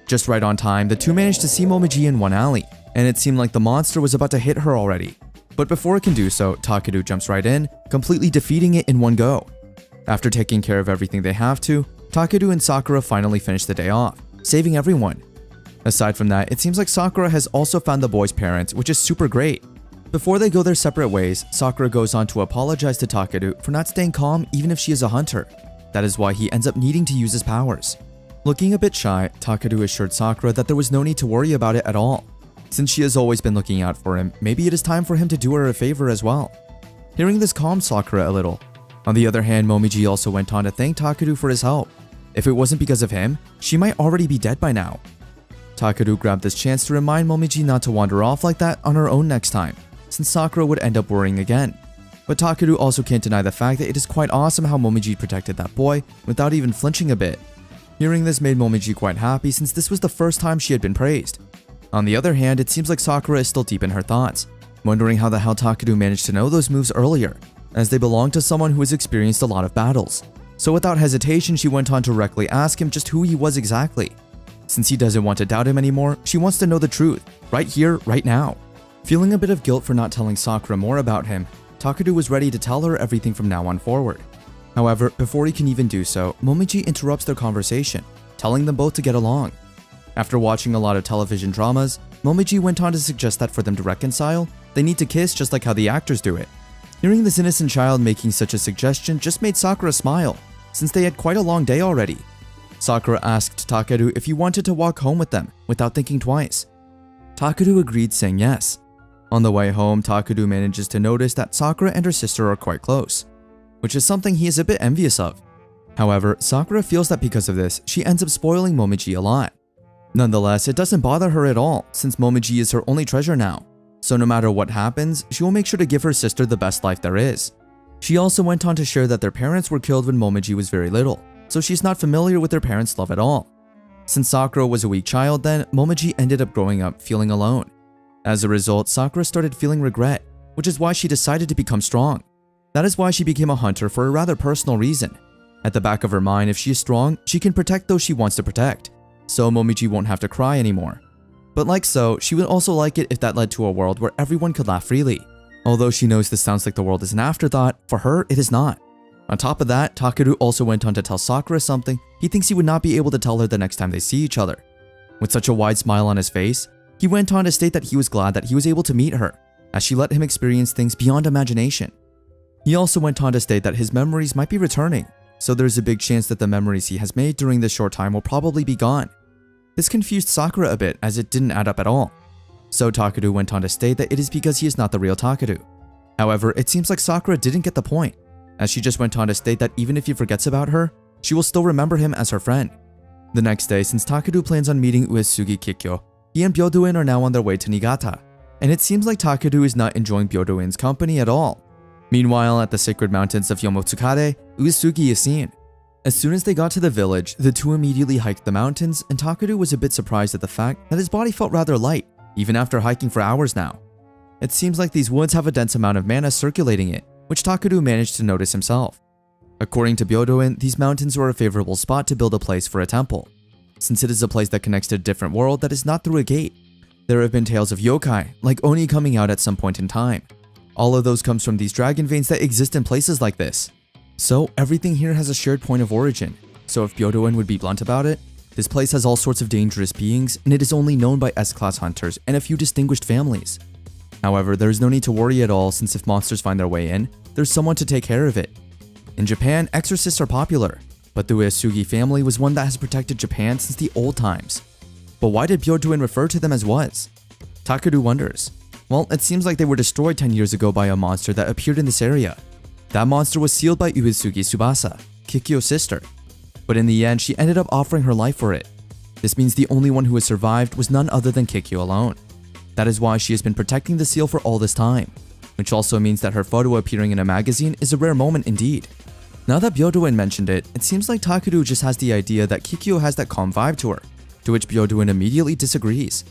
Just right on time, the two managed to see Momiji in one alley, and it seemed like the monster was about to hit her already. But before it can do so, Takeru jumps right in, completely defeating it in one go. After taking care of everything they have to, Takeru and Sakura finally finish the day off, saving everyone. Aside from that, it seems like Sakura has also found the boy's parents, which is super great. Before they go their separate ways, Sakura goes on to apologize to Takeru for not staying calm even if she is a hunter. That is why he ends up needing to use his powers. Looking a bit shy, Takeru assured Sakura that there was no need to worry about it at all. Since she has always been looking out for him, maybe it is time for him to do her a favor as well. Hearing this calmed Sakura a little. On the other hand, Momiji also went on to thank Takeru for his help. If it wasn't because of him, she might already be dead by now. Takeru grabbed this chance to remind Momiji not to wander off like that on her own next time, since Sakura would end up worrying again. But Takeru also can't deny the fact that it is quite awesome how Momiji protected that boy without even flinching a bit. Hearing this made Momiji quite happy since this was the first time she had been praised. On the other hand, it seems like Sakura is still deep in her thoughts, wondering how the hell Takeru managed to know those moves earlier, as they belong to someone who has experienced a lot of battles. So without hesitation, she went on to directly ask him just who he was exactly. Since he doesn't want to doubt him anymore, she wants to know the truth, right here, right now. Feeling a bit of guilt for not telling Sakura more about him, Takeru was ready to tell her everything from now on forward. However, before he can even do so, Momiji interrupts their conversation, telling them both to get along. After watching a lot of television dramas, Momiji went on to suggest that for them to reconcile, they need to kiss just like how the actors do it. Hearing this innocent child making such a suggestion just made Sakura smile, since they had quite a long day already. Sakura asked Takeru if he wanted to walk home with them without thinking twice. Takeru agreed, saying yes. On the way home, Takeru manages to notice that Sakura and her sister are quite close, which is something he is a bit envious of. However, Sakura feels that because of this, she ends up spoiling Momiji a lot. Nonetheless, it doesn't bother her at all, since Momiji is her only treasure now. So no matter what happens, she will make sure to give her sister the best life there is. She also went on to share that their parents were killed when Momiji was very little, so she's not familiar with their parents' love at all. Since Sakura was a weak child then, Momiji ended up growing up feeling alone. As a result, Sakura started feeling regret, which is why she decided to become strong. That is why she became a hunter for a rather personal reason. At the back of her mind, if she is strong, she can protect those she wants to protect, so Momiji won't have to cry anymore. But like so, she would also like it if that led to a world where everyone could laugh freely. Although she knows this sounds like the world is an afterthought, for her it is not. On top of that, Takeru also went on to tell Sakura something he thinks he would not be able to tell her the next time they see each other. With such a wide smile on his face, he went on to state that he was glad that he was able to meet her, as she let him experience things beyond imagination. He also went on to state that his memories might be returning, so there's a big chance that the memories he has made during this short time will probably be gone. This confused Sakura a bit as it didn't add up at all. So Takeru went on to state that it is because he is not the real Takeru. However, it seems like Sakura didn't get the point, as she just went on to state that even if he forgets about her, she will still remember him as her friend. The next day, since Takeru plans on meeting Uesugi Kikyo, he and Byodo-in are now on their way to Niigata, and it seems like Takeru is not enjoying Byodo-in's company at all. Meanwhile, at the sacred mountains of Yomotsukade, Uesugi is seen. As soon as they got to the village, the two immediately hiked the mountains, and Takeru was a bit surprised at the fact that his body felt rather light, even after hiking for hours now. It seems like these woods have a dense amount of mana circulating it, which Takeru managed to notice himself. According to Byodo-in, these mountains are a favorable spot to build a place for a temple, since it is a place that connects to a different world that is not through a gate. There have been tales of yokai, like Oni coming out at some point in time. All of those comes from these dragon veins that exist in places like this. So everything here has a shared point of origin, so if Byodo-in would be blunt about it, this place has all sorts of dangerous beings and it is only known by S-class hunters and a few distinguished families. However, there is no need to worry at all since if monsters find their way in, there's someone to take care of it. In Japan, exorcists are popular, but the Uesugi family was one that has protected Japan since the old times. But why did Byodo-in refer to them as was? Takeru wonders. Well, it seems like they were destroyed 10 years ago by a monster that appeared in this area. That monster was sealed by Uesugi Tsubasa, Kikyo's sister. But in the end, she ended up offering her life for it. This means the only one who has survived was none other than Kikyo alone. That is why she has been protecting the seal for all this time, which also means that her photo appearing in a magazine is a rare moment indeed. Now that Byodo-in mentioned it, it seems like Takeru just has the idea that Kikyo has that calm vibe to her, to which Byodo-in immediately disagrees.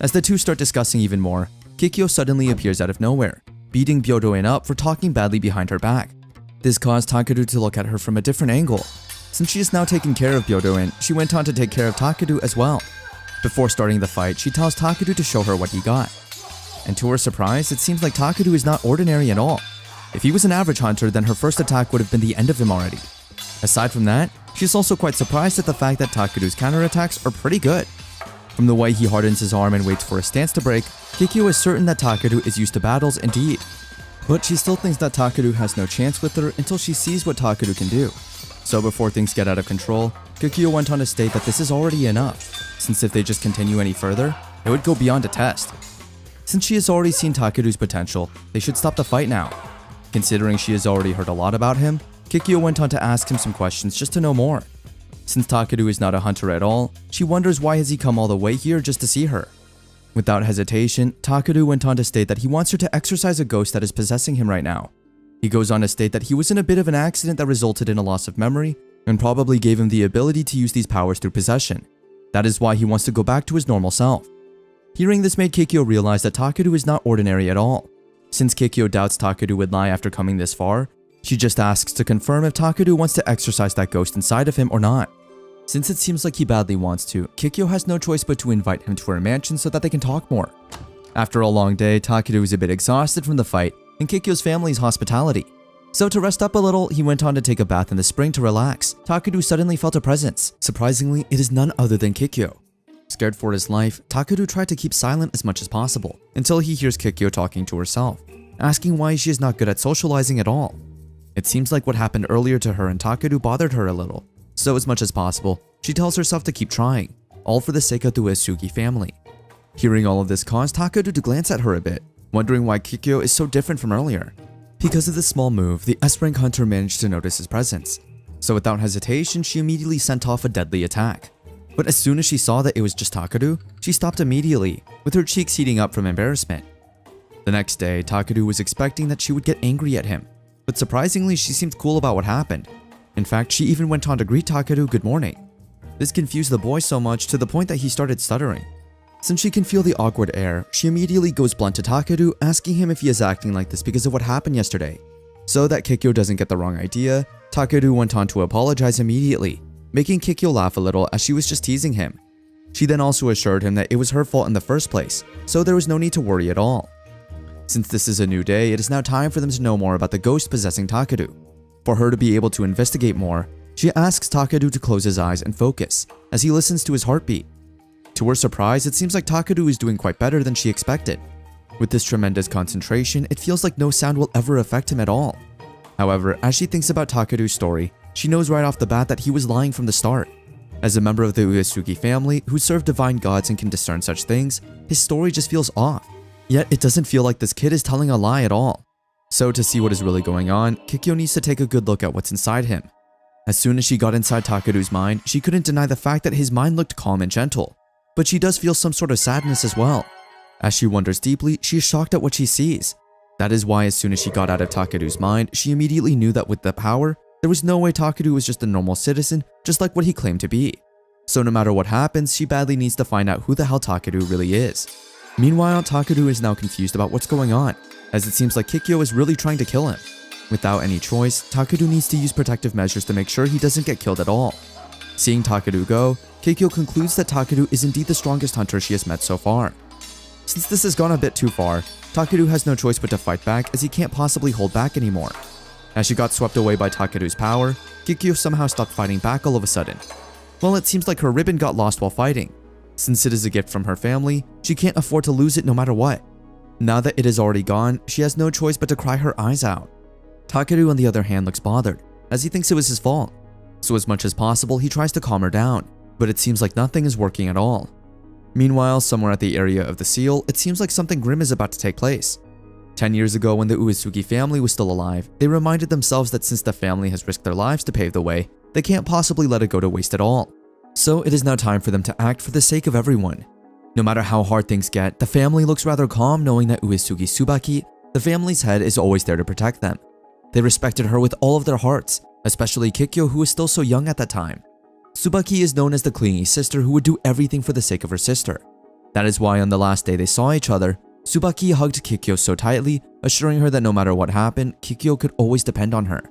As the two start discussing even more, Kikyo suddenly appears out of nowhere, beating Byodo-in up for talking badly behind her back. This caused Takeru to look at her from a different angle. Since she is now taking care of Byodo-in, she went on to take care of Takeru as well. Before starting the fight, she tells Takeru to show her what he got. And to her surprise, it seems like Takeru is not ordinary at all. If he was an average hunter, then her first attack would have been the end of him already. Aside from that, she's also quite surprised at the fact that Takeru's counterattacks are pretty good. From the way he hardens his arm and waits for his stance to break, Kikyo is certain that Takeru is used to battles indeed. But she still thinks that Takeru has no chance with her until she sees what Takeru can do. So before things get out of control, Kikyo went on to state that this is already enough, since if they just continue any further, it would go beyond a test. Since she has already seen Takeru's potential, they should stop the fight now. Considering she has already heard a lot about him, Kikyo went on to ask him some questions just to know more. Since Takeru is not a hunter at all, she wonders why has he come all the way here just to see her. Without hesitation, Takeru went on to state that he wants her to exorcise a ghost that is possessing him right now. He goes on to state that he was in a bit of an accident that resulted in a loss of memory and probably gave him the ability to use these powers through possession. That is why he wants to go back to his normal self. Hearing this made Kikyo realize that Takeru is not ordinary at all. Since Kikyo doubts Takeru would lie after coming this far, she just asks to confirm if Takeru wants to exorcise that ghost inside of him or not. Since it seems like he badly wants to, Kikyo has no choice but to invite him to her mansion so that they can talk more. After a long day, Takeru is a bit exhausted from the fight and Kikyo's family's hospitality. So to rest up a little, he went on to take a bath in the spring to relax. Takeru suddenly felt a presence. Surprisingly, it is none other than Kikyo. Scared for his life, Takeru tried to keep silent as much as possible, until he hears Kikyo talking to herself. asking why she is not good at socializing at all. It seems like what happened earlier to her and Takeru bothered her a little, so as much as possible, she tells herself to keep trying, all for the sake of the Uesugi family. Hearing all of this caused Takeru to glance at her a bit, wondering why Kikyo is so different from earlier. Because of this small move, the S-rank hunter managed to notice his presence, so without hesitation, she immediately sent off a deadly attack. But as soon as she saw that it was just Takeru, she stopped immediately, with her cheeks heating up from embarrassment. The next day, Takeru was expecting that she would get angry at him, but surprisingly, she seemed cool about what happened. In fact, she even went on to greet Takeru good morning. This confused the boy so much to the point that he started stuttering. Since she can feel the awkward air, she immediately goes blunt to Takeru, asking him if he is acting like this because of what happened yesterday. So that Kikyo doesn't get the wrong idea, Takeru went on to apologize immediately, making Kikyo laugh a little as she was just teasing him. She then also assured him that it was her fault in the first place, so there was no need to worry at all. Since this is a new day, it is now time for them to know more about the ghost possessing Takeru. For her to be able to investigate more, she asks Takeru to close his eyes and focus, as he listens to his heartbeat. To her surprise, it seems like Takeru is doing quite better than she expected. With this tremendous concentration, it feels like no sound will ever affect him at all. However, as she thinks about Takeru's story, she knows right off the bat that he was lying from the start. As a member of the Uesugi family who serve divine gods and can discern such things, his story just feels off. Yet it doesn't feel like this kid is telling a lie at all. So to see what is really going on, Kikyo needs to take a good look at what's inside him. As soon as she got inside Takeru's mind, she couldn't deny the fact that his mind looked calm and gentle. But she does feel some sort of sadness as well. As she wonders deeply, she is shocked at what she sees. That is why as soon as she got out of Takeru's mind, she immediately knew that with the power, there was no way Takeru was just a normal citizen, just like what he claimed to be. So no matter what happens, she badly needs to find out who the hell Takeru really is. Meanwhile, Takeru is now confused about what's going on, as it seems like Kikyo is really trying to kill him. Without any choice, Takeru needs to use protective measures to make sure he doesn't get killed at all. Seeing Takeru go, Kikyo concludes that Takeru is indeed the strongest hunter she has met so far. Since this has gone a bit too far, Takeru has no choice but to fight back as he can't possibly hold back anymore. As she got swept away by Takeru's power, Kikyo somehow stopped fighting back all of a sudden. Well, it seems like her ribbon got lost while fighting. Since it is a gift from her family, she can't afford to lose it no matter what. Now that it is already gone, she has no choice but to cry her eyes out. Takeru on the other hand looks bothered, as he thinks it was his fault. So as much as possible, he tries to calm her down, but it seems like nothing is working at all. Meanwhile, somewhere at the area of the seal, it seems like something grim is about to take place. 10 years ago, when the Uesugi family was still alive, they reminded themselves that since the family has risked their lives to pave the way, they can't possibly let it go to waste at all. So it is now time for them to act for the sake of everyone. No matter how hard things get, the family looks rather calm knowing that Uesugi Tsubaki, the family's head, is always there to protect them. They respected her with all of their hearts, especially Kikyo, who was still so young at that time. Tsubaki is known as the clingy sister who would do everything for the sake of her sister. That is why on the last day they saw each other, Tsubaki hugged Kikyo so tightly, assuring her that no matter what happened, Kikyo could always depend on her.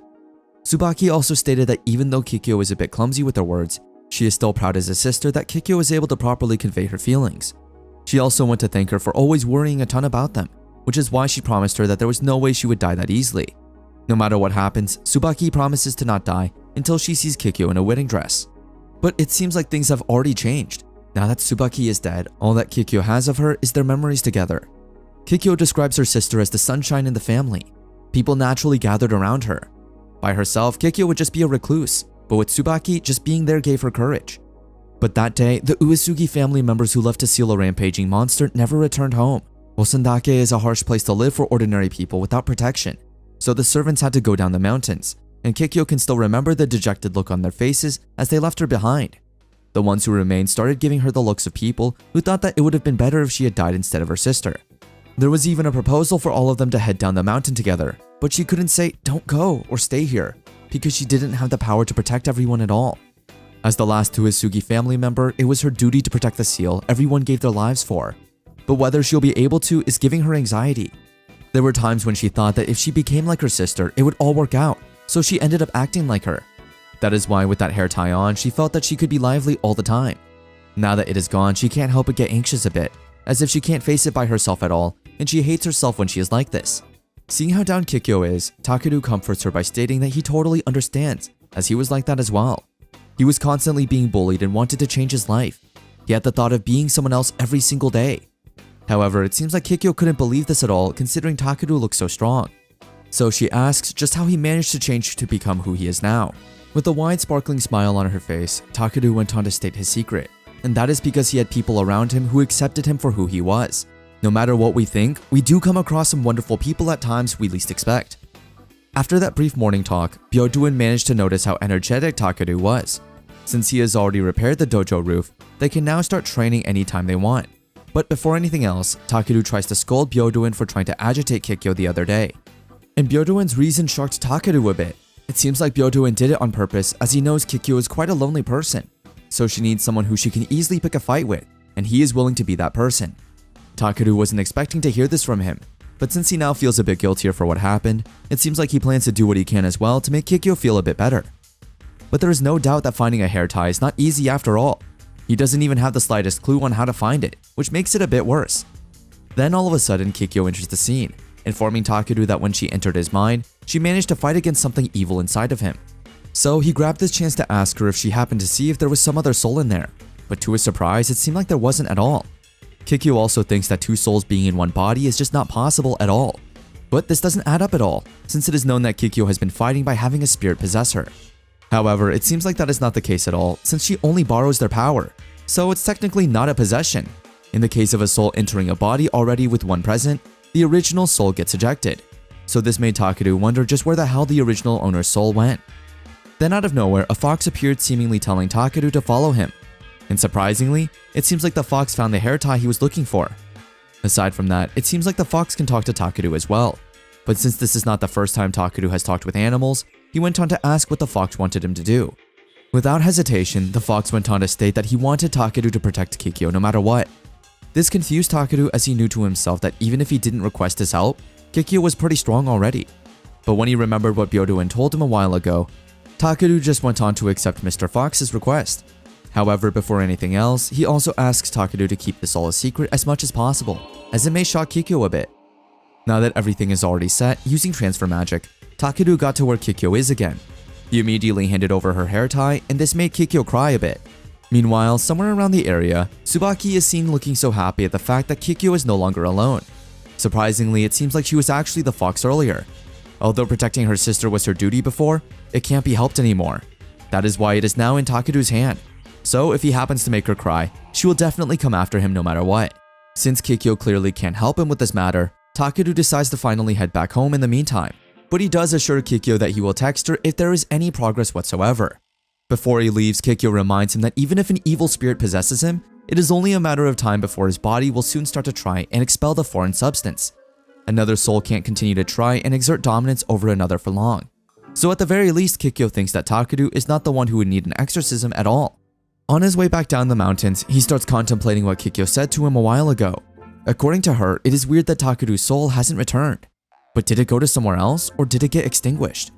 Tsubaki also stated that even though Kikyo is a bit clumsy with her words, she is still proud as a sister that Kikyo was able to properly convey her feelings. She also went to thank her for always worrying a ton about them, which is why she promised her that there was no way she would die that easily. No matter what happens, Tsubaki promises to not die until she sees Kikyo in a wedding dress. But it seems like things have already changed. Now that Tsubaki is dead, all that Kikyo has of her is their memories together. Kikyo describes her sister as the sunshine in the family. People naturally gathered around her. By herself, Kikyo would just be a recluse, but with Tsubaki, just being there gave her courage. But that day, the Uesugi family members who left to seal a rampaging monster never returned home. Osandake is a harsh place to live for ordinary people without protection, so the servants had to go down the mountains, and Kikyo can still remember the dejected look on their faces as they left her behind. The ones who remained started giving her the looks of people who thought that it would have been better if she had died instead of her sister. There was even a proposal for all of them to head down the mountain together, but she couldn't say, "Don't go" or "Stay here," because she didn't have the power to protect everyone at all. As the last Uesugi family member, it was her duty to protect the seal everyone gave their lives for. But whether she'll be able to is giving her anxiety. There were times when she thought that if she became like her sister, it would all work out, so she ended up acting like her. That is why with that hair tie on, she felt that she could be lively all the time. Now that it is gone, she can't help but get anxious a bit, as if she can't face it by herself at all, and she hates herself when she is like this. Seeing how down Kikyo is, Takeru comforts her by stating that he totally understands, as he was like that as well. He was constantly being bullied and wanted to change his life. He had the thought of being someone else every single day. However, it seems like Kikyo couldn't believe this at all considering Takeru looked so strong. So she asks just how he managed to change to become who he is now. With a wide sparkling smile on her face, Takeru went on to state his secret, and that is because he had people around him who accepted him for who he was. No matter what we think, we do come across some wonderful people at times we least expect. After that brief morning talk, Byoduin managed to notice how energetic Takeru was. Since he has already repaired the dojo roof, they can now start training anytime they want. But before anything else, Takeru tries to scold Byoduin for trying to agitate Kikyo the other day. And Byoduin's reason shocked Takeru a bit. It seems like Byoduin did it on purpose as he knows Kikyo is quite a lonely person. So she needs someone who she can easily pick a fight with, and he is willing to be that person. Takeru wasn't expecting to hear this from him, but since he now feels a bit guiltier for what happened, it seems like he plans to do what he can as well to make Kikyo feel a bit better. But there is no doubt that finding a hair tie is not easy after all. He doesn't even have the slightest clue on how to find it, which makes it a bit worse. Then all of a sudden, Kikyo enters the scene, informing Takeru that when she entered his mind, she managed to fight against something evil inside of him. So he grabbed this chance to ask her if she happened to see if there was some other soul in there, but to his surprise, it seemed like there wasn't at all. Kikyo also thinks that two souls being in one body is just not possible at all. But this doesn't add up at all, since it is known that Kikyo has been fighting by having a spirit possess her. However, it seems like that is not the case at all, since she only borrows their power, so it's technically not a possession. In the case of a soul entering a body already with one present, the original soul gets ejected. So this made Takeru wonder just where the hell the original owner's soul went. Then out of nowhere, a fox appeared seemingly telling Takeru to follow him. And surprisingly, it seems like the fox found the hair tie he was looking for. Aside from that, it seems like the fox can talk to Takeru as well. But since this is not the first time Takeru has talked with animals, he went on to ask what the fox wanted him to do. Without hesitation, the fox went on to state that he wanted Takeru to protect Kikyo no matter what. This confused Takeru as he knew to himself that even if he didn't request his help, Kikyo was pretty strong already. But when he remembered what Byoduin told him a while ago, Takeru just went on to accept Mr. Fox's request. However, before anything else, he also asks Takeru to keep this all a secret as much as possible, as it may shock Kikyo a bit. Now that everything is already set, using transfer magic, Takeru got to where Kikyo is again. He immediately handed over her hair tie, and this made Kikyo cry a bit. Meanwhile, somewhere around the area, Tsubaki is seen looking so happy at the fact that Kikyo is no longer alone. Surprisingly, it seems like she was actually the fox earlier. Although protecting her sister was her duty before, it can't be helped anymore. That is why it is now in Takeru's hand. So if he happens to make her cry, she will definitely come after him no matter what. Since Kikyo clearly can't help him with this matter, Takeru decides to finally head back home in the meantime. But he does assure Kikyo that he will text her if there is any progress whatsoever. Before he leaves, Kikyo reminds him that even if an evil spirit possesses him, it is only a matter of time before his body will soon start to try and expel the foreign substance. Another soul can't continue to try and exert dominance over another for long. So at the very least, Kikyo thinks that Takeru is not the one who would need an exorcism at all. On his way back down the mountains, he starts contemplating what Kikyo said to him a while ago. According to her, it is weird that Takeru's soul hasn't returned. But did it go to somewhere else, or did it get extinguished?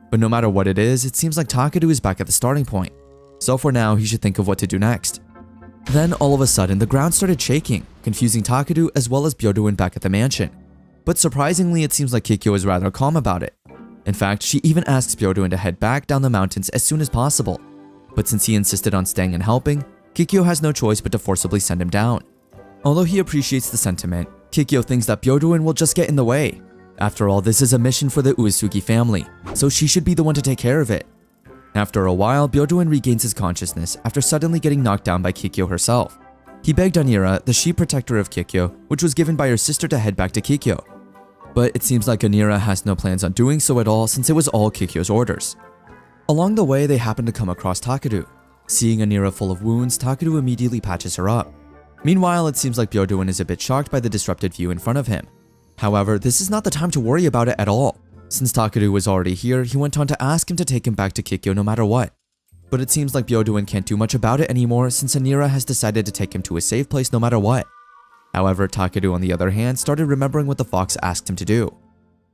But no matter what it is, it seems like Takeru is back at the starting point. So for now, he should think of what to do next. Then all of a sudden, the ground started shaking, confusing Takeru as well as Byoduin back at the mansion. But surprisingly, it seems like Kikyo is rather calm about it. In fact, she even asks Byoduin to head back down the mountains as soon as possible. But since he insisted on staying and helping, Kikyo has no choice but to forcibly send him down. Although he appreciates the sentiment, Kikyo thinks that Byoduin will just get in the way. After all, this is a mission for the Uesugi family, so she should be the one to take care of it. After a while, Byoduin regains his consciousness after suddenly getting knocked down by Kikyo herself. He begged Anira, the sheep protector of Kikyo, which was given by her sister, to head back to Kikyo. But it seems like Anira has no plans on doing so at all since it was all Kikyo's orders. Along the way, they happen to come across Takeru. Seeing Anira full of wounds, Takeru immediately patches her up. Meanwhile, it seems like Byoduin is a bit shocked by the disrupted view in front of him. However, this is not the time to worry about it at all. Since Takeru was already here, he went on to ask him to take him back to Kikyo no matter what. But it seems like Byoduin can't do much about it anymore since Anira has decided to take him to a safe place no matter what. However, Takeru on the other hand started remembering what the fox asked him to do.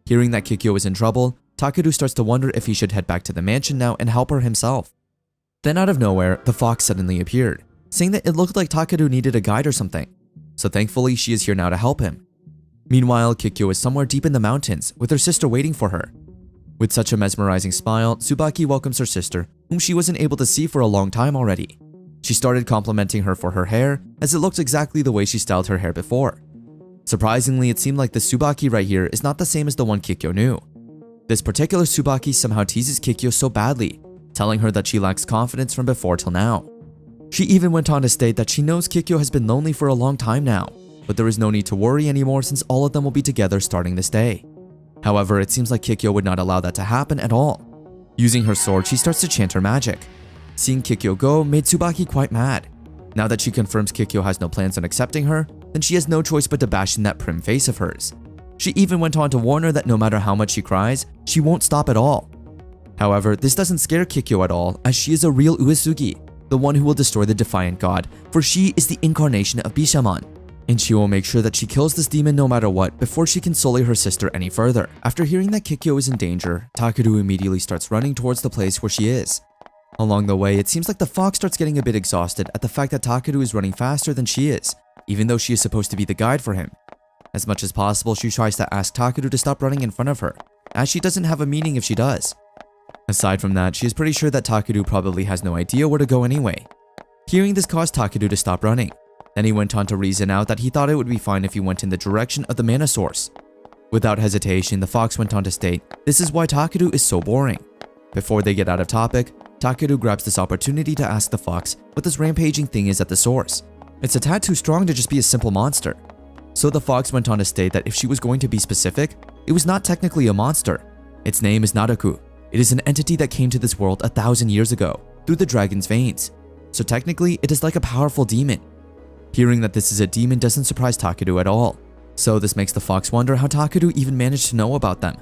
Hearing that Kikyo is in trouble, Takeru starts to wonder if he should head back to the mansion now and help her himself. Then out of nowhere, the fox suddenly appeared, saying that it looked like Takeru needed a guide or something. So thankfully, she is here now to help him. Meanwhile, Kikyo is somewhere deep in the mountains with her sister waiting for her. With such a mesmerizing smile, Tsubaki welcomes her sister, whom she wasn't able to see for a long time already. She started complimenting her for her hair, as it looked exactly the way she styled her hair before. Surprisingly, it seemed like the Tsubaki right here is not the same as the one Kikyo knew. This particular Tsubaki somehow teases Kikyo so badly, telling her that she lacks confidence from before till now. She even went on to state that she knows Kikyo has been lonely for a long time now, but there is no need to worry anymore since all of them will be together starting this day. However, it seems like Kikyo would not allow that to happen at all. Using her sword, she starts to chant her magic. Seeing Kikyo go made Tsubaki quite mad. Now that she confirms Kikyo has no plans on accepting her, then she has no choice but to bash in that prim face of hers. She even went on to warn her that no matter how much she cries, she won't stop at all. However, this doesn't scare Kikyo at all, as she is a real Uesugi, the one who will destroy the defiant god, for she is the incarnation of Bishamon. And she will make sure that she kills this demon no matter what before she can sully her sister any further. After hearing that Kikyo is in danger, Takeru immediately starts running towards the place where she is. Along the way, it seems like the fox starts getting a bit exhausted at the fact that Takeru is running faster than she is, even though she is supposed to be the guide for him. As much as possible, she tries to ask Takeru to stop running in front of her, as she doesn't have a meaning if she does. Aside from that, she is pretty sure that Takeru probably has no idea where to go anyway. Hearing this caused Takeru to stop running. Then he went on to reason out that he thought it would be fine if he went in the direction of the mana source. Without hesitation, the fox went on to state, this is why Takeru is so boring. Before they get out of topic, Takeru grabs this opportunity to ask the fox what this rampaging thing is at the source. It's a tad too strong to just be a simple monster. So the fox went on to state that if she was going to be specific, it was not technically a monster. Its name is Naraku. It is an entity that came to this world 1,000 years ago, through the dragon's veins. So technically, it is like a powerful demon. Hearing that this is a demon doesn't surprise Takeru at all. So this makes the fox wonder how Takeru even managed to know about them.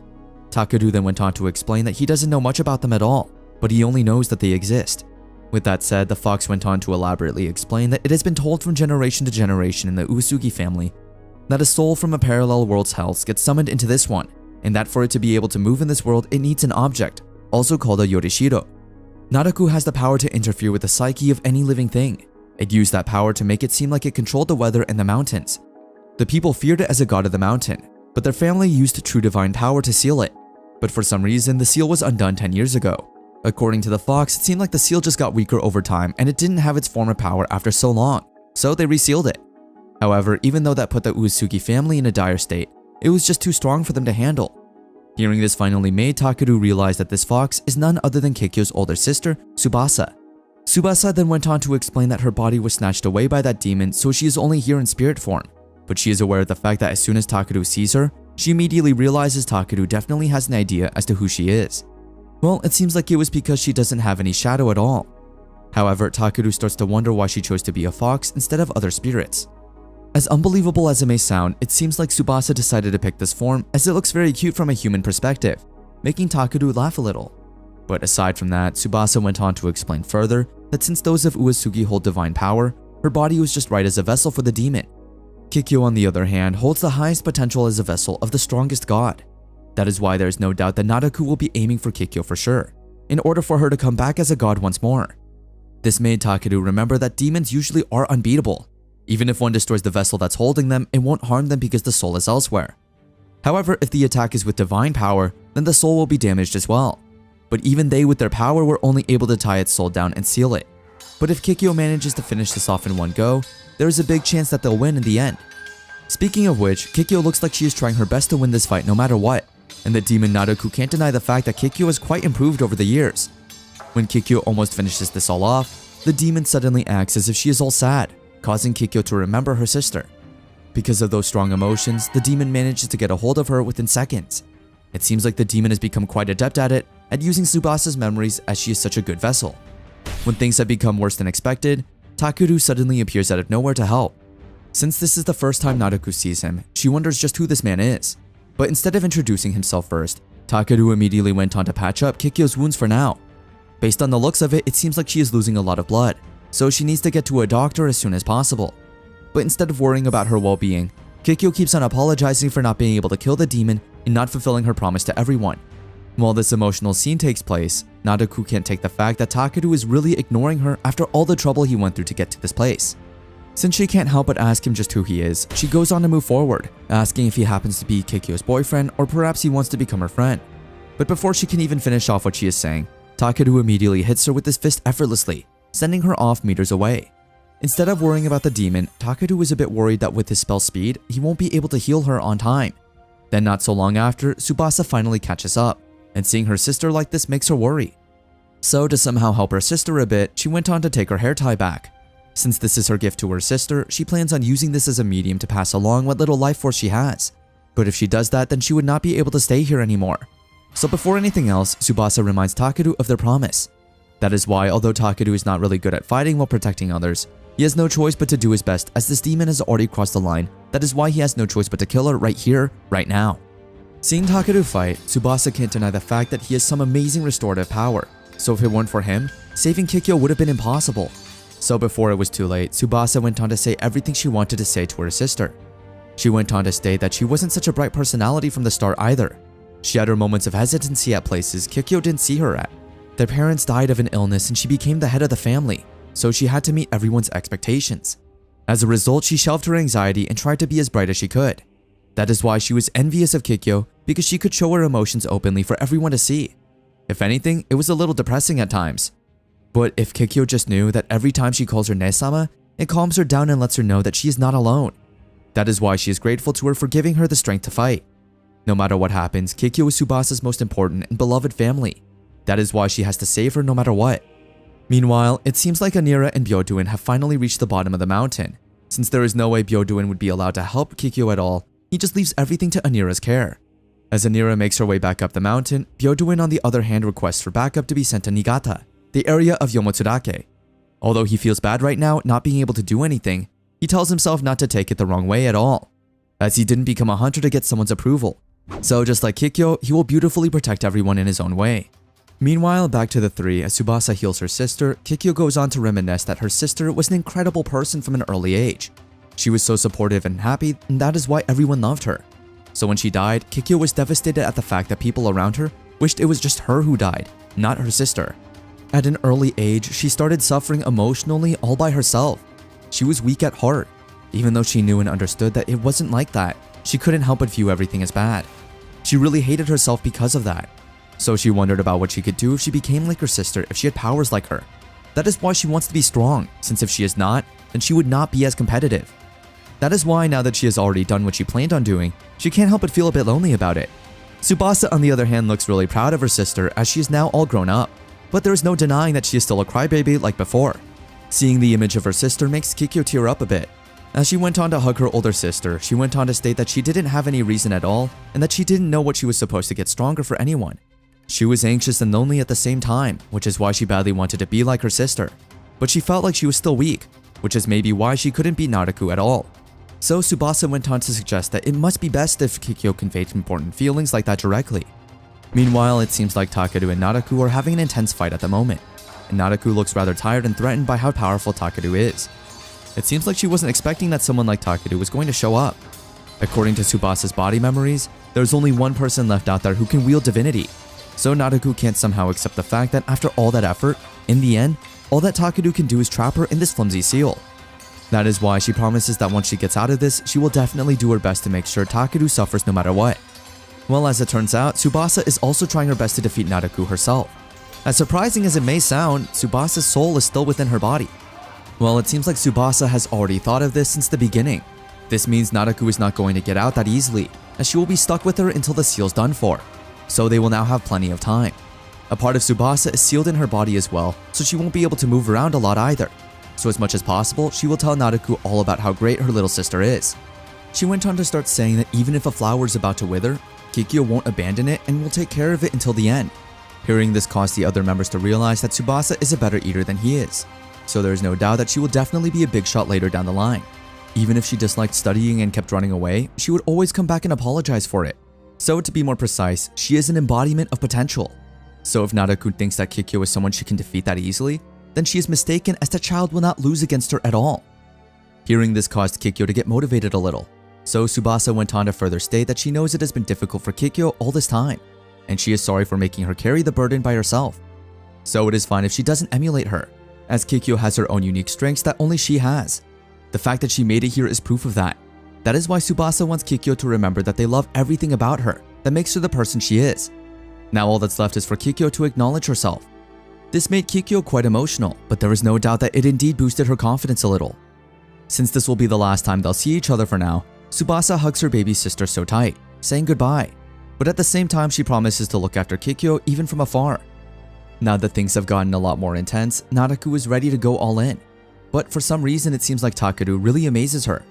Takeru then went on to explain that he doesn't know much about them at all, but he only knows that they exist. With that said, the fox went on to elaborately explain that it has been told from generation to generation in the Uesugi family that a soul from a parallel world's hells gets summoned into this one, and that for it to be able to move in this world, it needs an object, also called a Yorishiro. Naraku has the power to interfere with the psyche of any living thing. It used that power to make it seem like it controlled the weather and the mountains. The people feared it as a god of the mountain, but their family used true divine power to seal it. But for some reason, the seal was undone 10 years ago. According to the fox, it seemed like the seal just got weaker over time and it didn't have its former power after so long, so they resealed it. However, even though that put the Uesugi family in a dire state, it was just too strong for them to handle. Hearing this finally made Takeru realize that this fox is none other than Kikyo's older sister, Tsubasa. Tsubasa then went on to explain that her body was snatched away by that demon, so she is only here in spirit form. But she is aware of the fact that as soon as Takeru sees her, she immediately realizes Takeru definitely has an idea as to who she is. Well, it seems like it was because she doesn't have any shadow at all. However, Takeru starts to wonder why she chose to be a fox instead of other spirits. As unbelievable as it may sound, it seems like Tsubasa decided to pick this form as it looks very cute from a human perspective, making Takeru laugh a little. But aside from that, Tsubasa went on to explain further that since those of Uesugi hold divine power, her body was just right as a vessel for the demon. Kikyo, on the other hand, holds the highest potential as a vessel of the strongest god. That is why there is no doubt that Naraku will be aiming for Kikyo for sure, in order for her to come back as a god once more. This made Takeru remember that demons usually are unbeatable. Even if one destroys the vessel that's holding them, it won't harm them because the soul is elsewhere. However, if the attack is with divine power, then the soul will be damaged as well. But even they with their power were only able to tie its soul down and seal it. But if Kikyo manages to finish this off in one go, there is a big chance that they'll win in the end. Speaking of which, Kikyo looks like she is trying her best to win this fight no matter what, and the demon Naraku can't deny the fact that Kikyo has quite improved over the years. When Kikyo almost finishes this all off, the demon suddenly acts as if she is all sad, causing Kikyo to remember her sister. Because of those strong emotions, the demon manages to get a hold of her within seconds. It seems like the demon has become quite adept at it, at using Tsubasa's memories as she is such a good vessel. When things have become worse than expected, Takeru suddenly appears out of nowhere to help. Since this is the first time Naraku sees him, she wonders just who this man is. But instead of introducing himself first, Takeru immediately went on to patch up Kikyo's wounds for now. Based on the looks of it, it seems like she is losing a lot of blood, so she needs to get to a doctor as soon as possible. But instead of worrying about her well-being, Kikyo keeps on apologizing for not being able to kill the demon and not fulfilling her promise to everyone. While this emotional scene takes place, Naraku can't take the fact that Takeru is really ignoring her after all the trouble he went through to get to this place. Since she can't help but ask him just who he is, she goes on to move forward, asking if he happens to be Kikyo's boyfriend or perhaps he wants to become her friend. But before she can even finish off what she is saying, Takeru immediately hits her with his fist effortlessly, sending her off meters away. Instead of worrying about the demon, Takeru is a bit worried that with his spell speed, he won't be able to heal her on time. Then not so long after, Tsubasa finally catches up, and seeing her sister like this makes her worry. So to somehow help her sister a bit, she went on to take her hair tie back. Since this is her gift to her sister, she plans on using this as a medium to pass along what little life force she has. But if she does that, then she would not be able to stay here anymore. So before anything else, Tsubasa reminds Takeru of their promise. That is why, although Takeru is not really good at fighting while protecting others, he has no choice but to do his best as this demon has already crossed the line. That is why he has no choice but to kill her right here, right now. Seeing Takeru fight, Tsubasa can't deny the fact that he has some amazing restorative power. So if it weren't for him, saving Kikyo would have been impossible. So before it was too late, Tsubasa went on to say everything she wanted to say to her sister. She went on to state that she wasn't such a bright personality from the start either. She had her moments of hesitancy at places Kikyo didn't see her at. Their parents died of an illness and she became the head of the family, so she had to meet everyone's expectations. As a result, she shelved her anxiety and tried to be as bright as she could. That is why she was envious of Kikyo, because she could show her emotions openly for everyone to see. If anything, it was a little depressing at times. But if Kikyo just knew that every time she calls her Ne-sama, it calms her down and lets her know that she is not alone. That is why she is grateful to her for giving her the strength to fight. No matter what happens, Kikyo is Tsubasa's most important and beloved family. That is why she has to save her no matter what. Meanwhile, it seems like Anira and Byoduin have finally reached the bottom of the mountain. Since there is no way Byoduin would be allowed to help Kikyo at all, he just leaves everything to Anira's care. As Anira makes her way back up the mountain, Byoduin on the other hand requests for backup to be sent to Niigata, the area of Yomotsurake. Although he feels bad right now not being able to do anything, he tells himself not to take it the wrong way at all, as he didn't become a hunter to get someone's approval. So just like Kikyo, he will beautifully protect everyone in his own way. Meanwhile, back to the three, as Tsubasa heals her sister, Kikyo goes on to reminisce that her sister was an incredible person from an early age. She was so supportive and happy, and that is why everyone loved her. So when she died, Kikyo was devastated at the fact that people around her wished it was just her who died, not her sister. At an early age, she started suffering emotionally all by herself. She was weak at heart. Even though she knew and understood that it wasn't like that, she couldn't help but view everything as bad. She really hated herself because of that. So she wondered about what she could do if she became like her sister, if she had powers like her. That is why she wants to be strong, since if she is not, then she would not be as competitive. That is why now that she has already done what she planned on doing, she can't help but feel a bit lonely about it. Tsubasa on the other hand looks really proud of her sister as she is now all grown up, but there is no denying that she is still a crybaby like before. Seeing the image of her sister makes Kikyo tear up a bit. As she went on to hug her older sister, she went on to state that she didn't have any reason at all and that she didn't know what she was supposed to get stronger for anyone. She was anxious and lonely at the same time, which is why she badly wanted to be like her sister. But she felt like she was still weak, which is maybe why she couldn't beat Naruto at all. So Tsubasa went on to suggest that it must be best if Kikyo conveyed important feelings like that directly. Meanwhile, it seems like Takeru and Naruto are having an intense fight at the moment, and Naruto looks rather tired and threatened by how powerful Takeru is. It seems like she wasn't expecting that someone like Takeru was going to show up. According to Tsubasa's body memories, there's only one person left out there who can wield divinity. So Naruto can't somehow accept the fact that after all that effort, in the end, all that Takeru can do is trap her in this flimsy seal. That is why she promises that once she gets out of this, she will definitely do her best to make sure Takeru suffers no matter what. Well, as it turns out, Tsubasa is also trying her best to defeat Naruto herself. As surprising as it may sound, Tsubasa's soul is still within her body. Well, it seems like Tsubasa has already thought of this since the beginning. This means Naruto is not going to get out that easily, as she will be stuck with her until the seal's done for. So they will now have plenty of time. A part of Tsubasa is sealed in her body as well, so she won't be able to move around a lot either. So as much as possible, she will tell Naruto all about how great her little sister is. She went on to start saying that even if a flower is about to wither, Kikyo won't abandon it and will take care of it until the end. Hearing this caused the other members to realize that Tsubasa is a better eater than he is. So there is no doubt that she will definitely be a big shot later down the line. Even if she disliked studying and kept running away, she would always come back and apologize for it. So to be more precise, she is an embodiment of potential. So if Naruto thinks that Kikyo is someone she can defeat that easily, then she is mistaken, as the child will not lose against her at all. Hearing this caused Kikyo to get motivated a little. So Tsubasa went on to further state that she knows it has been difficult for Kikyo all this time, and she is sorry for making her carry the burden by herself. So it is fine if she doesn't emulate her, as Kikyo has her own unique strengths that only she has. The fact that she made it here is proof of that. That is why Tsubasa wants Kikyo to remember that they love everything about her that makes her the person she is. Now all that's left is for Kikyo to acknowledge herself. This made Kikyo quite emotional, but there was no doubt that it indeed boosted her confidence a little. Since this will be the last time they'll see each other for now, Tsubasa hugs her baby sister so tight, saying goodbye, but at the same time she promises to look after Kikyo even from afar. Now that things have gotten a lot more intense, Naraku is ready to go all in. But for some reason it seems like Takeru really amazes her.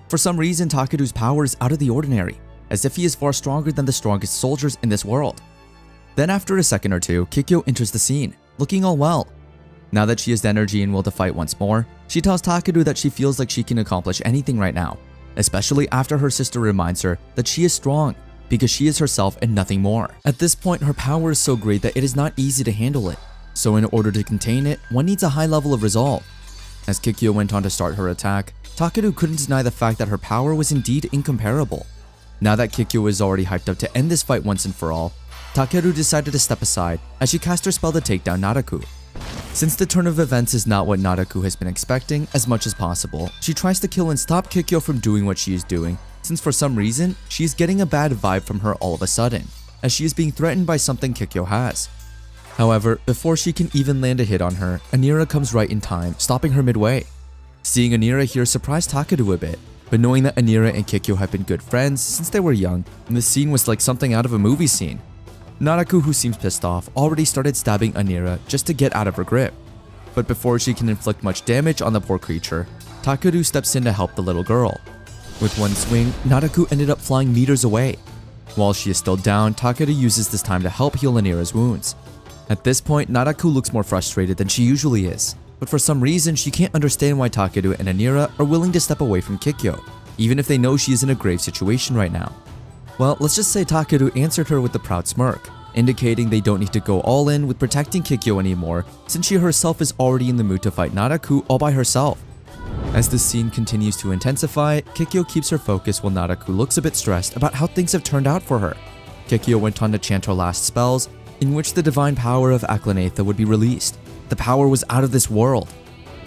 For some reason Takeru's power is out of the ordinary, as if he is far stronger than the strongest soldiers in this world. Then after a second or two, Kikyo enters the scene, looking all well. Now that she has the energy and will to fight once more, she tells Takeru that she feels like she can accomplish anything right now, especially after her sister reminds her that she is strong, because she is herself and nothing more. At this point, her power is so great that it is not easy to handle it, so in order to contain it, one needs a high level of resolve. As Kikyo went on to start her attack, Takeru couldn't deny the fact that her power was indeed incomparable. Now that Kikyo is already hyped up to end this fight once and for all, Takeru decided to step aside as she cast her spell to take down Naraku. Since the turn of events is not what Naraku has been expecting as much as possible, she tries to kill and stop Kikyo from doing what she is doing, since for some reason, she is getting a bad vibe from her all of a sudden, as she is being threatened by something Kikyo has. However, before she can even land a hit on her, Anira comes right in time, stopping her midway. Seeing Anira here surprised Takeru a bit, but knowing that Anira and Kikyo have been good friends since they were young, and the scene was like something out of a movie scene. Naraku, who seems pissed off, already started stabbing Anira just to get out of her grip. But before she can inflict much damage on the poor creature, Takeru steps in to help the little girl. With one swing, Naraku ended up flying meters away. While she is still down, Takeru uses this time to help heal Anira's wounds. At this point, Naraku looks more frustrated than she usually is, but for some reason she can't understand why Takeru and Anira are willing to step away from Kikyo, even if they know she is in a grave situation right now. Well, let's just say Takeru answered her with a proud smirk, indicating they don't need to go all in with protecting Kikyo anymore since she herself is already in the mood to fight Naraku all by herself. As the scene continues to intensify, Kikyo keeps her focus while Naraku looks a bit stressed about how things have turned out for her. Kikyo went on to chant her last spells, in which the divine power of Aklanatha would be released. The power was out of this world.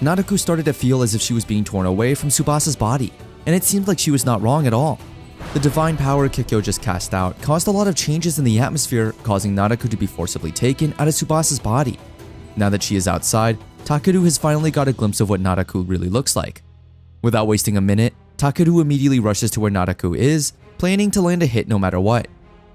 Naraku started to feel as if she was being torn away from Tsubasa's body, and it seemed like she was not wrong at all. The divine power Kikyo just cast out caused a lot of changes in the atmosphere, causing Naraku to be forcibly taken out of Tsubasa's body. Now that she is outside, Takeru has finally got a glimpse of what Naraku really looks like. Without wasting a minute, Takeru immediately rushes to where Naraku is, planning to land a hit no matter what.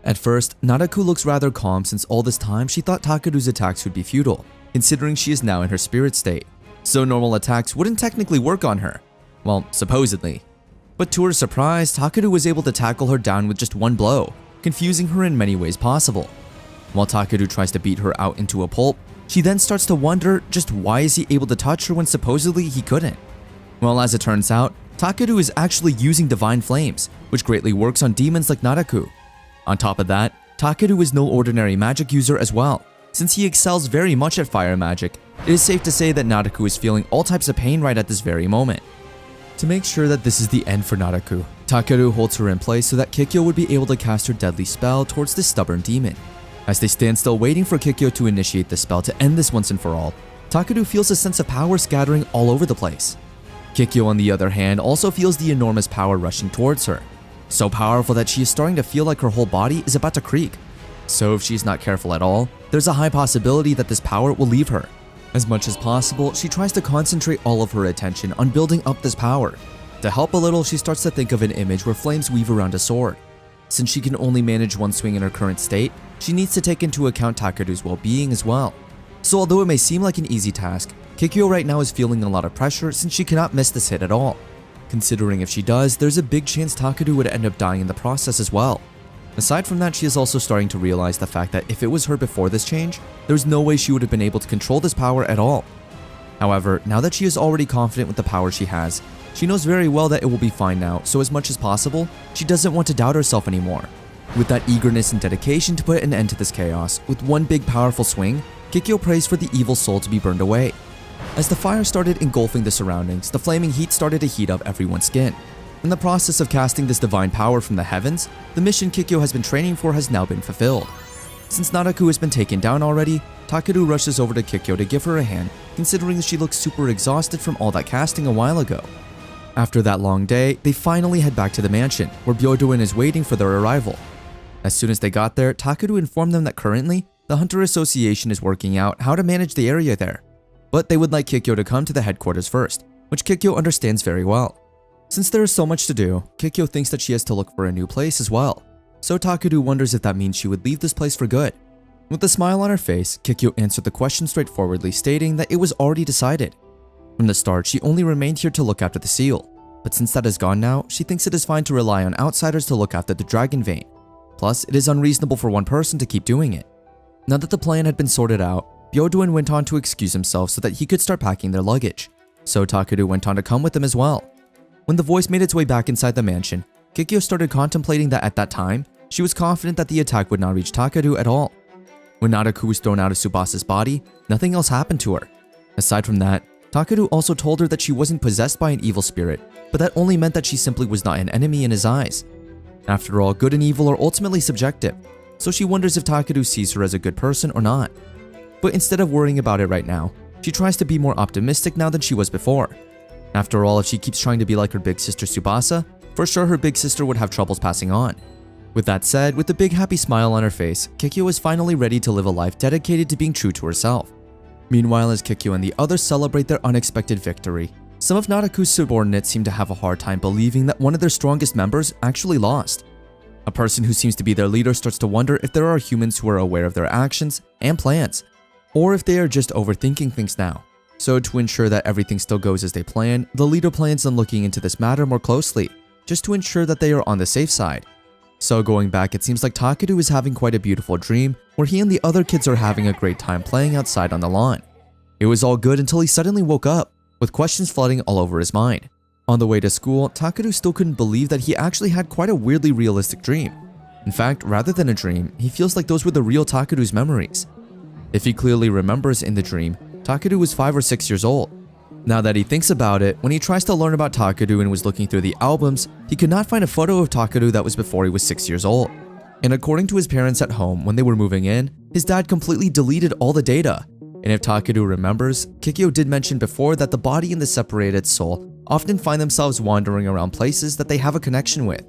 At first, Naraku looks rather calm since all this time she thought Takeru's attacks would be futile, considering she is now in her spirit state, so normal attacks wouldn't technically work on her. Well, supposedly. But to her surprise, Takeru was able to tackle her down with just one blow, confusing her in many ways possible. While Takeru tries to beat her out into a pulp, she then starts to wonder just why is he able to touch her when supposedly he couldn't. Well, as it turns out, Takeru is actually using divine flames, which greatly works on demons like Naraku. On top of that, Takeru is no ordinary magic user as well. Since he excels very much at fire magic, it is safe to say that Naraku is feeling all types of pain right at this very moment. To make sure that this is the end for Naraku, Takeru holds her in place so that Kikyo would be able to cast her deadly spell towards this stubborn demon. As they stand still waiting for Kikyo to initiate the spell to end this once and for all, Takeru feels a sense of power scattering all over the place. Kikyo, on the other hand, also feels the enormous power rushing towards her. So powerful that she is starting to feel like her whole body is about to creak. So if she's not careful at all, there's a high possibility that this power will leave her. As much as possible, she tries to concentrate all of her attention on building up this power. To help a little, she starts to think of an image where flames weave around a sword. Since she can only manage one swing in her current state, she needs to take into account Takeru's well-being as well. So although it may seem like an easy task, Kikyo right now is feeling a lot of pressure since she cannot miss this hit at all. Considering if she does, there's a big chance Takeru would end up dying in the process as well. Aside from that, she is also starting to realize the fact that if it was her before this change, there's no way she would have been able to control this power at all. However, now that she is already confident with the power she has, she knows very well that it will be fine now, so as much as possible, she doesn't want to doubt herself anymore. With that eagerness and dedication to put an end to this chaos, with one big powerful swing, Kikyo prays for the evil soul to be burned away. As the fire started engulfing the surroundings, the flaming heat started to heat up everyone's skin. In the process of casting this divine power from the heavens, the mission Kikyo has been training for has now been fulfilled. Since Naraku has been taken down already, Takeru rushes over to Kikyo to give her a hand, considering she looks super exhausted from all that casting a while ago. After that long day, they finally head back to the mansion, where Byodoin is waiting for their arrival. As soon as they got there, Takeru informed them that currently, the Hunter Association is working out how to manage the area there. But they would like Kikyo to come to the headquarters first, which Kikyo understands very well. Since there is so much to do, Kikyo thinks that she has to look for a new place as well. So Takeru wonders if that means she would leave this place for good. With a smile on her face, Kikyo answered the question straightforwardly, stating that it was already decided. From the start, she only remained here to look after the seal. But since that is gone now, she thinks it is fine to rely on outsiders to look after the dragon vein. Plus, it is unreasonable for one person to keep doing it. Now that the plan had been sorted out, Byodoin went on to excuse himself so that he could start packing their luggage. So Takeru went on to come with them as well. When the voice made its way back inside the mansion, Kikyo started contemplating that at that time, she was confident that the attack would not reach Takeru at all. When Naraku was thrown out of Tsubasa's body, nothing else happened to her. Aside from that, Takeru also told her that she wasn't possessed by an evil spirit, but that only meant that she simply was not an enemy in his eyes. After all, good and evil are ultimately subjective, so she wonders if Takeru sees her as a good person or not. But instead of worrying about it right now, she tries to be more optimistic now than she was before. After all, if she keeps trying to be like her big sister Tsubasa, for sure her big sister would have troubles passing on. With that said, with a big happy smile on her face, Kikyo is finally ready to live a life dedicated to being true to herself. Meanwhile, as Kikyo and the others celebrate their unexpected victory, some of Naraku's subordinates seem to have a hard time believing that one of their strongest members actually lost. A person who seems to be their leader starts to wonder if there are humans who are aware of their actions and plans, or if they are just overthinking things now. So to ensure that everything still goes as they plan, the leader plans on looking into this matter more closely, just to ensure that they are on the safe side. So going back, it seems like Takeru is having quite a beautiful dream where he and the other kids are having a great time playing outside on the lawn. It was all good until he suddenly woke up, with questions flooding all over his mind. On the way to school, Takeru still couldn't believe that he actually had quite a weirdly realistic dream. In fact, rather than a dream, he feels like those were the real Takeru's memories. If he clearly remembers in the dream, Takeru was 5 or 6 years old. Now that he thinks about it, when he tries to learn about Takeru and was looking through the albums, he could not find a photo of Takeru that was before he was 6 years old. And according to his parents at home when they were moving in, his dad completely deleted all the data. And if Takeru remembers, Kikyo did mention before that the body and the separated soul often find themselves wandering around places that they have a connection with.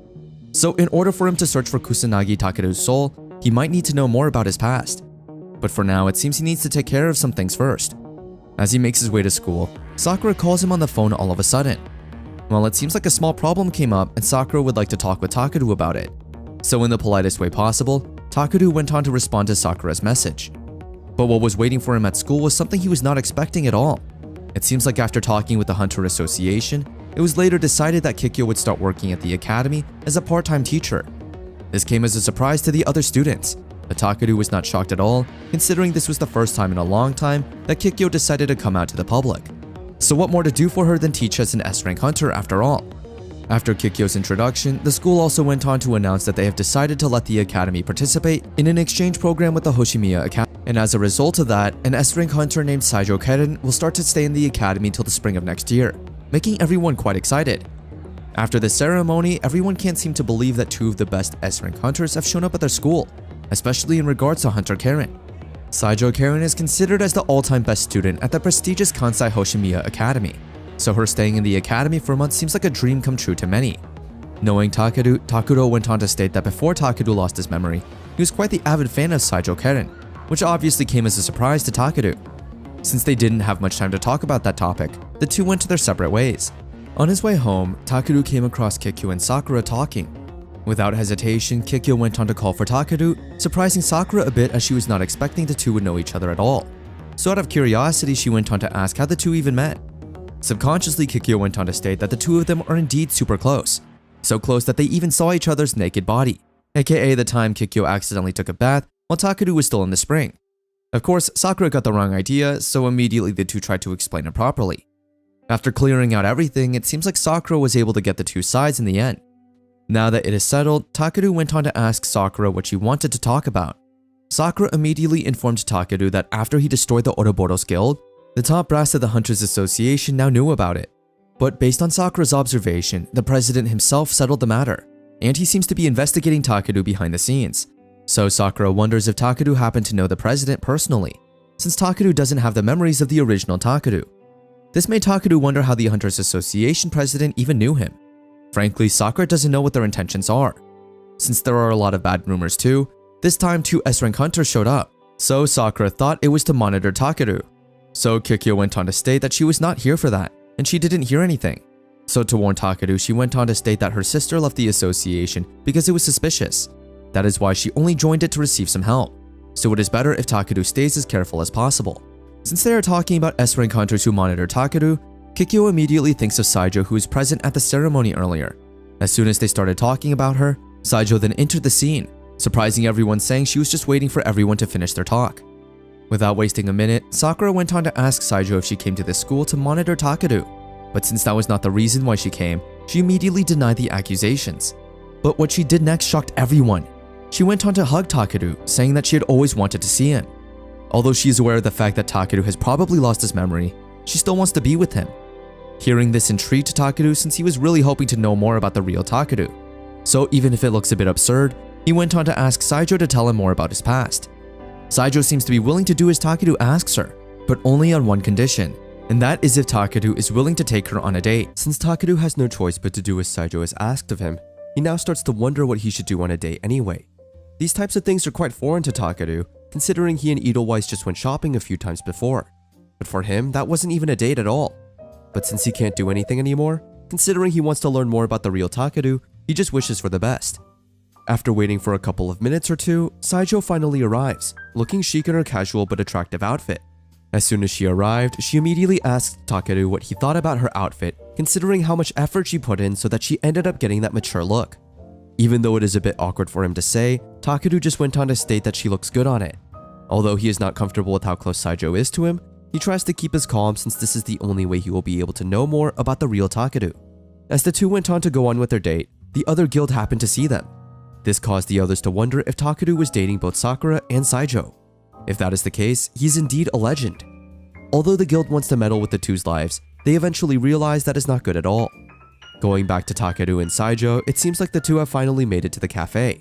So in order for him to search for Kusanagi Takeru's soul, he might need to know more about his past. But for now, it seems he needs to take care of some things first. As he makes his way to school, Sakura calls him on the phone all of a sudden. Well, it seems like a small problem came up and Sakura would like to talk with Takeru about it. So in the politest way possible, Takeru went on to respond to Sakura's message. But what was waiting for him at school was something he was not expecting at all. It seems like after talking with the Hunter Association, it was later decided that Kikyo would start working at the academy as a part-time teacher. This came as a surprise to the other students, but Takeru was not shocked at all, considering this was the first time in a long time that Kikyo decided to come out to the public. So what more to do for her than teach as an S-rank hunter after all? After Kikyo's introduction, the school also went on to announce that they have decided to let the academy participate in an exchange program with the Hoshimiya Academy. And as a result of that, an S-rank hunter named Saijo Keren will start to stay in the academy till the spring of next year, making everyone quite excited. After the ceremony, everyone can't seem to believe that 2 of the best S-rank hunters have shown up at their school, especially in regards to Hunter Keren. Saijo Keren is considered as the all-time best student at the prestigious Kansai Hoshimiya Academy, so her staying in the academy for a month seems like a dream come true to many. Knowing Takeru, Takuro went on to state that before Takeru lost his memory, he was quite the avid fan of Saijo Keren, which obviously came as a surprise to Takeru. Since they didn't have much time to talk about that topic, the two went to their separate ways. On his way home, Takeru came across Kikyo and Sakura talking. Without hesitation, Kikyo went on to call for Takeru, surprising Sakura a bit as she was not expecting the two would know each other at all. So out of curiosity, she went on to ask how the two even met. Subconsciously, Kikyo went on to state that the two of them are indeed super close. So close that they even saw each other's naked body, aka the time Kikyo accidentally took a bath while Takeru was still in the spring. Of course, Sakura got the wrong idea, so immediately the two tried to explain it properly. After clearing out everything, it seems like Sakura was able to get the two sides in the end. Now that it is settled, Takeru went on to ask Sakura what she wanted to talk about. Sakura immediately informed Takeru that after he destroyed the Ouroboros Guild, the top brass of the Hunters Association now knew about it. But based on Sakura's observation, the president himself settled the matter, and he seems to be investigating Takeru behind the scenes. So Sakura wonders if Takeru happened to know the president personally, since Takeru doesn't have the memories of the original Takeru. This made Takeru wonder how the Hunters Association president even knew him. Frankly, Sakura doesn't know what their intentions are. Since there are a lot of bad rumors too, this time 2 S-rank hunters showed up, So Sakura thought it was to monitor Takeru. So Kikyo went on to state that she was not here for that, and she didn't hear anything. So to warn Takeru, she went on to state that her sister left the association because it was suspicious. That is why she only joined it to receive some help. So it is better if Takeru stays as careful as possible. Since they are talking about S-rank hunters who monitor Takeru, Kikyo immediately thinks of Saijo, who was present at the ceremony earlier. As soon as they started talking about her, Saijo then entered the scene, surprising everyone, saying she was just waiting for everyone to finish their talk. Without wasting a minute, Sakura went on to ask Saijo if she came to this school to monitor Takeru. But since that was not the reason why she came, she immediately denied the accusations. But what she did next shocked everyone. She went on to hug Takeru, saying that she had always wanted to see him. Although she is aware of the fact that Takeru has probably lost his memory, she still wants to be with him. Hearing this intrigued Takeru, since he was really hoping to know more about the real Takeru. So even if it looks a bit absurd, he went on to ask Saijo to tell him more about his past. Saijo seems to be willing to do as Takeru asks her, but only on one condition, and that is if Takeru is willing to take her on a date. Since Takeru has no choice but to do as Saijo has asked of him, he now starts to wonder what he should do on a date anyway. These types of things are quite foreign to Takeru, considering he and Edelweiss just went shopping a few times before. But for him, that wasn't even a date at all. But since he can't do anything anymore, considering he wants to learn more about the real Takeru, he just wishes for the best. After waiting for a couple of minutes or two, Saijo finally arrives, looking chic in her casual but attractive outfit. As soon as she arrived, she immediately asked Takeru what he thought about her outfit, considering how much effort she put in so that she ended up getting that mature look. Even though it is a bit awkward for him to say, Takeru just went on to state that she looks good on it. Although he is not comfortable with how close Saijo is to him, he tries to keep his calm since this is the only way he will be able to know more about the real Takeru. As the two went on to go on with their date, the other guild happened to see them. This caused the others to wonder if Takeru was dating both Sakura and Saijo. If that is the case, he's indeed a legend. Although the guild wants to meddle with the two's lives, they eventually realize that is not good at all. Going back to Takeru and Saijo, it seems like the two have finally made it to the cafe.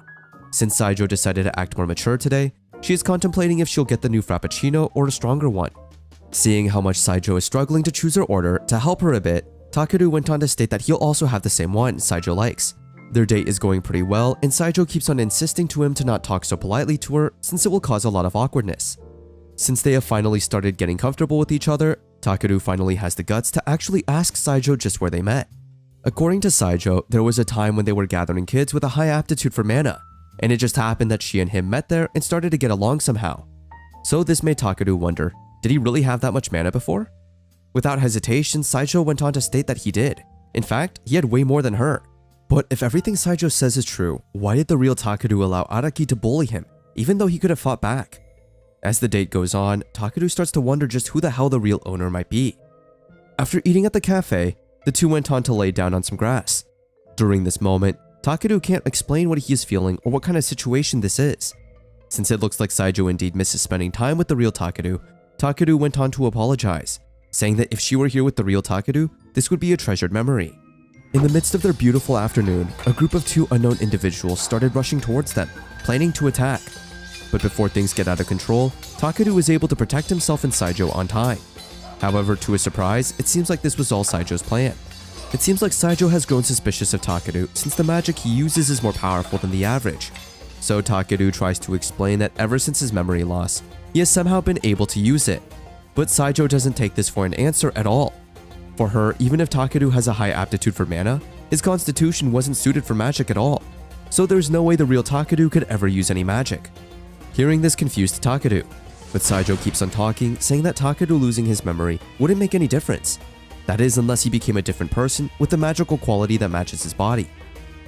Since Saijo decided to act more mature today, she is contemplating if she'll get the new Frappuccino or a stronger one. Seeing how much Saijo is struggling to choose her order, to help her a bit, Takeru went on to state that he'll also have the same one Saijo likes. Their date is going pretty well, and Saijo keeps on insisting to him to not talk so politely to her since it will cause a lot of awkwardness. Since they have finally started getting comfortable with each other, Takeru finally has the guts to actually ask Saijo just where they met. According to Saijo, there was a time when they were gathering kids with a high aptitude for mana, and it just happened that she and him met there and started to get along somehow. So this made Takeru wonder, did he really have that much mana before? Without hesitation, Saijo went on to state that he did. In fact, he had way more than her. But if everything Saijo says is true, why did the real Takeru allow Araki to bully him, even though he could have fought back? As the date goes on, Takeru starts to wonder just who the hell the real owner might be. After eating at the cafe, the two went on to lay down on some grass. During this moment, Takeru can't explain what he is feeling or what kind of situation this is. Since it looks like Saijo indeed misses spending time with the real Takeru, Takeru went on to apologize, saying that if she were here with the real Takeru, this would be a treasured memory. In the midst of their beautiful afternoon, a group of two unknown individuals started rushing towards them, planning to attack. But before things get out of control, Takeru was able to protect himself and Saijo on time. However, to his surprise, it seems like this was all Saijo's plan. It seems like Saijo has grown suspicious of Takeru since the magic he uses is more powerful than the average. So Takeru tries to explain that ever since his memory loss, he has somehow been able to use it. But Saijo doesn't take this for an answer at all. For her, even if Takeru has a high aptitude for mana, his constitution wasn't suited for magic at all. So there's no way the real Takeru could ever use any magic. Hearing this confused Takeru, but Saijo keeps on talking, saying that Takeru losing his memory wouldn't make any difference. That is, unless he became a different person with a magical quality that matches his body.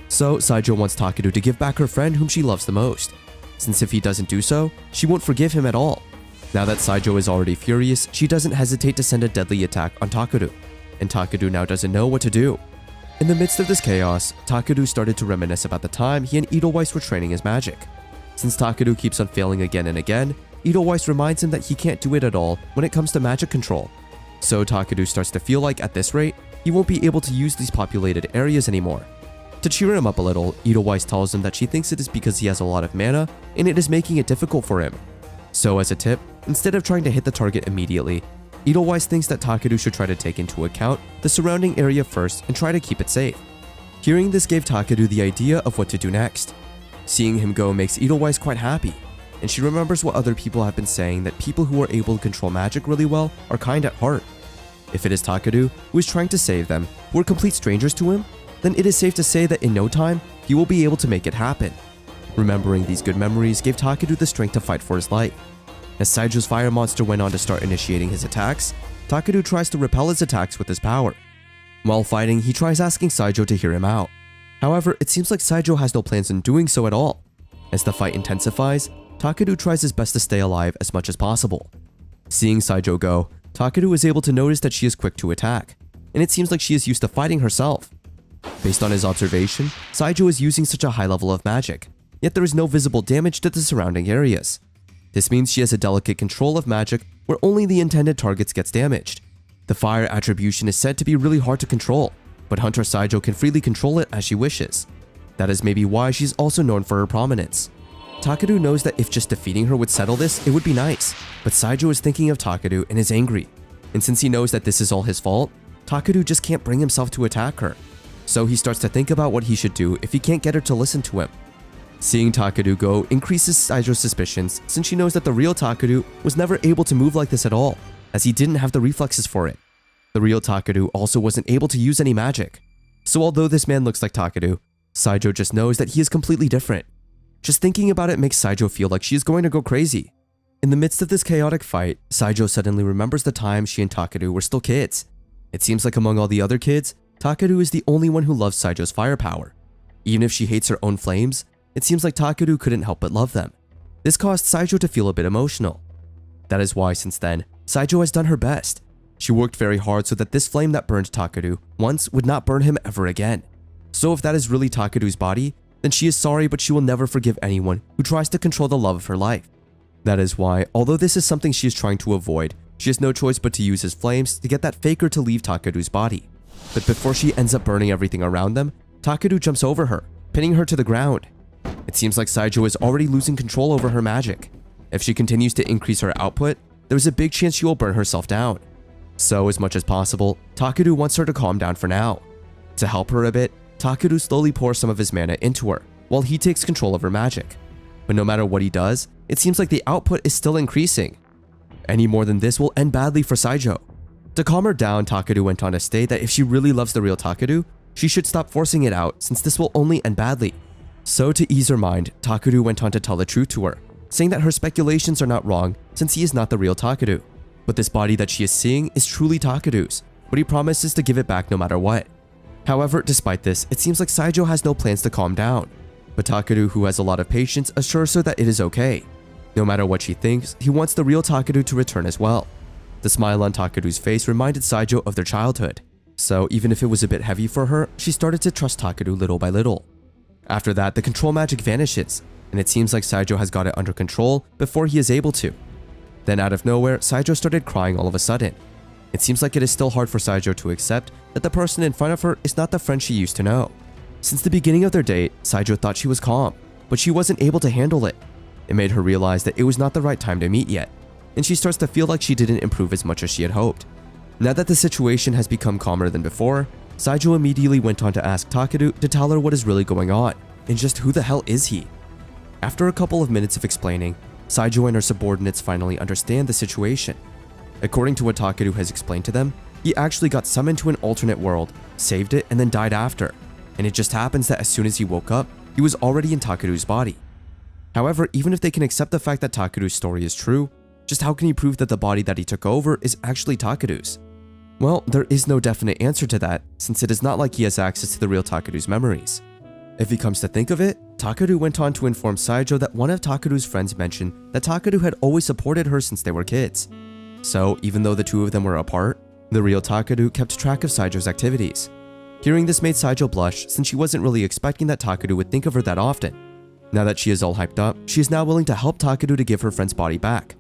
So Saijo wants Takeru to give back her friend whom she loves the most, since if he doesn't do so, she won't forgive him at all. Now that Saijo is already furious, she doesn't hesitate to send a deadly attack on Takeru, and Takeru now doesn't know what to do. In the midst of this chaos, Takeru started to reminisce about the time he and Edelweiss were training his magic. Since Takeru keeps on failing again and again, Edelweiss reminds him that he can't do it at all when it comes to magic control. So Takeru starts to feel like at this rate, he won't be able to use these populated areas anymore. To cheer him up a little, Edelweiss tells him that she thinks it is because he has a lot of mana and it is making it difficult for him. So as a tip, instead of trying to hit the target immediately, Edelweiss thinks that Takeru should try to take into account the surrounding area first and try to keep it safe. Hearing this gave Takeru the idea of what to do next. Seeing him go makes Edelweiss quite happy. and she remembers what other people have been saying, that people who are able to control magic really well are kind at heart. If it is Takeru, who is trying to save them, who are complete strangers to him, then it is safe to say that in no time, he will be able to make it happen. Remembering these good memories gave Takeru the strength to fight for his life. As Saijo's fire monster went on to start initiating his attacks, Takeru tries to repel his attacks with his power. While fighting, he tries asking Saijo to hear him out. However, it seems like Saijo has no plans on doing so at all. As the fight intensifies, Takeru tries his best to stay alive as much as possible. Seeing Saijo go, Takeru is able to notice that she is quick to attack, and it seems like she is used to fighting herself. Based on his observation, Saijo is using such a high level of magic, yet there is no visible damage to the surrounding areas. This means she has a delicate control of magic where only the intended targets gets damaged. The fire attribution is said to be really hard to control, but Hunter Saijo can freely control it as she wishes. That is maybe why she's also known for her prominence. Takeru knows that if just defeating her would settle this, it would be nice, but Saijo is thinking of Takeru and is angry. And since he knows that this is all his fault, Takeru just can't bring himself to attack her. So he starts to think about what he should do if he can't get her to listen to him. Seeing Takeru go increases Saijo's suspicions, since she knows that the real Takeru was never able to move like this at all, as he didn't have the reflexes for it. The real Takeru also wasn't able to use any magic. So although this man looks like Takeru, Saijo just knows that he is completely different. Just thinking about it makes Saijo feel like she is going to go crazy. In the midst of this chaotic fight, Saijo suddenly remembers the time she and Takeru were still kids. It seems like among all the other kids, Takeru is the only one who loves Saijo's firepower. Even if she hates her own flames, it seems like Takeru couldn't help but love them. This caused Saijo to feel a bit emotional. That is why since then, Saijo has done her best. She worked very hard so that this flame that burned Takeru once would not burn him ever again. So if that is really Takeru's body, then she is sorry, but she will never forgive anyone who tries to control the love of her life. That is why, although this is something she is trying to avoid, she has no choice but to use his flames to get that faker to leave Takeru's body. But before she ends up burning everything around them, Takeru jumps over her, pinning her to the ground. It seems like Saijo is already losing control over her magic. If she continues to increase her output, there is a big chance she will burn herself down. So as much as possible, Takeru wants her to calm down for now. To help her a bit, Takeru slowly pours some of his mana into her, while he takes control of her magic. But no matter what he does, it seems like the output is still increasing. Any more than this will end badly for Saijo. To calm her down, Takeru went on to state that if she really loves the real Takeru, she should stop forcing it out since this will only end badly. So to ease her mind, Takeru went on to tell the truth to her, saying that her speculations are not wrong since he is not the real Takeru. But this body that she is seeing is truly Takeru's, but he promises to give it back no matter what. However, despite this, it seems like Saijo has no plans to calm down. But Takeru, who has a lot of patience, assures her that it is okay. No matter what she thinks, he wants the real Takeru to return as well. The smile on Takeru's face reminded Saijo of their childhood. So even if it was a bit heavy for her, she started to trust Takeru little by little. After that, the control magic vanishes, and it seems like Saijo has got it under control before he is able to. Then out of nowhere, Saijo started crying all of a sudden. It seems like it is still hard for Saijo to accept that the person in front of her is not the friend she used to know. Since the beginning of their date, Saijo thought she was calm, but she wasn't able to handle it. It made her realize that it was not the right time to meet yet, and she starts to feel like she didn't improve as much as she had hoped. Now that the situation has become calmer than before, Saijo immediately went on to ask Takeru to tell her what is really going on, and just who the hell is he? After a couple of minutes of explaining, Saijo and her subordinates finally understand the situation. According to what Takeru has explained to them, he actually got summoned to an alternate world, saved it, and then died after. And it just happens that as soon as he woke up, he was already in Takeru's body. However, even if they can accept the fact that Takeru's story is true, just how can he prove that the body that he took over is actually Takeru's? Well, there is no definite answer to that, since it is not like he has access to the real Takeru's memories. If he comes to think of it, Takeru went on to inform Saijo that one of Takeru's friends mentioned that Takeru had always supported her since they were kids. So, even though the two of them were apart, the real Takeru kept track of Saijo's activities. Hearing this made Saijo blush since she wasn't really expecting that Takeru would think of her that often. Now that she is all hyped up, she is now willing to help Takeru to give her friend's body back.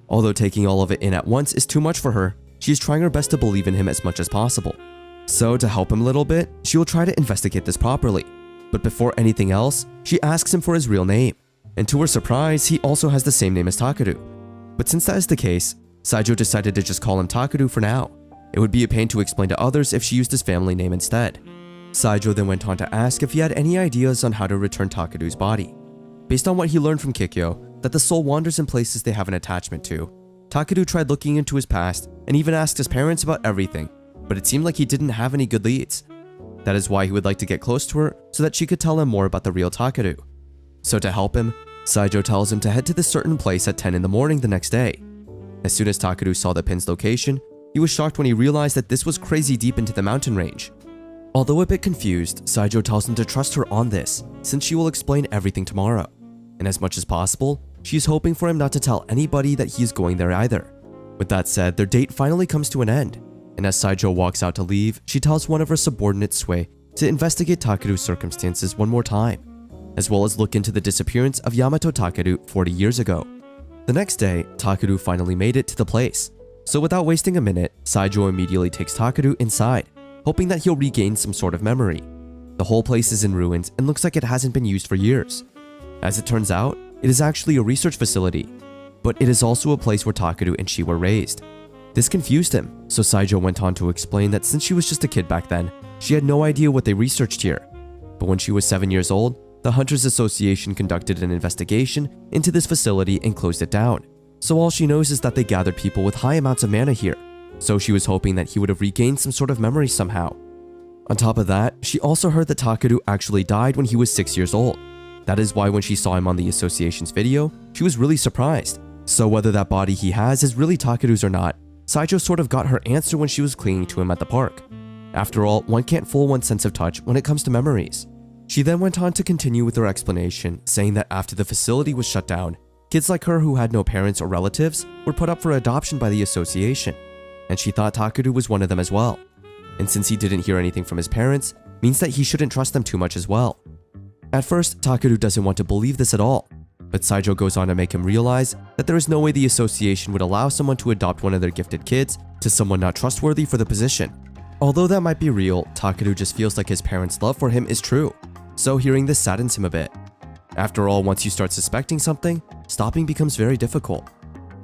Although taking all of it in at once is too much for her, she is trying her best to believe in him as much as possible. So to help him a little bit, she will try to investigate this properly. But before anything else, she asks him for his real name. And to her surprise, he also has the same name as Takeru. But since that is the case, Saijo decided to just call him Takeru for now. It would be a pain to explain to others if she used his family name instead. Saijo then went on to ask if he had any ideas on how to return Takeru's body. Based on what he learned from Kikyo, that the soul wanders in places they have an attachment to. Takeru tried looking into his past and even asked his parents about everything, but it seemed like he didn't have any good leads. That is why he would like to get close to her so that she could tell him more about the real Takeru. So to help him, Saijo tells him to head to this certain place at 10 in the morning the next day. As soon as Takeru saw the pin's location, he was shocked when he realized that this was crazy deep into the mountain range. Although a bit confused, Saijo tells him to trust her on this, since she will explain everything tomorrow. And as much as possible, she is hoping for him not to tell anybody that he is going there either. With that said, their date finally comes to an end, and as Saijo walks out to leave, she tells one of her subordinates, Sui, to investigate Takeru's circumstances one more time, as well as look into the disappearance of Yamato Takeru 40 years ago. The next day, Takeru finally made it to the place. So without wasting a minute, Saijo immediately takes Takeru inside, hoping that he'll regain some sort of memory. The whole place is in ruins and looks like it hasn't been used for years. As it turns out, it is actually a research facility, but it is also a place where Takeru and she were raised. This confused him, so Saijo went on to explain that since she was just a kid back then, she had no idea what they researched here. But when she was 7 years old, the Hunters Association conducted an investigation into this facility and closed it down. So all she knows is that they gathered people with high amounts of mana here, so she was hoping that he would have regained some sort of memory somehow. On top of that, she also heard that Takeru actually died when he was 6 years old. That is why when she saw him on the association's video, she was really surprised. So whether that body he has is really Takeru's or not, Saijo sort of got her answer when she was clinging to him at the park. After all, one can't fool one's sense of touch when it comes to memories. She then went on to continue with her explanation, saying that after the facility was shut down, kids like her who had no parents or relatives were put up for adoption by the association, and she thought Takeru was one of them as well. And since he didn't hear anything from his parents, means that he shouldn't trust them too much as well. At first, Takeru doesn't want to believe this at all, but Saijo goes on to make him realize that there is no way the association would allow someone to adopt one of their gifted kids to someone not trustworthy for the position. Although that might be real, Takeru just feels like his parents' love for him is true, so hearing this saddens him a bit. After all, once you start suspecting something, stopping becomes very difficult.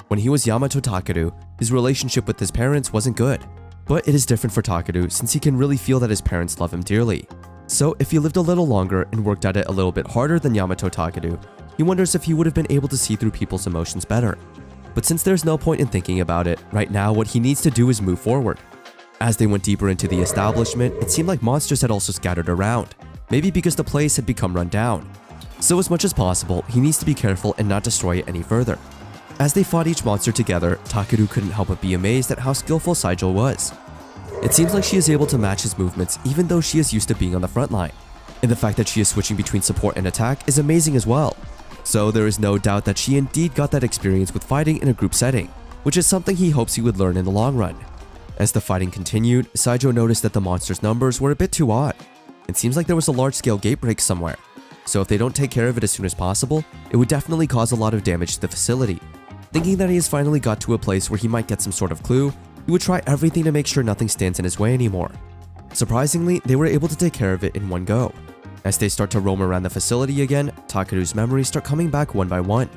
When he was Yamato Takeru, his relationship with his parents wasn't good, but it is different for Takeru since he can really feel that his parents love him dearly. So if he lived a little longer and worked at it a little bit harder than Yamato Takeru, he wonders if he would have been able to see through people's emotions better. But since there's no point in thinking about it, right now what he needs to do is move forward. As they went deeper into the establishment, it seemed like monsters had also scattered around, maybe because the place had become run down. So as much as possible, he needs to be careful and not destroy it any further. As they fought each monster together, Takeru couldn't help but be amazed at how skillful Saijo was. It seems like she is able to match his movements even though she is used to being on the front line. And the fact that she is switching between support and attack is amazing as well. So there is no doubt that she indeed got that experience with fighting in a group setting, which is something he hopes he would learn in the long run. As the fighting continued, Saijo noticed that the monsters' numbers were a bit too odd. It seems like there was a large-scale gate break somewhere. So if they don't take care of it as soon as possible, it would definitely cause a lot of damage to the facility. Thinking that he has finally got to a place where he might get some sort of clue, he would try everything to make sure nothing stands in his way anymore. Surprisingly, they were able to take care of it in one go. As they start to roam around the facility again, Takeru's memories start coming back one by one.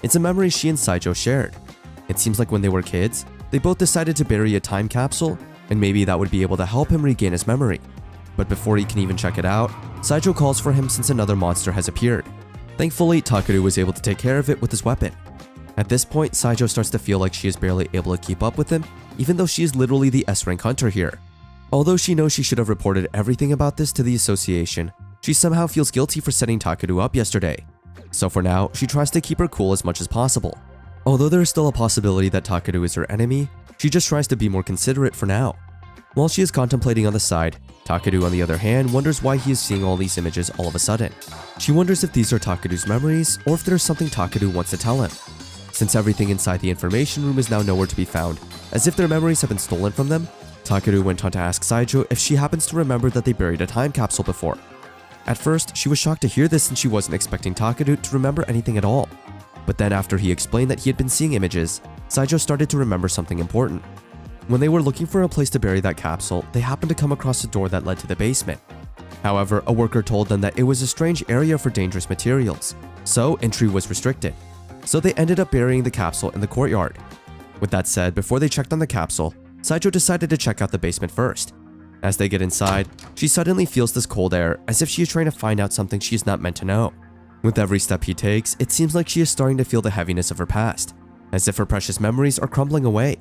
It's a memory she and Saijo shared. It seems like when they were kids, they both decided to bury a time capsule, and maybe that would be able to help him regain his memory. But before he can even check it out, Saijo calls for him since another monster has appeared. Thankfully, Takeru was able to take care of it with his weapon. At this point, Saijo starts to feel like she is barely able to keep up with him, even though she is literally the S-rank hunter here. Although she knows she should have reported everything about this to the association, she somehow feels guilty for setting Takeru up yesterday. So for now, she tries to keep her cool as much as possible. Although there is still a possibility that Takeru is her enemy, she just tries to be more considerate for now. While she is contemplating on the side, Takeru on the other hand wonders why he is seeing all these images all of a sudden. She wonders if these are Takeru's memories or if there is something Takeru wants to tell him. Since everything inside the information room is now nowhere to be found, as if their memories have been stolen from them, Takeru went on to ask Saijo if she happens to remember that they buried a time capsule before. At first, she was shocked to hear this since she wasn't expecting Takeru to remember anything at all. But then after he explained that he had been seeing images, Saijo started to remember something important. When they were looking for a place to bury that capsule, they happened to come across a door that led to the basement. However, a worker told them that it was a strange area for dangerous materials, so entry was restricted. So they ended up burying the capsule in the courtyard. With that said, before they checked on the capsule, Saijo decided to check out the basement first. As they get inside, she suddenly feels this cold air as if she is trying to find out something she is not meant to know. With every step he takes, it seems like she is starting to feel the heaviness of her past, as if her precious memories are crumbling away.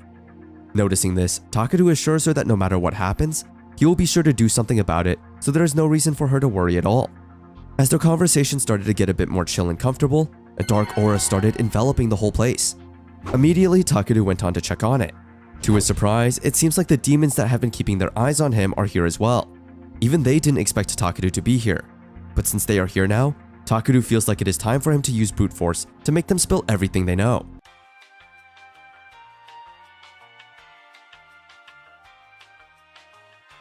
Noticing this, Takadu assures her that no matter what happens, he will be sure to do something about it, so there is no reason for her to worry at all. As their conversation started to get a bit more chill and comfortable, a dark aura started enveloping the whole place. Immediately, Takadu went on to check on it. To his surprise, it seems like the demons that have been keeping their eyes on him are here as well. Even they didn't expect Takadu to be here. But since they are here now, Takadu feels like it is time for him to use brute force to make them spill everything they know.